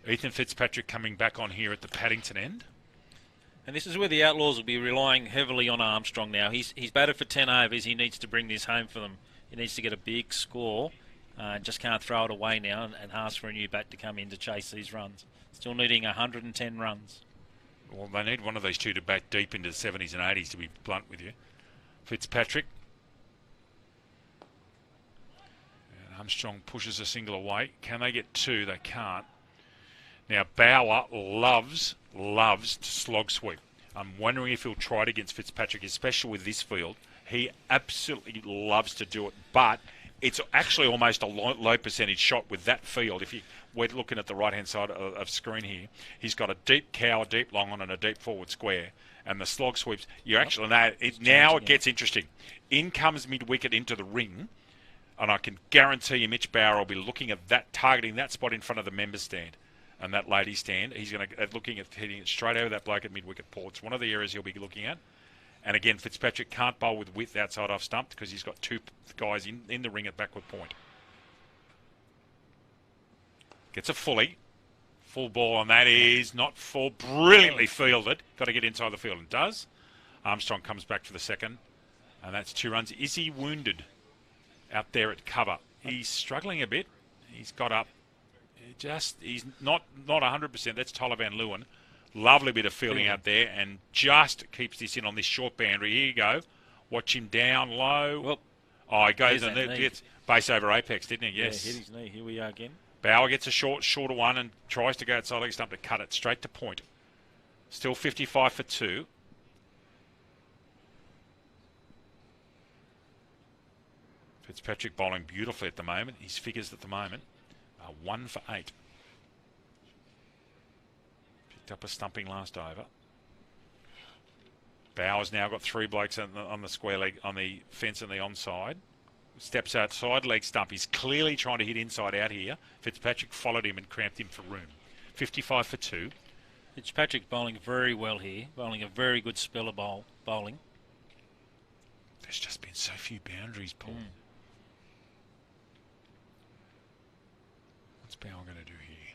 [SPEAKER 4] Ethan Fitzpatrick coming back on here at the Paddington end.
[SPEAKER 5] And this is where the Outlaws will be relying heavily on Armstrong now. He's batted for 10 overs. He needs to bring this home for them. He needs to get a big score. Just can't throw it away now and ask for a new bat to come in to chase these runs. Still needing 110 runs.
[SPEAKER 4] Well, they need one of these two to bat deep into the 70s and 80s, to be blunt with you. Fitzpatrick. And Armstrong pushes a single away. Can they get 2? They can't. Now, Bauer loves to slog sweep. I'm wondering if he'll try it against Fitzpatrick, especially with this field. He absolutely loves to do it, but it's actually almost a low percentage shot with that field. If we're looking at the right-hand side of screen here, he's got a deep cow, a deep long on, and a deep forward square. And the slog sweeps, you actually now it gets interesting. In comes mid-wicket into the ring, and I can guarantee you Mitch Bauer will be looking at that, targeting that spot in front of the members' stand. And that ladies' stand, he's going to looking at hitting it straight over that bloke at mid-wicket, Paul. It's one of the areas he'll be looking at. And again, Fitzpatrick can't bowl with width outside off stump because he's got 2 guys in the ring at backward point. Gets a full ball, and that is not full. Brilliantly fielded. Got to get inside the field, and does. Armstrong comes back for the second, and that's 2 runs. Is he wounded out there at cover? He's struggling a bit. He's got up. He's not 100%. That's Tyler Van Leeuwen. Lovely bit of fielding out there, and just keeps this in on this short boundary. Here you go. Watch him down low. Well, he goes and gets base over apex, didn't he? Yes.
[SPEAKER 5] Yeah, hit his knee. Here we are again.
[SPEAKER 4] Bauer gets a shorter one and tries to go outside leg stump to cut it straight to point. Still 55 for 2. Fitzpatrick bowling beautifully at the moment. His figures at the moment. 1 for 8. Picked up a stumping last over. Bauer's now got 3 blokes on the square leg, on the fence and the onside. Steps outside leg stump. He's clearly trying to hit inside out here. Fitzpatrick followed him and cramped him for room. 55 for 2.
[SPEAKER 5] Fitzpatrick bowling very well here. Bowling a very good spell of bowling.
[SPEAKER 4] There's just been so few boundaries, Paul. What's Bauer going to do here?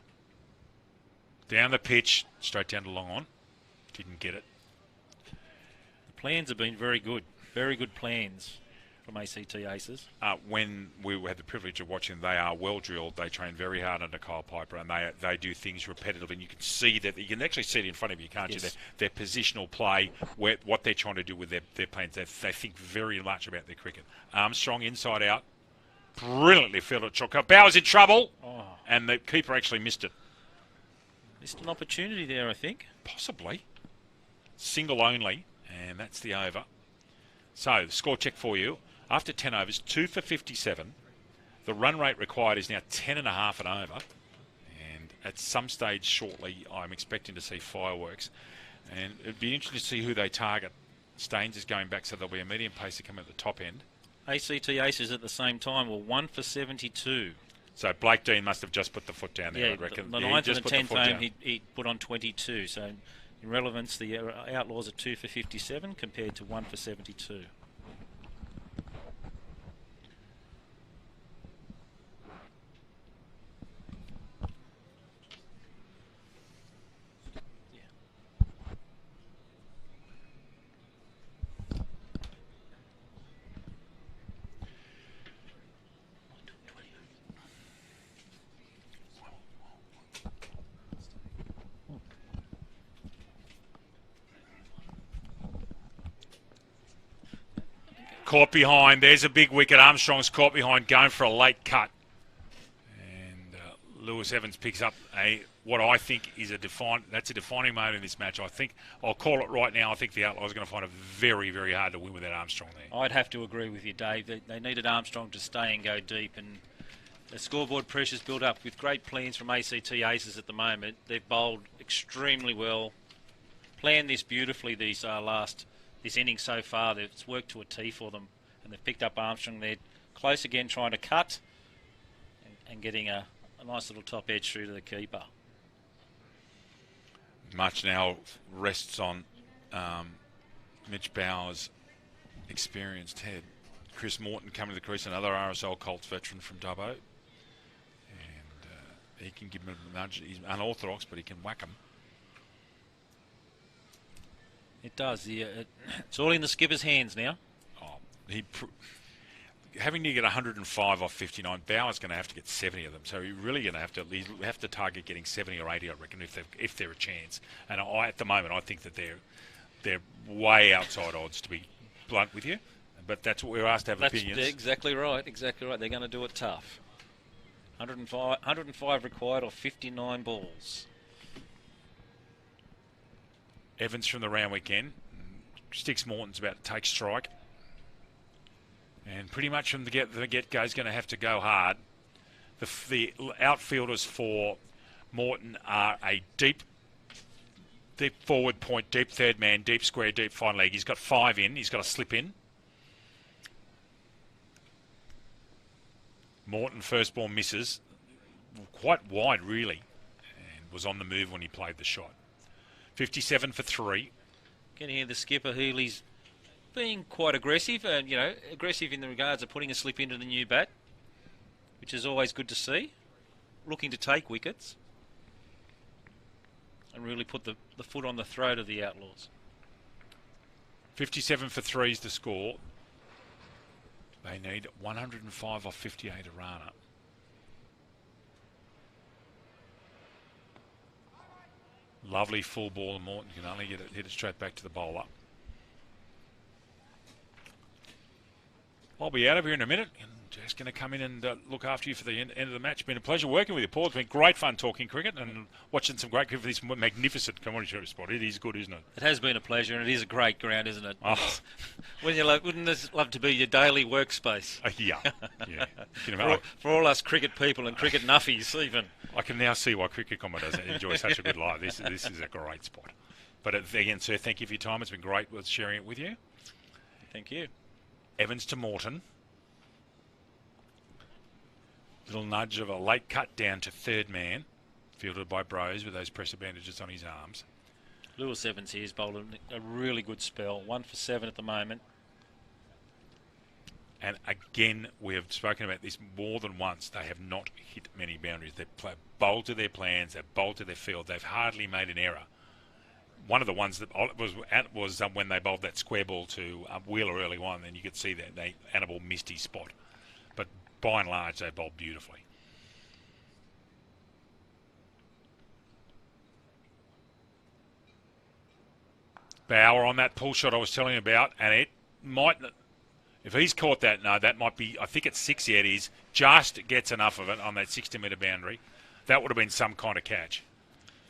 [SPEAKER 4] Down the pitch, straight down to long on. Didn't get it.
[SPEAKER 5] The plans have been very good. Very good plans from ACT Aces.
[SPEAKER 4] When we had the privilege of watching, they are well drilled. They train very hard under Kyle Piper, and they do things repetitively. And you can see that. You can actually see it in front of you, can't you? Their positional play, what they're trying to do with their plans. They think very much about their cricket. Armstrong inside out. Brilliantly fielded shot. Bauer's in trouble, and the keeper actually missed it.
[SPEAKER 5] Missed an opportunity there, I think.
[SPEAKER 4] Possibly. Single only, and that's the over. So, the score check for you. After 10 overs, 2 for 57. The run rate required is now 10.5 and over. And at some stage shortly, I'm expecting to see fireworks. And it'd be interesting to see who they target. Staines is going back, so there'll be a medium pacer coming at the top end.
[SPEAKER 5] ACT Aces at the same time were 1 for 72.
[SPEAKER 4] So Blake Dean must have just put the foot down there,
[SPEAKER 5] yeah,
[SPEAKER 4] I reckon.
[SPEAKER 5] The 9th and the 10th home, he put on 22. So in relevance, the Outlaws are 2 for 57 compared to 1 for 72.
[SPEAKER 4] Caught behind. There's a big wicket. Armstrong's caught behind, going for a late cut. And Lewis Evans picks up what I think is a defining moment in this match. I think I'll call it right now. I think the Outlaws are going to find it very, very hard to win without Armstrong there.
[SPEAKER 5] I'd have to agree with you, Dave. They needed Armstrong to stay and go deep, and the scoreboard pressure's built up with great plans from ACT Aces at the moment. They've bowled extremely well, planned this beautifully this inning so far. It's worked to a T for them, and they've picked up Armstrong. They're close again, trying to cut and getting a nice little top edge through to the keeper.
[SPEAKER 4] Much now rests on Mitch Bauer's experienced head. Chris Morton coming to the crease, another RSL Colts veteran from Dubbo. And he can give him a nudge. He's unorthodox, but he can whack him.
[SPEAKER 5] It does. It's all in the skipper's hands now.
[SPEAKER 4] Oh, having to get 105 off 59, Bauer's going to have to get 70 of them. So he's really going to have to target getting 70 or 80, I reckon, if they're a chance. And at the moment, I think that they're way outside odds, to be blunt with you. But that's what we're asked to have opinions.
[SPEAKER 5] That's exactly right. Exactly right. They're going to do it tough. 105 required off 59 balls.
[SPEAKER 4] Evans from the round weekend. Sticks Morton's about to take strike. And pretty much from the get-go is going to have to go hard. The outfielders for Morton are a deep forward point, deep third man, deep square, deep fine leg. He's got 5 in. He's got a slip in. Morton, first ball misses. Quite wide, really. And was on the move when he played the shot. 57 for 3.
[SPEAKER 5] Can you hear the skipper, Healy's being quite aggressive, and aggressive in the regards of putting a slip into the new bat, which is always good to see. Looking to take wickets and really put the foot on the throat of the Outlaws.
[SPEAKER 4] 57 for 3 is the score. They need 105 off 58 Orana. Lovely full ball, and Morton can only hit it straight back to the bowler. I'll be out of here in a minute, and Jack's going to come in and look after you for the end of the match. It's been a pleasure working with you, Paul. It's been great fun talking cricket and watching some great cricket for this magnificent commodity spot. It is good, isn't it?
[SPEAKER 5] It has been a pleasure, and it is a great ground, isn't it?
[SPEAKER 4] Oh.
[SPEAKER 5] Wouldn't this love to be your daily workspace?
[SPEAKER 4] Yeah.
[SPEAKER 5] For all us cricket people and cricket nuffies, even.
[SPEAKER 4] I can now see why cricket commentators enjoy such a good life. This is a great spot. But again, sir, thank you for your time. It's been great with sharing it with you.
[SPEAKER 5] Thank you.
[SPEAKER 4] Evans to Morton. Little nudge of a late cut down to third man, fielded by Brose with those pressure bandages on his arms.
[SPEAKER 5] Lewis Evans here has bowled a really good spell. 1 for 7 at the moment.
[SPEAKER 4] And again, we have spoken about this more than once. They have not hit many boundaries. They've bowled to their plans. They've bowled to their field. They've hardly made an error. One of the ones that was when they bowled that square ball to Wheeler early on, and you could see that Annabelle missed his spot. But by and large, they bowled beautifully. Bauer on that pull shot I was telling you about, and it might, if he's caught that, no, that might be, I think it's 6, yeah, it is, just gets enough of it on that 60-metre boundary. That would have been some kind of catch.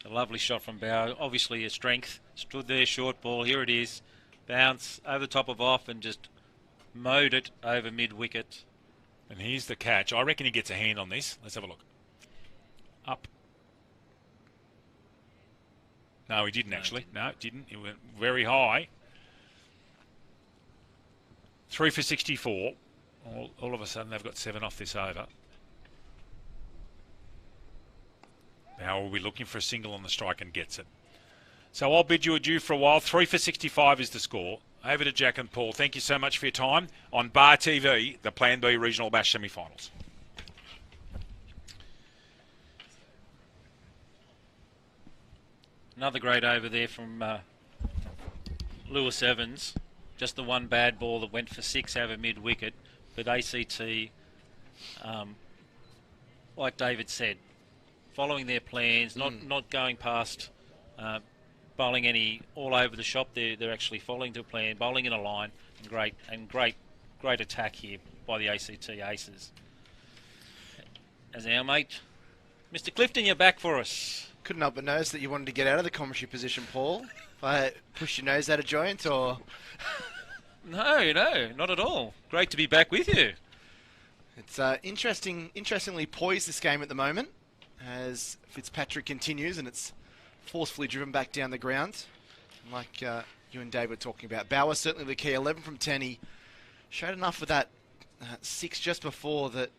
[SPEAKER 5] A lovely shot from Bauer. Obviously a strength. Stood there, short ball. Here it is. Bounce over the top of off and just mowed it over mid-wicket.
[SPEAKER 4] And here's the catch. I reckon he gets a hand on this. Let's have a look. Up. No, he didn't actually. No, it didn't. He went very high. 3 for 64. All of a sudden they've got 7 off this over. Now we'll be looking for a single on the strike and gets it. So I'll bid you adieu for a while. 3 for 65 is the score. Over to Jack and Paul. Thank you so much for your time. On Bar TV, the Plan B Regional Bash semi-finals.
[SPEAKER 5] Another great over there from Lewis Evans. Just the one bad ball that went for 6 over mid-wicket. But ACT, like David said, following their plans, not going past bowling any all over the shop. They're actually following to a plan, bowling in a line, and great great attack here by the ACT Aces. As our mate, Mr. Clifton, you're back for us.
[SPEAKER 1] Couldn't help but notice that you wanted to get out of the commentary position, Paul. If I pushed your nose out of joint, or...
[SPEAKER 5] No, not at all. Great to be back with you.
[SPEAKER 1] It's interestingly poised, this game at the moment, as Fitzpatrick continues, and it's forcefully driven back down the ground. Like you and Dave were talking about. Bauer certainly the key, 11 from 10. He showed enough with that 6 just before that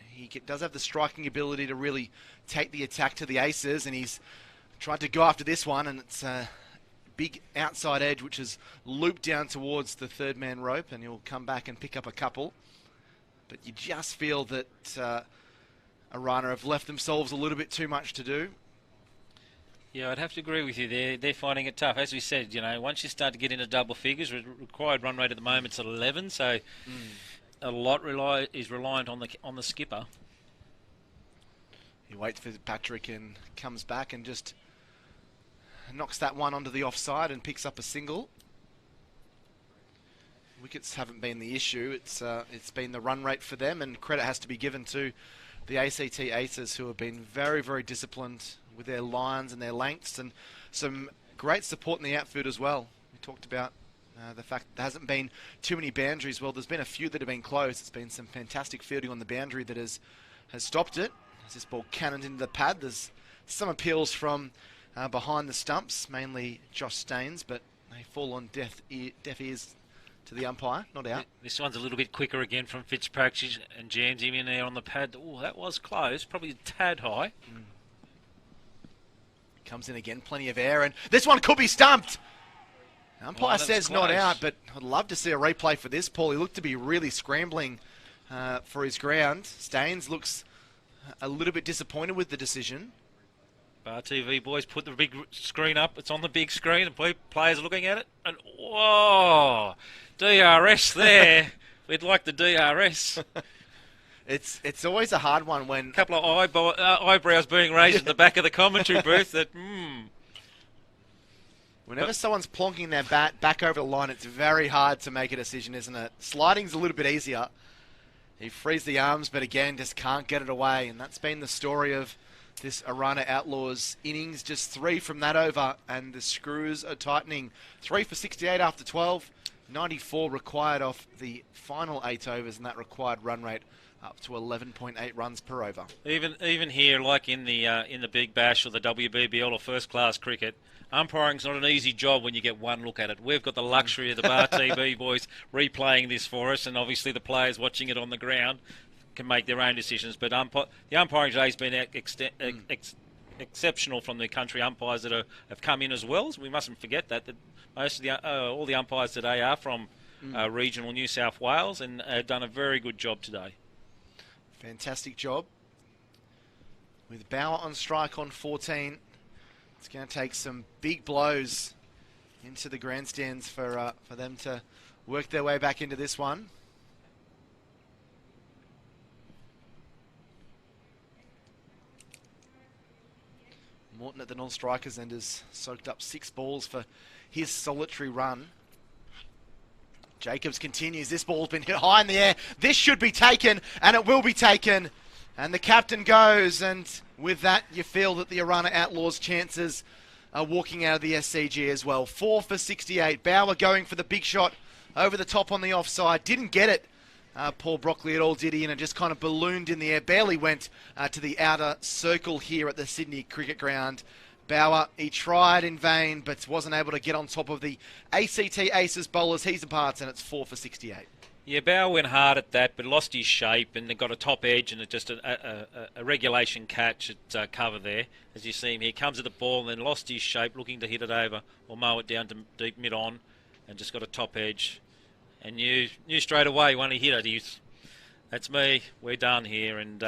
[SPEAKER 1] he does have the striking ability to really take the attack to the aces, and he's tried to go after this one, and it's a big outside edge which is looped down towards the third man rope, and he'll come back and pick up a couple. But you just feel that Orana have left themselves a little bit too much to do.
[SPEAKER 5] Yeah, I'd have to agree with you. They're finding it tough. As we said, once you start to get into double figures, required run rate at the moment is at 11, so a lot is reliant on the skipper.
[SPEAKER 1] He waits for Patrick and comes back and just knocks that one onto the offside and picks up a single. Wickets haven't been the issue. It's been the run rate for them, and credit has to be given to the ACT Aces, who have been very, very disciplined with their lines and their lengths, and some great support in the outfield as well. We talked about the fact there hasn't been too many boundaries. Well, there's been a few that have been close. It's been some fantastic fielding on the boundary that has stopped it. As this ball cannoned into the pad, there's some appeals from behind the stumps, mainly Josh Staines, but they fall on deaf ears to the umpire, not out.
[SPEAKER 5] This one's a little bit quicker again from Fitzpatrick and jams him in there on the pad. Oh, that was close, probably a tad high.
[SPEAKER 1] Comes in again, plenty of air, and this one could be stumped. The umpire says not out, but I'd love to see a replay for this, Paul. He looked to be really scrambling for his ground. Staines looks a little bit disappointed with the decision.
[SPEAKER 5] Bar TV boys, put the big screen up. It's on the big screen, and players are looking at it. And whoa, DRS there. We'd like the DRS.
[SPEAKER 1] It's always a hard one when...
[SPEAKER 5] A couple of eyebrows being raised at the back of the commentary booth.
[SPEAKER 1] Whenever someone's plonking their bat back over the line, it's very hard to make a decision, isn't it? Sliding's a little bit easier. He frees the arms, but again, just can't get it away. And that's been the story of this Orana Outlaws innings. Just 3 from that over, and the screws are tightening. 3 for 68 after 12. 94 required off the final 8 overs, and that required run rate up to 11.8 runs per over.
[SPEAKER 5] Even here, like in the Big Bash or the WBBL or first class cricket, umpiring's not an easy job when you get one look at it. We've got the luxury of the Bar TV boys replaying this for us, and obviously the players watching it on the ground can make their own decisions. But the umpiring today has been exceptional from the country umpires that have come in as well. So we mustn't forget that most of all the umpires today are from regional New South Wales, and have done a very good job today.
[SPEAKER 1] Fantastic job. With Bauer on strike on 14, it's going to take some big blows into the grandstands for them to work their way back into this one. Morton at the non-strikers end has soaked up 6 balls for his solitary run. Jacobs continues. This ball's been hit high in the air. This should be taken, and it will be taken. And the captain goes, and with that, you feel that the Orana Outlaws' chances are walking out of the SCG as well. 4 for 68. Bauer going for the big shot over the top on the offside. Didn't get it, Paul Brockley at all, did he? And it just kind of ballooned in the air. Barely went to the outer circle here at the Sydney Cricket Ground. Bauer, he tried in vain, but wasn't able to get on top of the ACT Aces bowlers. He's apart, and it's 4 for 68.
[SPEAKER 5] Yeah, Bauer went hard at that, but lost his shape, and they got a top edge and just a regulation catch at cover there. As you see him here, comes at the ball and then lost his shape, looking to hit it over or mow it down to deep mid-on, and just got a top edge. And knew straight away when he hit it, that's me, we're done here. And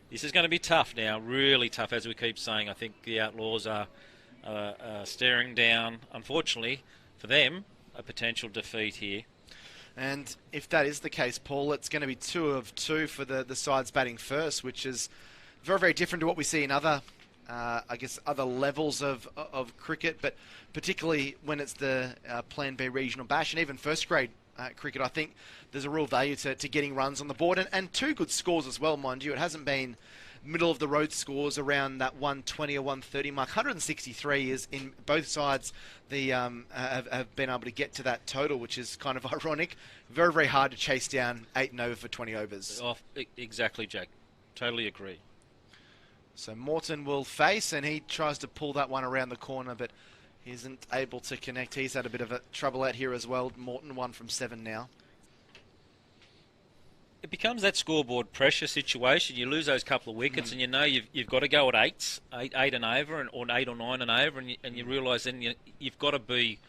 [SPEAKER 5] this is going to be tough now, really tough, as we keep saying. I think the Outlaws are staring down, unfortunately, for them, a potential defeat here.
[SPEAKER 1] And if that is the case, Paul, it's going to be 2 of 2 for the sides batting first, which is very, very different to what we see in other, other levels of cricket, but particularly when it's the Plan B regional bash and even first grade cricket, I think there's a real value to getting runs on the board, and two good scores as well, mind you. It hasn't been middle of the road scores around that 120 or 130 mark. 163 is in both sides. The have been able to get to that total, which is kind of ironic. Very, very hard to chase down 8 and over for 20 overs.
[SPEAKER 5] Oh, exactly, Jack. Totally agree.
[SPEAKER 1] So Morton will face, and he tries to pull that one around the corner, but he isn't able to connect. He's had a bit of a trouble out here as well. Morton 1 from 7 now.
[SPEAKER 5] It becomes that scoreboard pressure situation. You lose those couple of wickets, and you know you've got to go at eight and over, or 8 or 9 and over, and you realise then you've got to be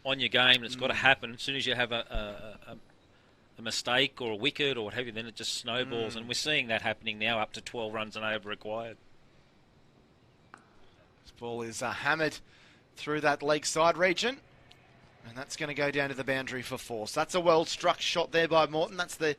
[SPEAKER 5] on your game, and it's got to happen. As soon as you have a mistake or a wicket or what have you, then it just snowballs, and we're seeing that happening now, up to 12 runs and over required.
[SPEAKER 1] This ball is hammered through that leg side region, and that's going to go down to the boundary for 4. So that's a well-struck shot there by Morton. That's the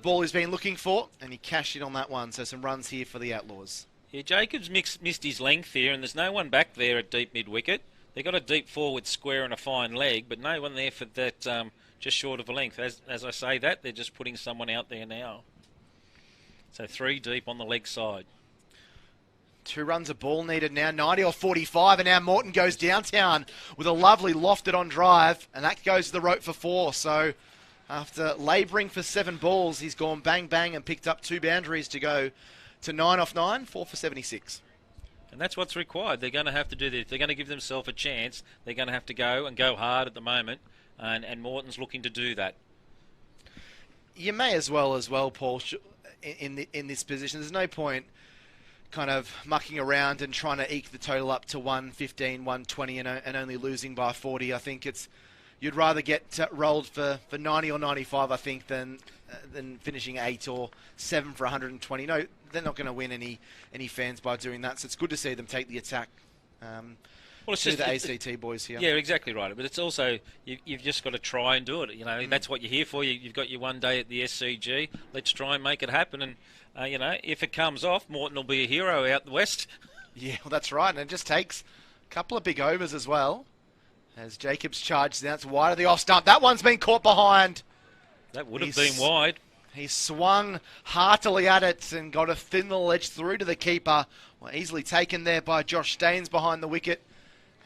[SPEAKER 1] ball he's been looking for, and he cashed in on that one. So some runs here for the Outlaws.
[SPEAKER 5] Yeah, Jacobs missed his length here, and there's no one back there at deep mid-wicket. They've got a deep forward square and a fine leg, but no one there for that just short of a length. As I say that, they're just putting someone out there now. So 3 deep on the leg side.
[SPEAKER 1] 2 runs of ball needed now, 90 or 45, and now Morton goes downtown with a lovely lofted on drive, and that goes to the rope for 4. So after labouring for 7 balls, he's gone bang bang and picked up 2 boundaries to go to 9 off 9, 4 for 76.
[SPEAKER 5] And that's what's required. They're going to have to do this. If they're going to give themselves a chance, they're going to have to go hard at the moment, and Morton's looking to do that.
[SPEAKER 1] You may as well, Paul, in this position. There's no point kind of mucking around and trying to eke the total up to 115, 120 and only losing by 40. I think you'd rather get rolled for 90 or 95, I think, than finishing 8 or 7 for 120. No, they're not going to win any fans by doing that. So it's good to see them take the attack.
[SPEAKER 5] Well, it's
[SPEAKER 1] to
[SPEAKER 5] just
[SPEAKER 1] the ACT boys here.
[SPEAKER 5] Yeah, exactly right. But it's also you've just got to try and do it. You know, that's what you're here for. You've got your one day at the SCG. Let's try and make it happen. And you know, if it comes off, Morton will be a hero out the west.
[SPEAKER 1] Yeah, well, that's right. And it just takes a couple of big overs as well. As Jacobs charges down, it's wide of the off stump. That one's been caught behind.
[SPEAKER 5] That would have been wide.
[SPEAKER 1] He swung heartily at it and got a thin little edge through to the keeper. Well, easily taken there by Josh Staines behind the wicket.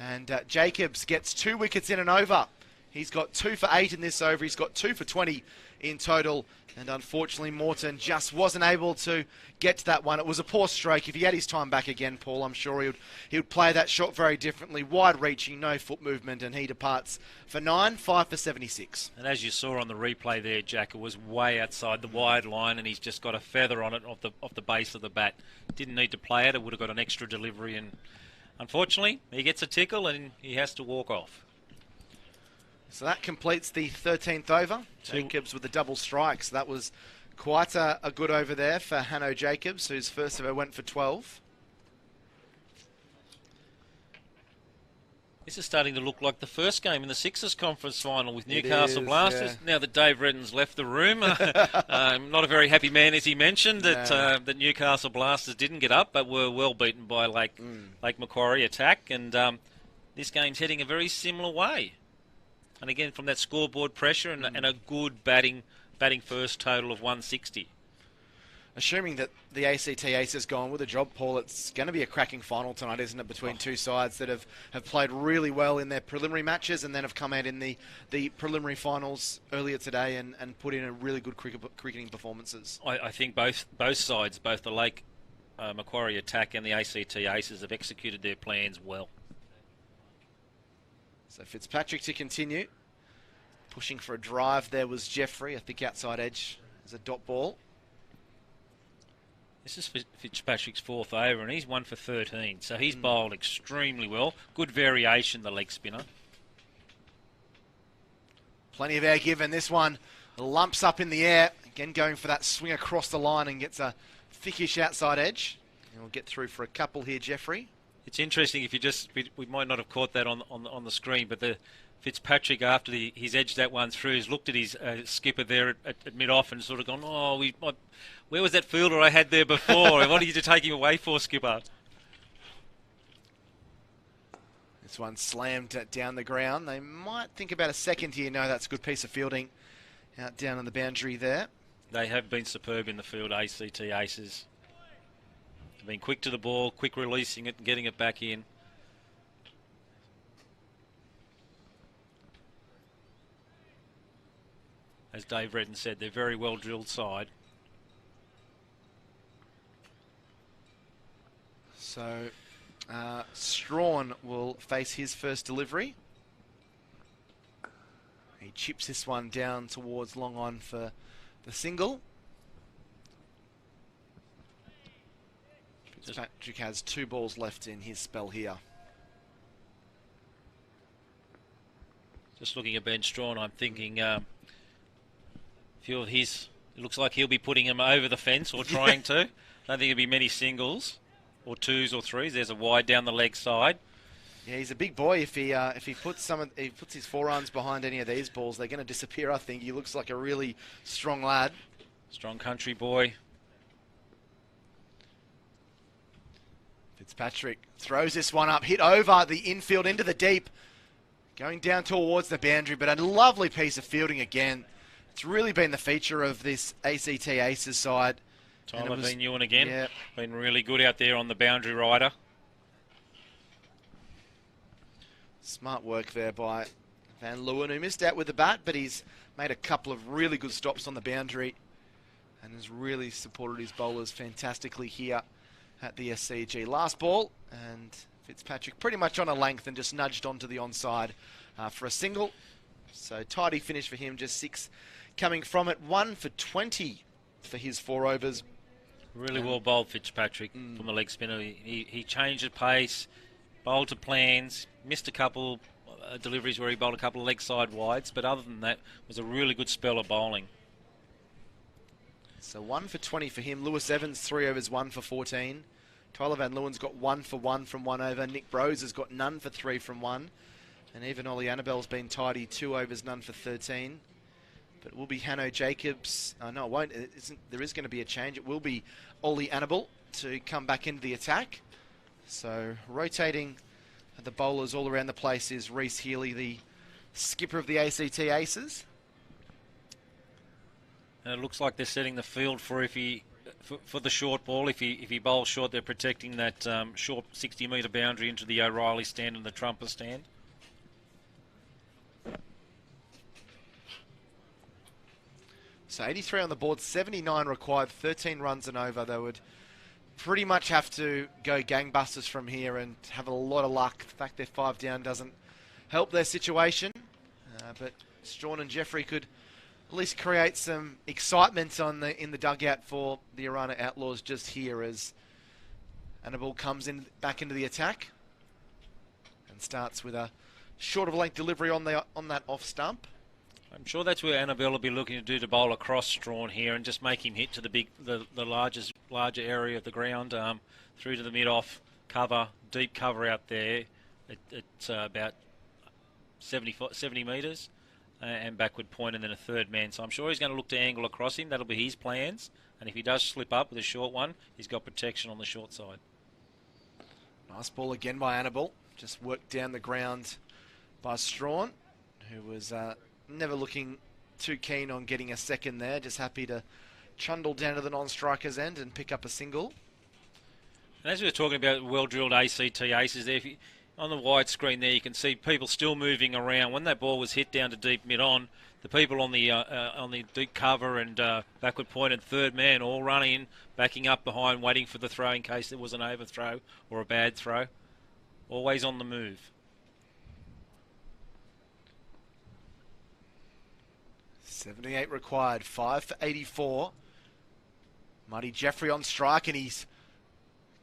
[SPEAKER 1] And Jacobs gets 2 wickets in and over. He's got 2 for 8 in this over. He's got 2 for 20 in total. And unfortunately, Morton just wasn't able to get to that one. It was a poor stroke. If he had his time back again, Paul, I'm sure he would play that shot very differently. Wide-reaching, no foot movement, and he departs for 9, 5 for 76.
[SPEAKER 5] And as you saw on the replay there, Jack, it was way outside the wide line, and he's just got a feather on it off the base of the bat. Didn't need to play it. It would have got an extra delivery, and unfortunately, he gets a tickle and he has to walk off.
[SPEAKER 1] So that completes the 13th over. Jacobs with the double strikes. That was quite a good over there for Hanno Jacobs, whose first over went for 12.
[SPEAKER 5] This is starting to look like the first game in the Sixers conference final with Newcastle Blasters. Yeah. Now that Dave Redden's left the room, not a very happy man, as he mentioned, that Newcastle Blasters didn't get up, but were well beaten by Lake Macquarie attack. And this game's heading a very similar way. And again, from that scoreboard pressure and a good batting first total of 160.
[SPEAKER 1] Assuming that the ACT Ace has gone with a job, Paul, it's going to be a cracking final tonight, isn't it, between two sides that have played really well in their preliminary matches and then have come out in the preliminary finals earlier today and put in a really good cricketing performances.
[SPEAKER 5] I think both sides, both the Lake Macquarie attack and the ACT Aces, have executed their plans well.
[SPEAKER 1] So Fitzpatrick to continue. Pushing for a drive there was Jeffrey. I think outside edge is a dot ball.
[SPEAKER 5] This is Fitzpatrick's 4th over, and he's 1 for 13. So he's bowled extremely well. Good variation, the leg spinner.
[SPEAKER 1] Plenty of air given. This one lumps up in the air. Again, going for that swing across the line and gets a thickish outside edge. And we'll get through for a couple here, Jeffrey.
[SPEAKER 5] It's interesting if you we might not have caught that on the screen, but the Fitzpatrick, after he's edged that one through, has looked at his skipper there at mid-off and sort of gone, where was that fielder I had there before? What are you taking away for, skipper?
[SPEAKER 1] This one slammed down the ground. They might think about a second here. No, that's a good piece of fielding out down on the boundary there.
[SPEAKER 5] They have been superb in the field, ACT Aces. They've been quick to the ball, quick releasing it and getting it back in. As Dave Redden said, they're very well drilled side.
[SPEAKER 1] So Strawn will face his first delivery. He chips this one down towards long on for the single. Fitzpatrick has 2 balls left in his spell here.
[SPEAKER 5] Just looking at Ben Strawn, I'm thinking a few of his, it looks like he'll be putting him over the fence or trying to. Don't think there'll be many singles or 2s or 3s. There's a wide down the leg side.
[SPEAKER 1] Yeah, he's a big boy. If he puts his forearms behind any of these balls, they're going to disappear. I think he looks like a really strong lad.
[SPEAKER 5] Strong country boy.
[SPEAKER 1] Fitzpatrick throws this one up, hit over the infield into the deep, going down towards the boundary, but a lovely piece of fielding again. It's really been the feature of this ACT Aces side.
[SPEAKER 5] Tyler Van Ewan again.
[SPEAKER 1] Yeah.
[SPEAKER 5] Been really good out there on the boundary rider.
[SPEAKER 1] Smart work there by Van Leeuwen, who missed out with the bat, but he's made a couple of really good stops on the boundary and has really supported his bowlers fantastically here at the SCG. Last ball, and Fitzpatrick pretty much on a length and just nudged onto the onside for a single. So tidy finish for him, just 6 coming from it. 1 for 20 for his 4 overs.
[SPEAKER 5] Really well bowled, Fitzpatrick, from the leg spinner. He changed the pace, bowled to plans, missed a couple deliveries where he bowled a couple of leg side wides, but other than that, it was a really good spell of bowling.
[SPEAKER 1] So 1 for 20 for him. Lewis Evans, 3 overs, 1 for 14. Tyler Van Leeuwen's got 1 for 1 from 1 over. Nick Brose has got none for 3 from 1. And even Ollie Annabelle's been tidy, 2 overs, none for 13. But it will be Hanno Jacobs. No, it won't. There is going to be a change. It will be Ollie Annabelle to come back into the attack. So rotating the bowlers all around the place is Reece Healy, the skipper of the ACT Aces.
[SPEAKER 5] And it looks like they're setting the field for for the short ball. If he bowls short, they're protecting that short 60-metre boundary into the O'Reilly stand and the Trumper stand.
[SPEAKER 1] So 83 on the board, 79 required, 13 runs and over. They would pretty much have to go gangbusters from here and have a lot of luck. The fact they're 5 down doesn't help their situation. But Strawn and Jeffrey could at least create some excitement in the dugout for the Orana Outlaws just here as Annabelle comes back into the attack and starts with a short of length delivery on that off stump.
[SPEAKER 5] I'm sure that's where Annabelle will be looking to do, to bowl across Strawn here and just make him hit to the larger area of the ground, through to the mid-off cover, deep cover out there. It's about 70 metres and backward point and then a third man. So I'm sure he's going to look to angle across him. That'll be his plans. And if he does slip up with a short one, he's got protection on the short side.
[SPEAKER 1] Nice ball again by Annabelle. Just worked down the ground by Strawn, who was never looking too keen on getting a second there. Just happy to trundle down to the non-striker's end and pick up a single.
[SPEAKER 5] And as we were talking about well-drilled ACT Aces there, on the wide screen there you can see people still moving around. When that ball was hit down to deep mid-on, the people on the deep cover and backward point and third man all running in, backing up behind, waiting for the throw in case there was an overthrow or a bad throw. Always on the move.
[SPEAKER 1] 78 required, 5 for 84. Muddy Jeffrey on strike, and he's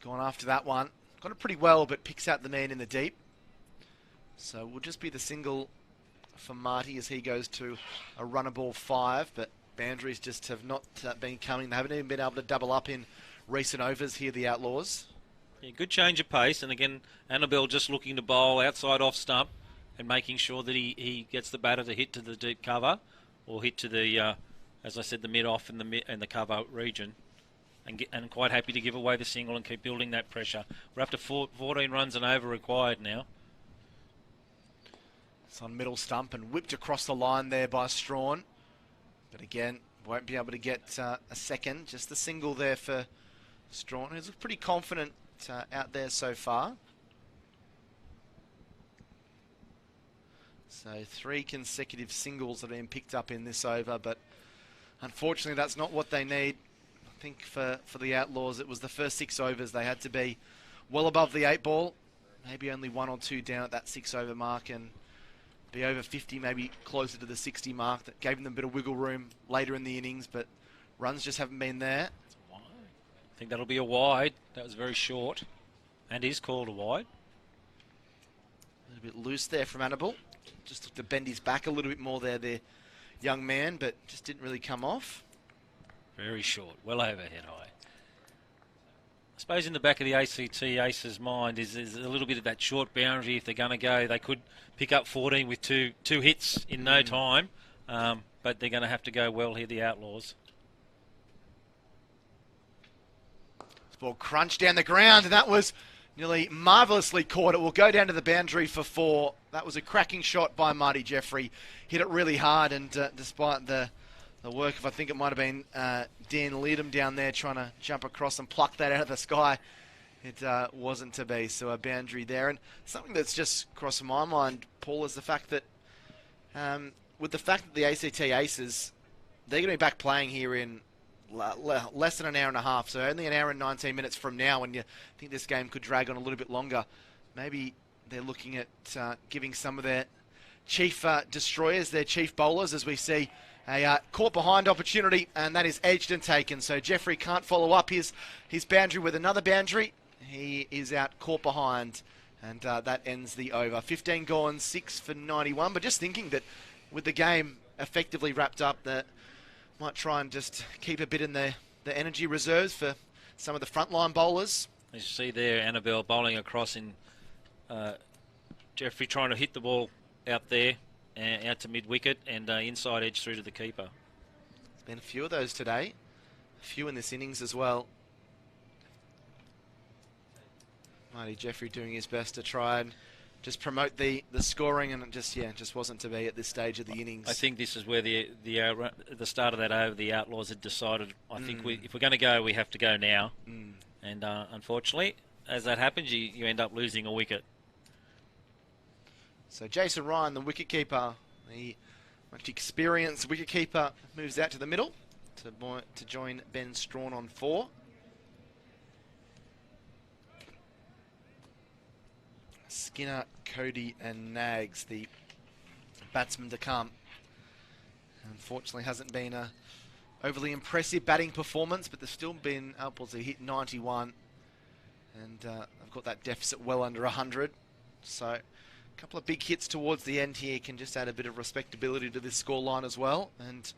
[SPEAKER 1] gone after that one. Got it pretty well, but picks out the man in the deep. So will just be the single for Marty as he goes to a runner ball 5, but boundaries just have not been coming. They haven't even been able to double up in recent overs here, the Outlaws.
[SPEAKER 5] Yeah, good change of pace, and again, Annabelle just looking to bowl outside off stump and making sure that he gets the batter to hit to the deep cover or hit to the, as I said, the mid-off and the cover region. And quite happy to give away the single and keep building that pressure. We're up to 14 runs and over required now.
[SPEAKER 1] It's on middle stump and whipped across the line there by Strawn. But again, won't be able to get a second. Just the single there for Strawn, who's pretty confident out there so far. So 3 consecutive singles that have been picked up in this over, but unfortunately that's not what they need. I think for the Outlaws it was the first 6 overs they had to be well above the 8 ball. Maybe only 1 or 2 down at that 6 over mark and be over 50, maybe closer to the 60 mark. That gave them a bit of wiggle room later in the innings, but runs just haven't been there.
[SPEAKER 5] I think that'll be a wide. That was very short and is called a wide.
[SPEAKER 1] A little bit loose there from Annabelle. Just looked to bend his back a little bit more there, young man, but just didn't really come off.
[SPEAKER 5] Very short, well over head high. I suppose in the back of the ACT Aces' mind is a little bit of that short boundary. If they're going to go, they could pick up 14 with two hits in no time, but they're going to have to go well here, the Outlaws.
[SPEAKER 1] This ball crunched down the ground, and that was nearly marvellously caught. It will go down to the boundary for 4. That was a cracking shot by Marty Jeffrey. Hit it really hard, and despite the work of, I think it might have been Dan Leadham down there trying to jump across and pluck that out of the sky, it wasn't to be. So a boundary there. And something that's just crossed my mind, Paul, is the fact that with the fact that the ACT Aces, they're going to be back playing here in less than an hour and a half, so only an hour and 19 minutes from now, and you think this game could drag on a little bit longer. Maybe they're looking at giving some of their chief destroyers, their chief bowlers, as we see a caught behind opportunity, and that is edged and taken. So Jeffrey can't follow up his boundary with another boundary. He is out caught behind, and that ends the over. 15 gone, 6 for 91. But just thinking that with the game effectively wrapped up, that might try and just keep a bit in the energy reserves for some of the frontline bowlers.
[SPEAKER 5] As you see there, Annabelle bowling across in Jeffrey trying to hit the ball out there, out to mid-wicket, and inside edge through to the keeper.
[SPEAKER 1] There's been a few of those today. A few in this innings as well. Marty Jeffrey doing his best to try and just promote the scoring, and it just wasn't to be at this stage of the innings.
[SPEAKER 5] I think this is where the start of that over, the Outlaws had decided, I think if we're going to go, we have to go now. And unfortunately, as that happens, you end up losing a wicket.
[SPEAKER 1] So Jason Ryan, the wicketkeeper, the much experienced wicketkeeper, moves out to the middle to join Ben Strawn on 4. Skinner, Cody and Nags, the batsmen to come. Unfortunately hasn't been a overly impressive batting performance, but they've still been able to hit 91, and they've got that deficit well under 100. So a couple of big hits towards the end here can just add a bit of respectability to this scoreline as well. And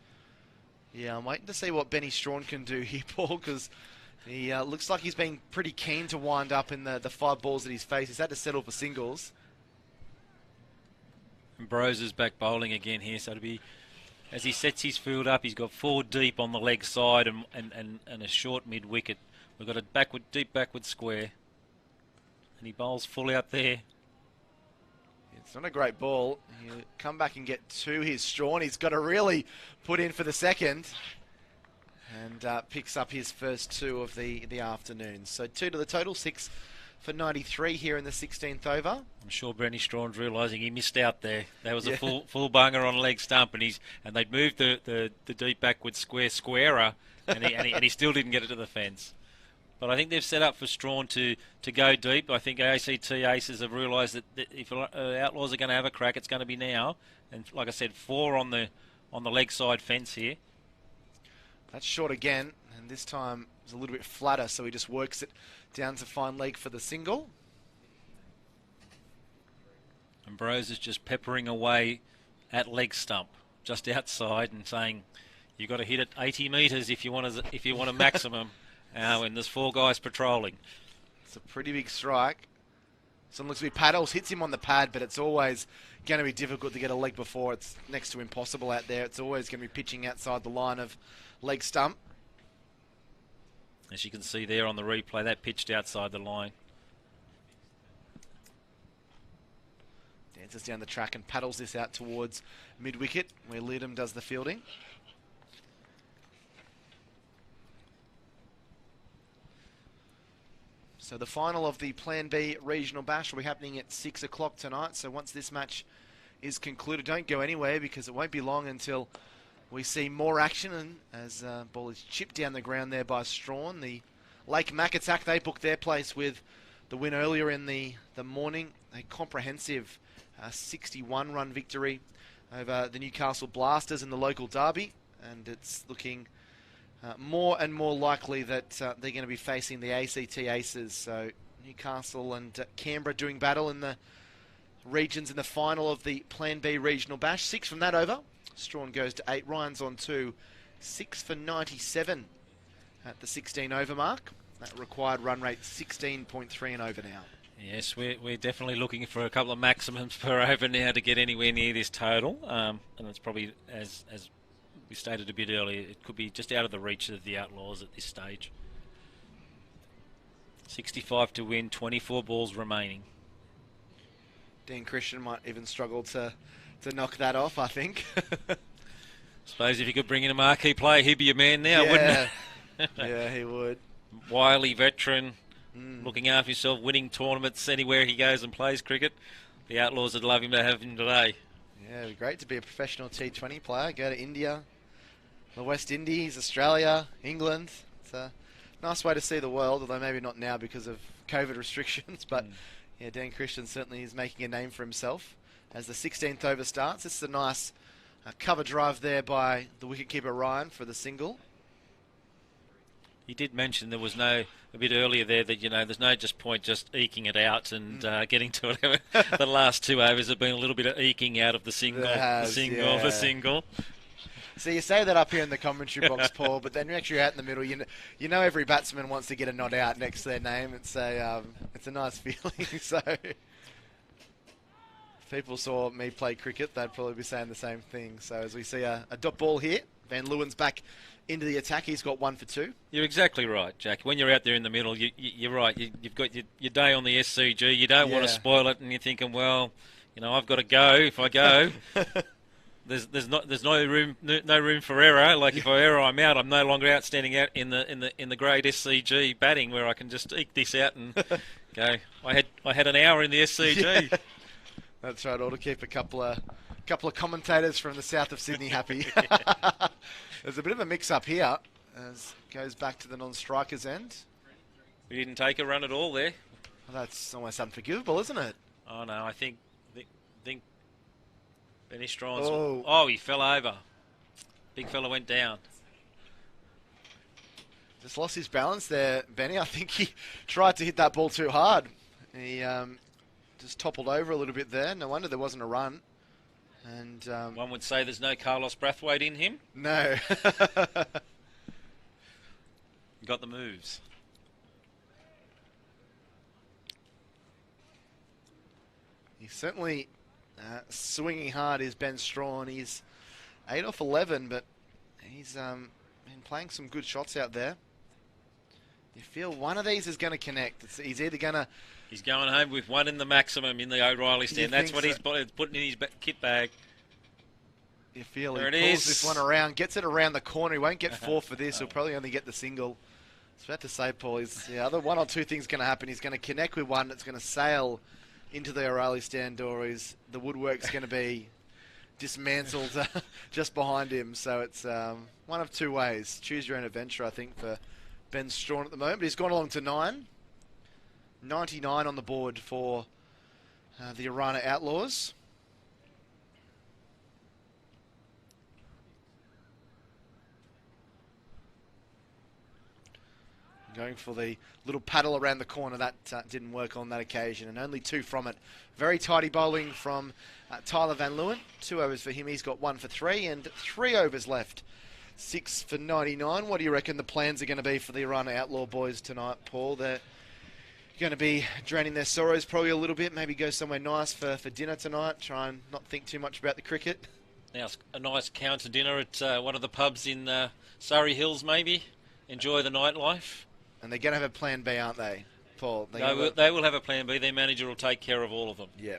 [SPEAKER 1] yeah, I'm waiting to see what Benny Strawn can do here, Paul, because he looks like he's been pretty keen to wind up in the 5 balls that he's faced. He's had to settle for singles.
[SPEAKER 5] And Brose is back bowling again here, so to be, as he sets his field up, he's got 4 deep on the leg side and a short mid-wicket. We've got a deep backward square, and he bowls full out there.
[SPEAKER 1] It's not a great ball. He'll come back and get 2 here, Strawn. He's got to really put in for the second, and picks up his first 2 of the afternoon. So 2 to the total, 6 for 93 here in the 16th over.
[SPEAKER 5] I'm sure Benny Strawn's realising he missed out there. That was a full bunger on leg stump, and they'd moved the deep backward squarer, and he still didn't get it to the fence. But I think they've set up for Strawn to go deep. I think ACT Aces have realised that if Outlaws are going to have a crack, it's going to be now. And like I said, 4 on the leg side fence here.
[SPEAKER 1] That's short again, and this time it's a little bit flatter, so he just works it down to fine leg for the single.
[SPEAKER 5] And Brose is just peppering away at leg stump, just outside, and saying, "You've got to hit it 80 metres if you want a maximum." And there's 4 guys patrolling.
[SPEAKER 1] It's a pretty big strike. Someone looks to be paddles, hits him on the pad, but it's always going to be difficult to get a leg before. It's next to impossible out there. It's always going to be pitching outside the line of leg stump.
[SPEAKER 5] As you can see there on the replay, that pitched outside the line.
[SPEAKER 1] dances down the track and paddles this out towards mid-wicket, where Lidham does the fielding. So the final of the Plan B Regional Bash will be happening at 6 o'clock tonight. So once this match is concluded, don't go anywhere, because it won't be long until we see more action. And as ball is chipped down the ground there by Strawn, the Lake Mac attack, they booked their place with the win earlier in the morning. A comprehensive 61-run victory over the Newcastle Blasters in the local derby. And it's looking more and more likely that they're going to be facing the ACT Aces. So Newcastle and Canberra doing battle in the regions in the final of the Plan B Regional Bash. 6 from that over. Strawn goes to 8. Ryan's on 2. 6 for 97 at the 16 over mark. That required run rate 16.3 and over now.
[SPEAKER 5] Yes, we're definitely looking for a couple of maximums per over now to get anywhere near this total. And it's probably, as we stated a bit earlier, it could be just out of the reach of the Outlaws at this stage. 65 to win, 24 balls remaining.
[SPEAKER 1] Dean Christian might even struggle to knock that off, I think.
[SPEAKER 5] Suppose if you could bring in a marquee player, he'd be a man now, wouldn't he?
[SPEAKER 1] Yeah, he would.
[SPEAKER 5] Wily veteran, looking after himself, winning tournaments anywhere he goes and plays cricket. The Outlaws would love him to have him today.
[SPEAKER 1] Yeah, it'd be great to be a professional T20 player. Go to India, the West Indies, Australia, England. It's a nice way to see the world, although maybe not now because of COVID restrictions. But yeah, Dan Christian certainly is making a name for himself as the 16th over starts. This is a nice cover drive there by the wicketkeeper Ryan for the single.
[SPEAKER 5] He did mention there was a bit earlier there that, there's no point just eking it out and getting to it. The last 2 overs have been a little bit of eking out of the single, the single.
[SPEAKER 1] So you say that up here in the commentary box, Paul, but then actually out in the middle, you know every batsman wants to get a not out next to their name. It's a nice feeling. So if people saw me play cricket, they'd probably be saying the same thing. So as we see a dot ball here, Van Leeuwen's back into the attack. He's got 1 for 2.
[SPEAKER 5] You're exactly right, Jack. When you're out there in the middle, you're right. You've got your day on the SCG. You don't want to spoil it, and you're thinking, well, I've got to go. If I go, there's no room for error. Like if I error, I'm out. I'm no longer standing out in the grade SCG batting where I can just eke this out and go. I had an hour in the SCG.
[SPEAKER 1] Yeah. That's right. Ought to keep a couple of commentators from the south of Sydney happy. There's a bit of a mix-up here as goes back to the non-strikers end.
[SPEAKER 5] We didn't take a run at all there.
[SPEAKER 1] Well, that's almost unforgivable, isn't it?
[SPEAKER 5] Oh no, I think Benny Strawn's. Oh, he fell over. Big fella went down.
[SPEAKER 1] Just lost his balance there, Benny. I think he tried to hit that ball too hard. He just toppled over a little bit there. No wonder there wasn't a run. And
[SPEAKER 5] one would say there's no Carlos Brathwaite in him.
[SPEAKER 1] No.
[SPEAKER 5] Got the moves.
[SPEAKER 1] He's certainly swinging hard is Ben Strawn. He's 8 off 11, but he's been playing some good shots out there. You feel one of these is going to connect. He's either going to...
[SPEAKER 5] He's going home with 1 in the maximum in the O'Reilly stand. That's what he's putting in his kit bag.
[SPEAKER 1] You feel he pulls this one around, gets it around the corner. He won't get 4 for this. He'll probably only get the single. I was about to say, Paul, other 1 or 2 things going to happen. He's going to connect with one that's going to sail into the O'Reilly stand door. The woodwork's going to be dismantled just behind him. So it's one of 2 ways. Choose your own adventure, I think, for Ben Strawn at the moment. But he's gone along to 9. 99 on the board for the Orana Outlaws. Going for the little paddle around the corner. That didn't work on that occasion, and only 2 from it. Very tidy bowling from Tyler Van Leeuwen. 2 overs for him. He's got 1 for 3, and 3 overs left. 6 for 99. What do you reckon the plans are going to be for the Orana Outlaw boys tonight, Paul? They're going to be draining their sorrows probably a little bit. Maybe go somewhere nice for dinner tonight. Try and not think too much about the cricket.
[SPEAKER 5] Now a nice counter dinner at one of the pubs in Surrey Hills, maybe. Enjoy the nightlife.
[SPEAKER 1] And they're going to have a plan B, aren't they, Paul?
[SPEAKER 5] They will have a plan B. Their manager will take care of all of them.
[SPEAKER 1] Yeah.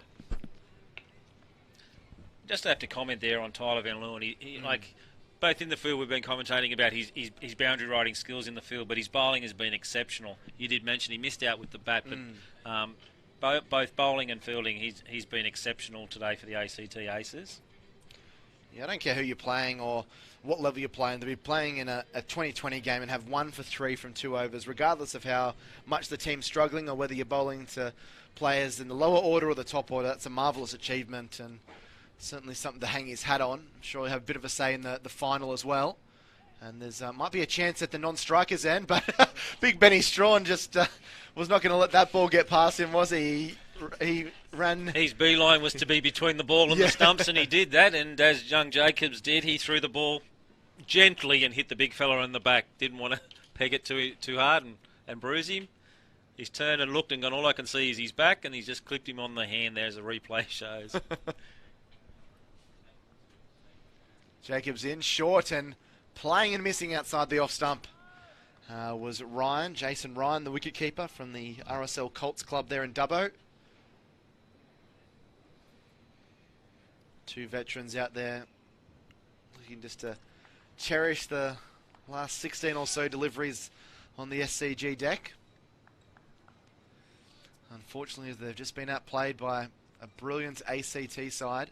[SPEAKER 5] Just have to comment there on Tyler Van Leeuwen. Like, both in the field, we've been commentating about his boundary riding skills in the field, but his bowling has been exceptional. You did mention he missed out with the bat, but both bowling and fielding, he's been exceptional today for the ACT Aces.
[SPEAKER 1] Yeah, I don't care who you're playing or what level you're playing. To be playing in a 2020 game and have 1 for 3 from 2 overs, regardless of how much the team's struggling or whether you're bowling to players in the lower order or the top order, that's a marvellous achievement and certainly something to hang his hat on. I'm sure he'll have a bit of a say in the final as well. And there's might be a chance at the non-strikers end, but Big Benny Strawn just was not going to let that ball get past him, was he? He ran.
[SPEAKER 5] His beeline was to be between the ball and the stumps, and he did that. And as young Jacobs did, he threw the ball gently and hit the big fella in the back. Didn't want to peg it too hard and bruise him. He's turned and looked and gone, all I can see is his back, and he's just clipped him on the hand there as the replay shows.
[SPEAKER 1] Jacobs in short and playing and missing outside the off stump was Jason Ryan, the wicketkeeper from the RSL Colts Club there in Dubbo. 2 veterans out there looking just to cherish the last 16 or so deliveries on the SCG deck. Unfortunately, they've just been outplayed by a brilliant ACT side.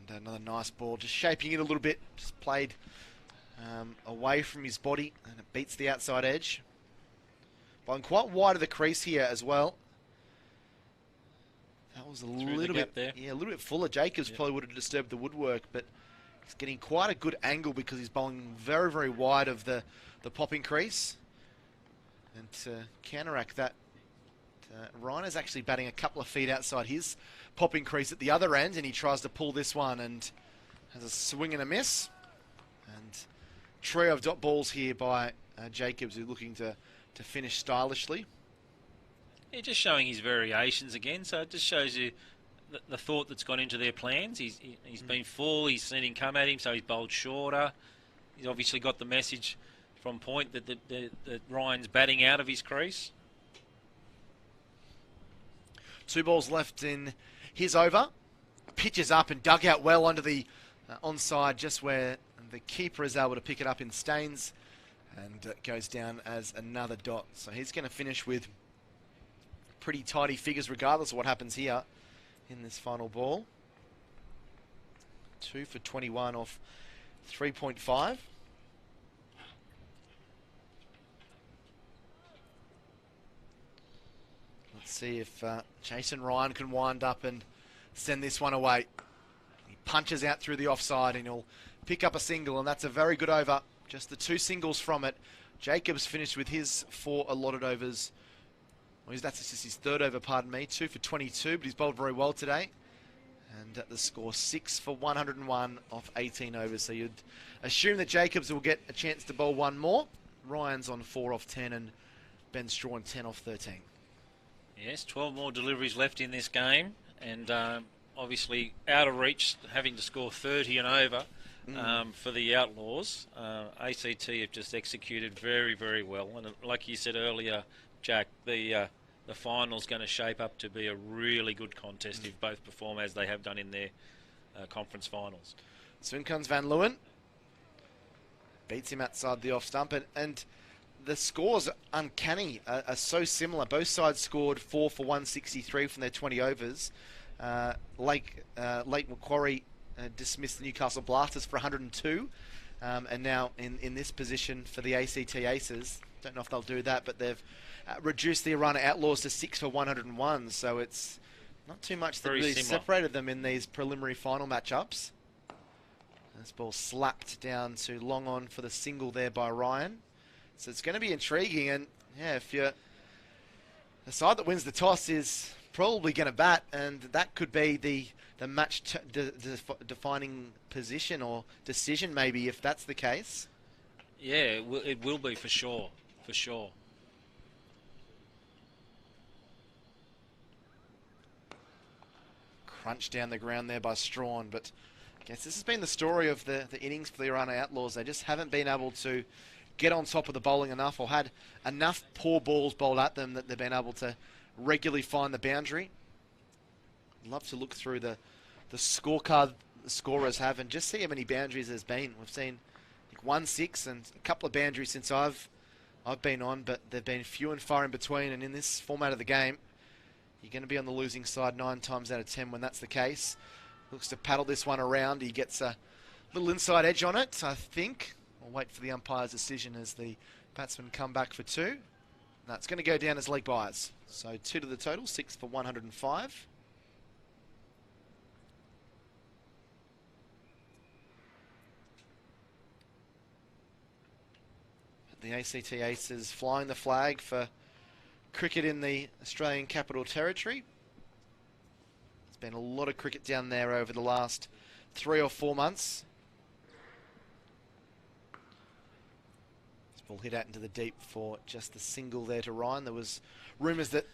[SPEAKER 1] And another nice ball, just shaping it a little bit, just played away from his body, and it beats the outside edge. Bowling quite wide of the crease here as well. That was a little bit there. Yeah, a little bit fuller. Jacobs probably would have disturbed the woodwork, but he's getting quite a good angle because he's bowling very, very wide of the popping crease. And to counteract that, Ryan is actually batting a couple of feet outside his popping crease at the other end, and he tries to pull this one and has a swing and a miss. And trio of dot balls here by Jacobs, who's looking to finish stylishly.
[SPEAKER 5] Yeah, just showing his variations again, so it just shows you the thought that's gone into their plans. He's been full, he's seen him come at him, so he's bowled shorter. He's obviously got the message from point that Ryan's batting out of his crease.
[SPEAKER 1] 2 balls left in his over. Pitches up and dug out well onto the onside, just where the keeper is able to pick it up in Staines, and goes down as another dot. So he's going to finish with pretty tidy figures regardless of what happens here in this final ball. 2 for 21 off 3.5. Let's see if Jason Ryan can wind up and send this one away. He punches out through the offside and he'll pick up a single, and that's a very good over. Just the 2 singles from it. Jacobs finished with his 4 allotted overs. Well, that's just his 3rd over, pardon me. 2 for 22, but he's bowled very well today. And at the score, 6 for 101 off 18 overs. So you'd assume that Jacobs will get a chance to bowl 1 more. Ryan's on 4 off 10 and Ben Strawn 10 off 13.
[SPEAKER 5] Yes, 12 more deliveries left in this game, and obviously out of reach, having to score 30 and over for the Outlaws. ACT have just executed very, very well, and like you said earlier, Jack, the final's going to shape up to be a really good contest if both perform as they have done in their conference finals.
[SPEAKER 1] Soon comes Van Leeuwen. Beats him outside the off stump, and the scores, uncanny, are so similar. Both sides scored 4 for 163 from their 20 overs. Lake Macquarie dismissed the Newcastle Blasters for 102. And now in this position for the ACT Aces, don't know if they'll do that, but they've reduced the Orana Outlaws to 6 for 101. So it's not too much that really separated them in these preliminary final matchups. This ball slapped down to long on for the single there by Ryan. So it's going to be intriguing, and yeah, if you're the side that wins the toss is probably going to bat, and that could be the match defining position or decision, maybe, if that's the case.
[SPEAKER 5] Yeah, it will be for sure, for sure.
[SPEAKER 1] Crunch down the ground there by Strawn, but I guess this has been the story of the innings for the Orana Outlaws. They just haven't been able to get on top of the bowling enough, or had enough poor balls bowled at them that they've been able to regularly find the boundary. love to look through the scorecard the scorers have and just see how many boundaries there's been. We've seen 1-6 and a couple of boundaries since I've been on, but they've been few and far in between. And in this format of the game, you're going to be on the losing side 9 times out of 10 when that's the case. Looks to paddle this one around. He gets a little inside edge on it, I think. We'll wait for the umpire's decision as the batsmen come back for 2. That's going to go down as leg byes. So 2 to the total, 6 for 105. The ACT Aces flying the flag for cricket in the Australian Capital Territory. There's been a lot of cricket down there over the last 3 or 4 months. This ball hit out into the deep for just the single there to Ryan. There was rumours that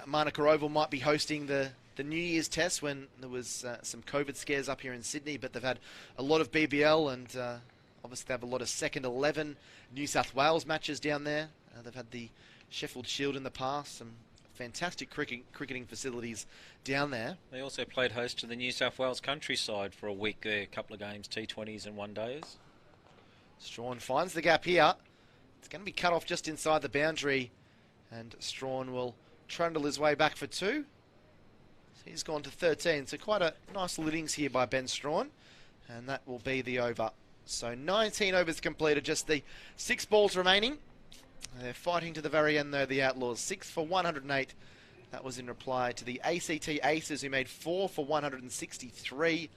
[SPEAKER 1] Manuka Oval might be hosting the New Year's test when there was some COVID scares up here in Sydney, but they've had a lot of BBL and obviously they have a lot of second 11 New South Wales matches down there. They've had the Sheffield Shield in the past, some fantastic cricketing facilities down there.
[SPEAKER 5] They also played host to the New South Wales countryside for a week there, a couple of games, T20s and one-days.
[SPEAKER 1] Strawn finds the gap here. It's going to be cut off just inside the boundary, and Strawn will trundle his way back for 2. So he's gone to 13, so quite a nice little innings here by Ben Strawn, and that will be the over. So 19 overs completed, just the 6 balls remaining. They're fighting to the very end though, the Outlaws. 6 for 108. That was in reply to the ACT Aces, who made 4 for 163. It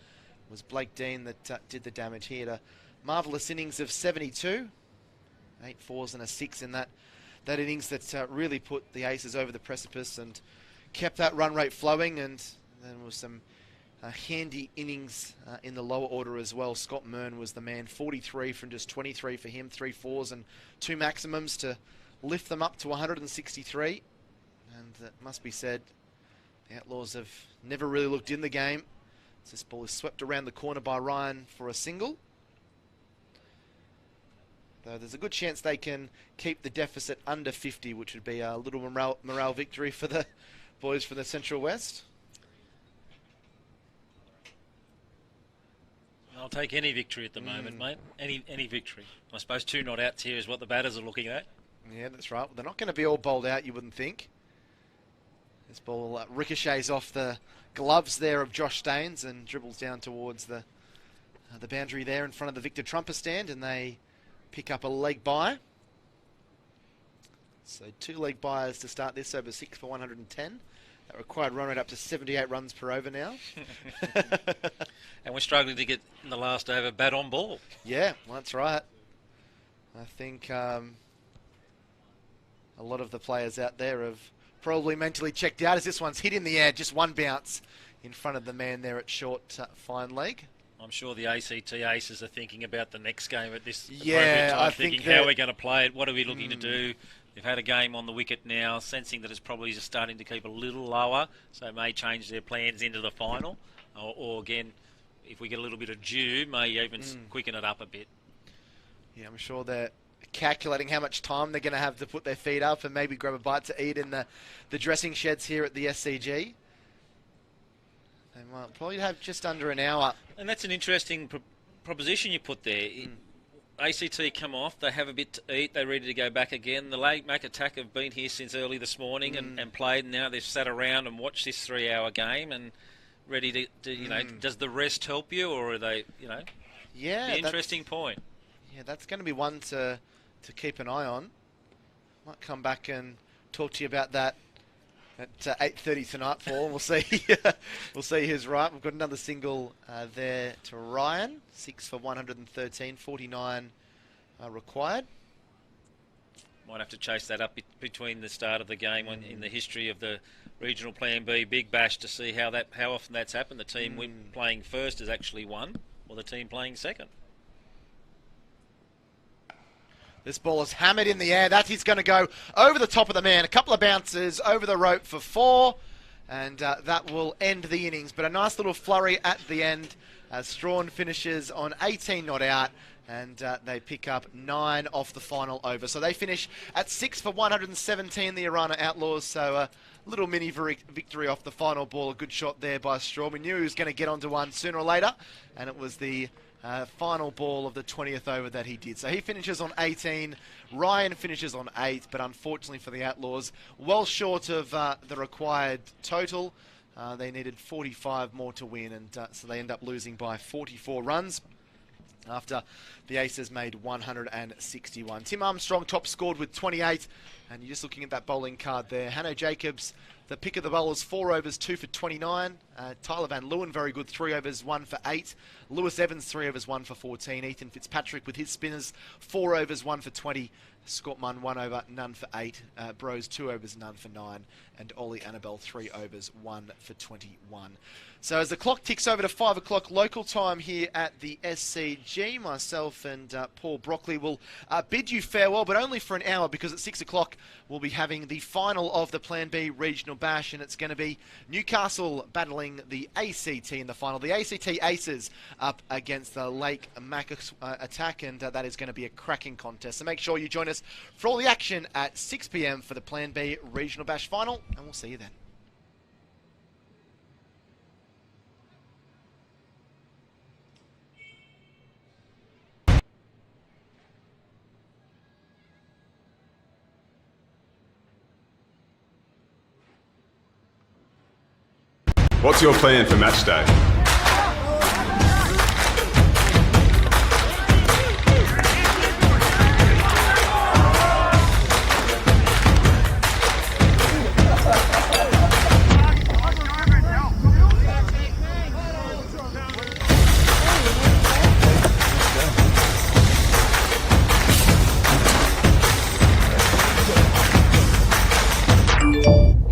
[SPEAKER 1] was Blake Dean that did the damage here. A marvellous innings of 72. 8 fours and a 6 in that innings that really put the Aces over the precipice and kept that run rate flowing. And then there was some handy innings in the lower order as well. Scott Mearn was the man, 43 from just 23 for him, 3 fours and 2 maximums to lift them up to 163. And it must be said, the Outlaws have never really looked in the game. This ball is swept around the corner by Ryan for a single. Though there's a good chance they can keep the deficit under 50, which would be a little morale victory for the boys from the Central West.
[SPEAKER 5] I'll take any victory at the moment, mate. Any victory. I suppose 2 not outs here is what the batters are looking at.
[SPEAKER 1] Yeah, that's right. Well, they're not going to be all bowled out, you wouldn't think. This ball ricochets off the gloves there of Josh Staines and dribbles down towards the boundary there in front of the Victor Trumper stand, and they pick up a leg bye. So 2 leg byes to start this over 6 for 110. That required run rate up to 78 runs per over now.
[SPEAKER 5] And we're struggling to get in the last over bat on ball.
[SPEAKER 1] Yeah, well, that's right. I think a lot of the players out there have probably mentally checked out as this one's hit in the air, just 1 bounce in front of the man there at short fine leg.
[SPEAKER 5] I'm sure the ACT Aces are thinking about the next game at this
[SPEAKER 1] appropriate time,
[SPEAKER 5] I think how we're going to play it, what are we looking to do. They've had a game on the wicket now, sensing that it's probably just starting to keep a little lower, so it may change their plans into the final. Or again, if we get a little bit of dew, may even quicken it up a bit.
[SPEAKER 1] Yeah, I'm sure they're calculating how much time they're going to have to put their feet up and maybe grab a bite to eat in the dressing sheds here at the SCG. They might probably have just under an hour.
[SPEAKER 5] And that's an interesting proposition you put there. ACT come off, they have a bit to eat, they're ready to go back again. The Make Attack have been here since early this morning and played, and now they've sat around and watched this 3-hour game and ready to you know, does the rest help you, or are they, you know?
[SPEAKER 1] Yeah,
[SPEAKER 5] interesting point.
[SPEAKER 1] Yeah, that's going to be one to keep an eye on. Might come back and talk to you about that at 8:30 tonight, Paul. We'll see. We'll see who's right. We've got another single there to Ryan. 6 for 113, 49 required.
[SPEAKER 5] Might have to chase that up between the start of the game in the history of the regional Plan B Big Bash to see how often that's happened. The team playing first has actually won, or the team playing second.
[SPEAKER 1] This ball is hammered in the air. That is going to go over the top of the man. A couple of bounces over the rope for 4. And that will end the innings. But a nice little flurry at the end as Strawn finishes on 18 not out. and they pick up 9 off the final over. So they finish at 6 for 117, the Orana Outlaws. So a little mini victory off the final ball. A good shot there by Straw. We knew he was going to get onto one sooner or later, and it was the final ball of the 20th over that he did. So he finishes on 18. Ryan finishes on 8, but unfortunately for the Outlaws, well short of the required total. They needed 45 more to win, and so they end up losing by 44 runs after the Aces made 161. Tim Armstrong top scored with 28, and you're just looking at that bowling card there. Hanno Jacobs, the pick of the bowlers, 4 overs, 2 for 29. Tyler Van Leeuwen, very good, 3 overs, 1 for 8. Lewis Evans, 3 overs, 1 for 14. Ethan Fitzpatrick with his spinners, 4 overs, 1 for 20. Scott Munn, 1 over, none for 8. Bros, 2 overs, none for 9. And Ollie Annabelle, 3 overs, 1 for 21. So as the clock ticks over to 5 o'clock local time here at the SCG, myself and Paul Brockley will bid you farewell, but only for an hour, because at 6 o'clock we'll be having the final of the Plan B Regional Bash, and it's going to be Newcastle battling the ACT in the final. The ACT Aces up against the Lake Mac attack, and that is going to be a cracking contest. So make sure you join us for all the action at 6 p.m. for the Plan B Regional Bash final, and we'll see you then.
[SPEAKER 6] What's your plan for match day?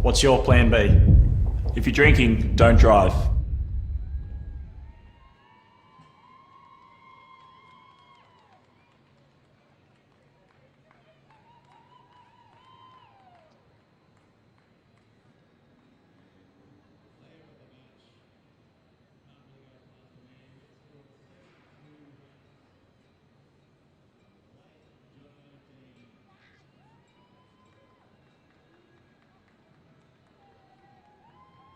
[SPEAKER 7] What's your plan B? If you're drinking, don't drive.